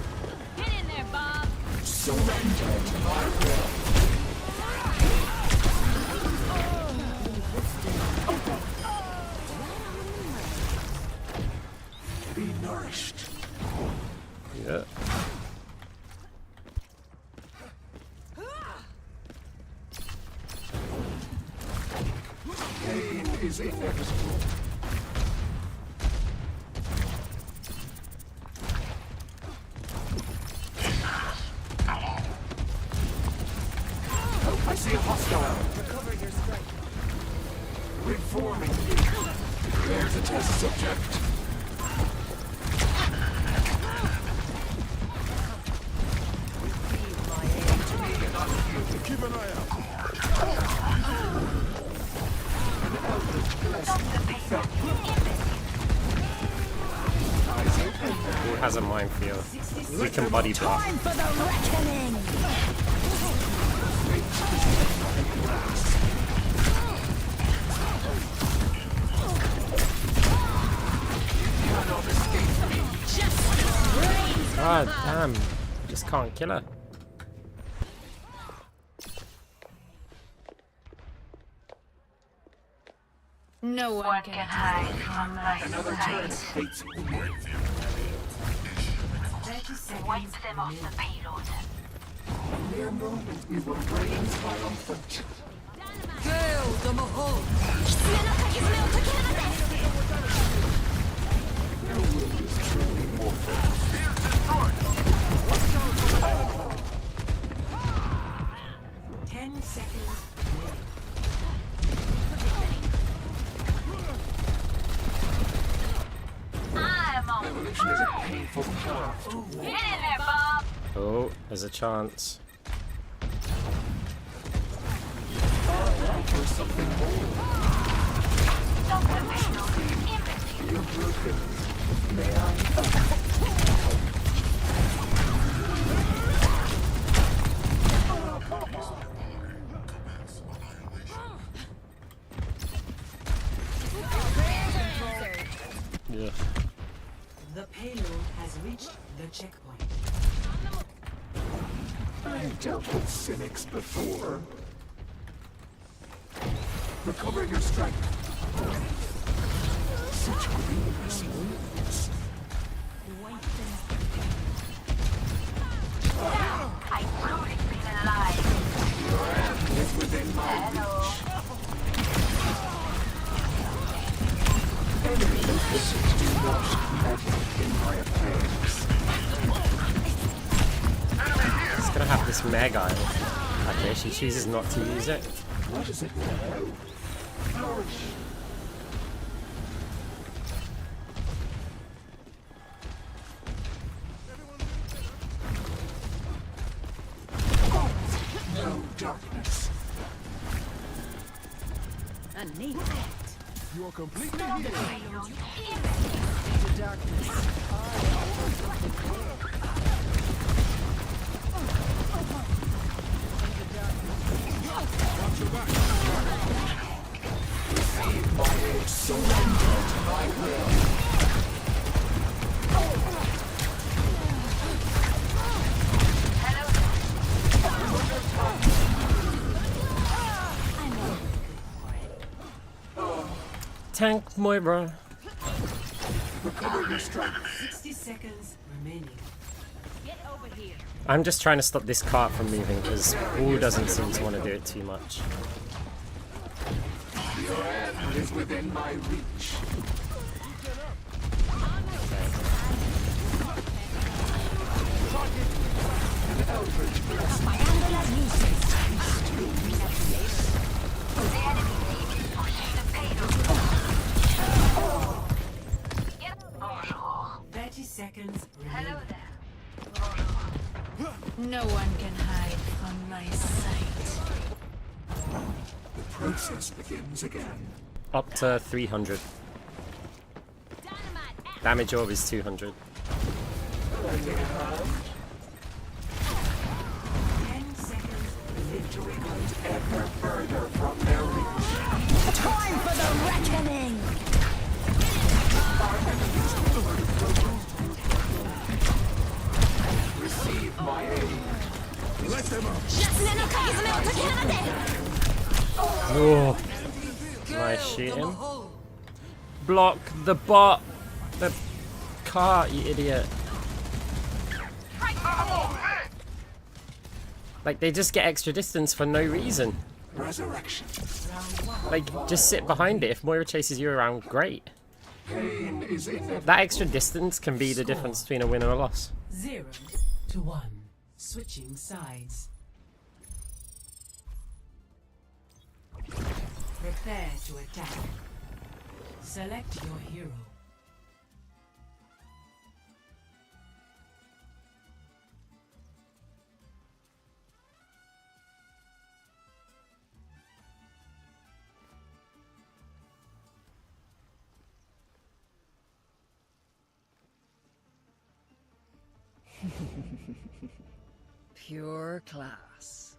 Get in there, Bob. Surrender to my will. Be nourished. Yeah. Pain is inevitable. Oh, I see a hostile. Recover your strike. Reforming you. There's a test subject. Receive my aid. Keep an eye out. Who has a minefield? We can body block. Time for the reckoning! God damn. I just can't kill her. No one can Hide from my Another turret sight. hates me. Wipe them off the payload. Mere moment we were brains triumphant. Gale the Mahol! Your will is truly mortal. 10 seconds. I'm on Evolution is a painful path to Get in there, Bob. Oh, there's a chance. for something more. Stop the payload. Imbecile. You're broken. May I? Yeah. The payload has reached the checkpoint. I've dealt with cynics before. Recover your strength. Such grievous wounds. I truly feel alive. Your end is within my reach. Enemies do not meddle in my affairs. It's gonna have this mega. Okay, she chooses not to use it. What is it now? Flourish. No darkness. A neat act. You are completely healed. Into darkness. Watch your back. Surrender to my will. Tank Moira. 60 seconds remaining. Get over here. I'm just trying to stop this cart from moving because Wall doesn't seem to want to do it too much. Your end is within my reach. The enemy team is pushing the payload. 30 seconds remaining. Hello there. No one can hide from my sight. The process begins again. Up to 300. Damage orb is 200. 10 seconds. Victory comes ever further from their reach. Time for the reckoning! Receive my aid. Let them up. Oh, nice shooting. Block the bot. The cart, you idiot. Like, they just get extra distance for no reason. Resurrection. Like, just sit behind it. If Moira chases you around, great. Pain is inevitable. That extra distance can be the difference between a win and a loss. 0 to 1. Switching sides. Prepare to attack. Select your hero. Pure class.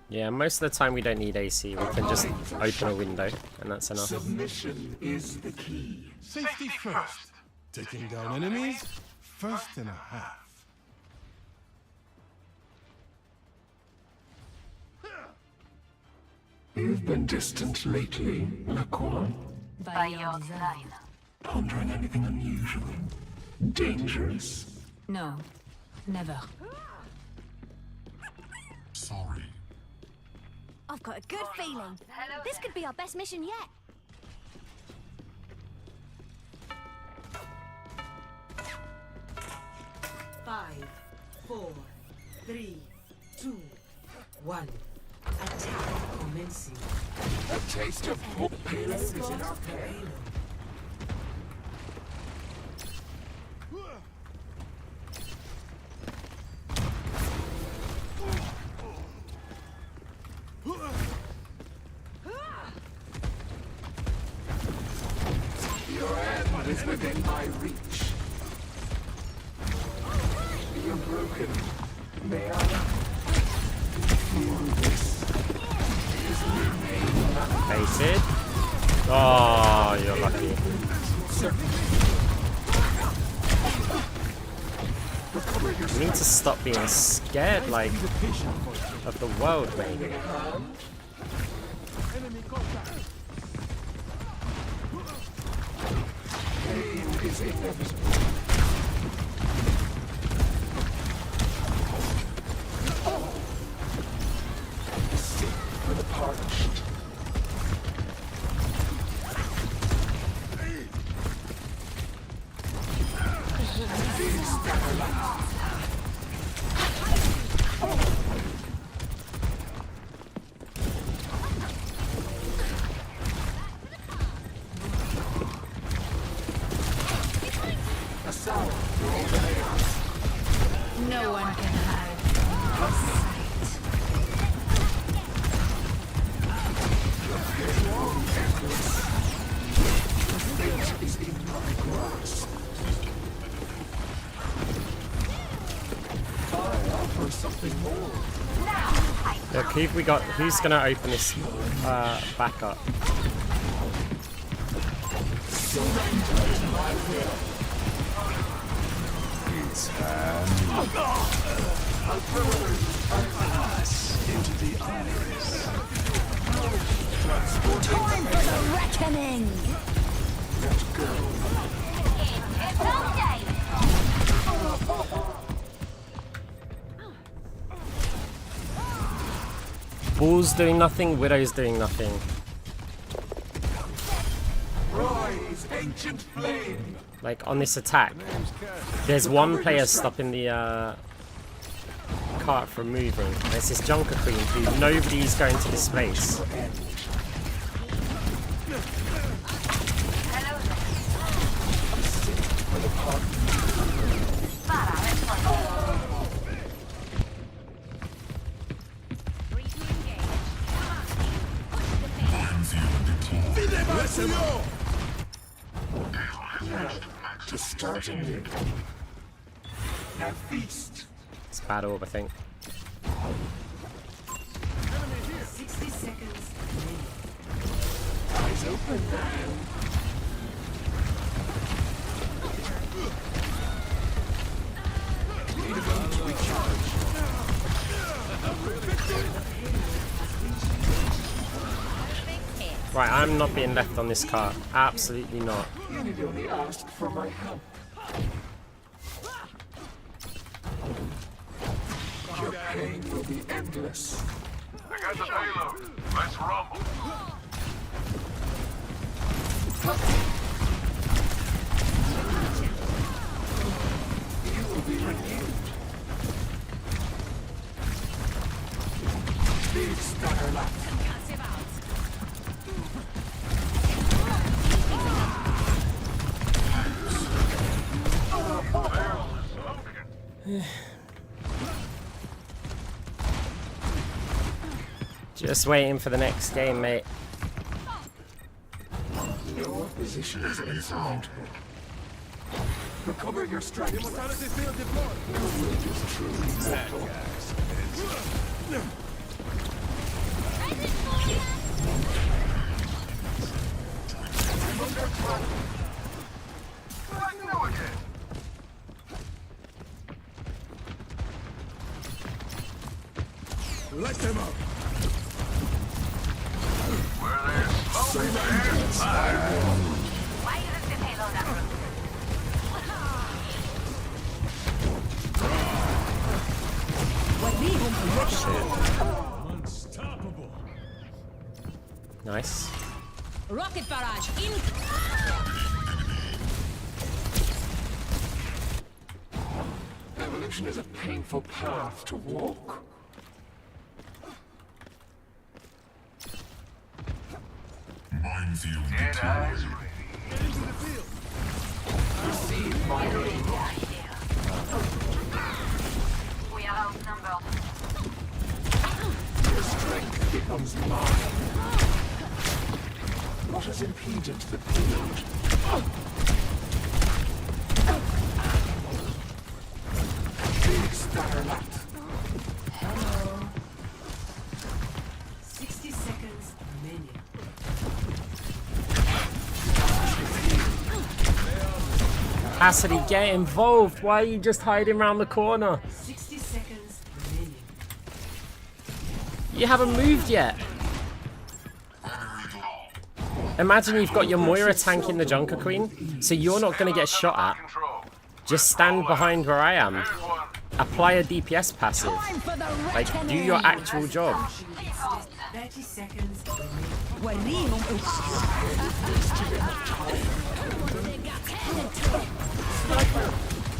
Yeah, most of the time we don't need AC. We can just open a window, and that's enough. Submission is the key. Safety first. Taking down enemies, first and a half. You've been distant lately, Lacour. By your design. Pondering anything unusual? Dangerous? No, never. Sorry. I've got a good feeling. This could be our best mission yet. Five, 4, 3, 2, 1. Attack commencing. A taste of hope payload is in our pay. Your end is within my reach. You're broken. May I feel this? Baited. Oh, you're lucky. You need to stop being scared, like, of the world, maybe. Enemy contact. Pain is inevitable. Sick for the parched. A Who've we got? Who's gonna open this back up? It's into the iris. Time for the reckoning! Bull's doing nothing, Widow's doing nothing. Rise, ancient flame. Like on this attack, there's one player stopping the cart from moving. There's this Junker Queen who nobody's going to displace. To start anew. Now feast. It's bad orb, I think. 60 seconds. Eyes open now. Need a moment to recharge. Right, I'm not being left on this cart. Absolutely not. You need only ask for my help. Your pain will be endless. I got the payload. Let's rumble. You will be renewed. Big Starlight. Just waiting for the next game, mate. Your position is insurmountable. Recover your strength. Immortality field deployed. Your will is truly mortal. I'm under attack. I know again. Let them up. Where there's smoke, there's fire. Why isn't the payload up? Unstoppable. Nice. Rocket barrage in. Evolution is a painful path to walk. Minefield Get eyes deployed. ready. Get into the field. Receive my aid. We are outnumbered. Your strength becomes mine. What has impeded the payload? Big Starlight. Hello. 60 seconds remaining. Cassidy, get involved. Why are you just hiding around the corner? 60 seconds remaining. You haven't moved yet. Imagine you've got your Moira tanking the Junker Queen, so you're not going to get shot at. Just stand behind where I am. Apply a DPS passive. Like, do your actual job. 30 seconds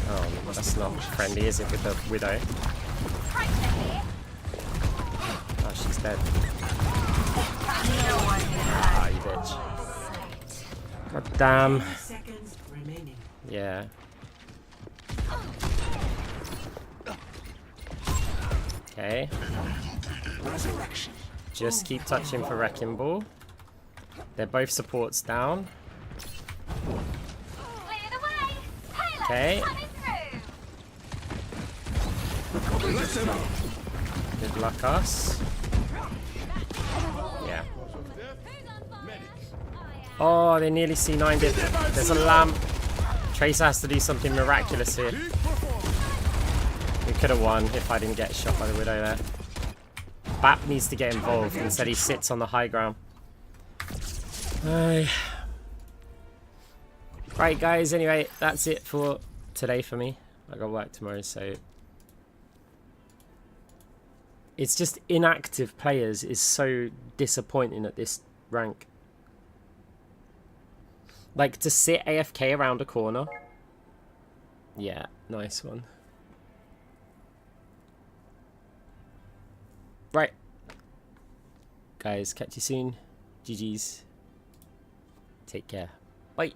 Oh, that's not friendly, is it, with the Widow? Oh, she's dead. Ah, you bitch. God damn. seconds remaining. Yeah. Okay. Resurrection. Just keep touching for Wrecking Ball. They're both supports down. Okay. Good luck, us. Oh, they nearly C9'd it. There's a lamp. Tracer has to do something miraculous here. We could have won if I didn't get shot by the Widow there. Bap needs to get involved. Instead he sits on the high ground. Right guys, anyway, that's it for today for me. I got work tomorrow, so... It's just inactive players is so disappointing at this rank. Like, to sit AFK around a corner. Yeah, nice one. Right. Guys, catch you soon. GG's. Take care. Bye.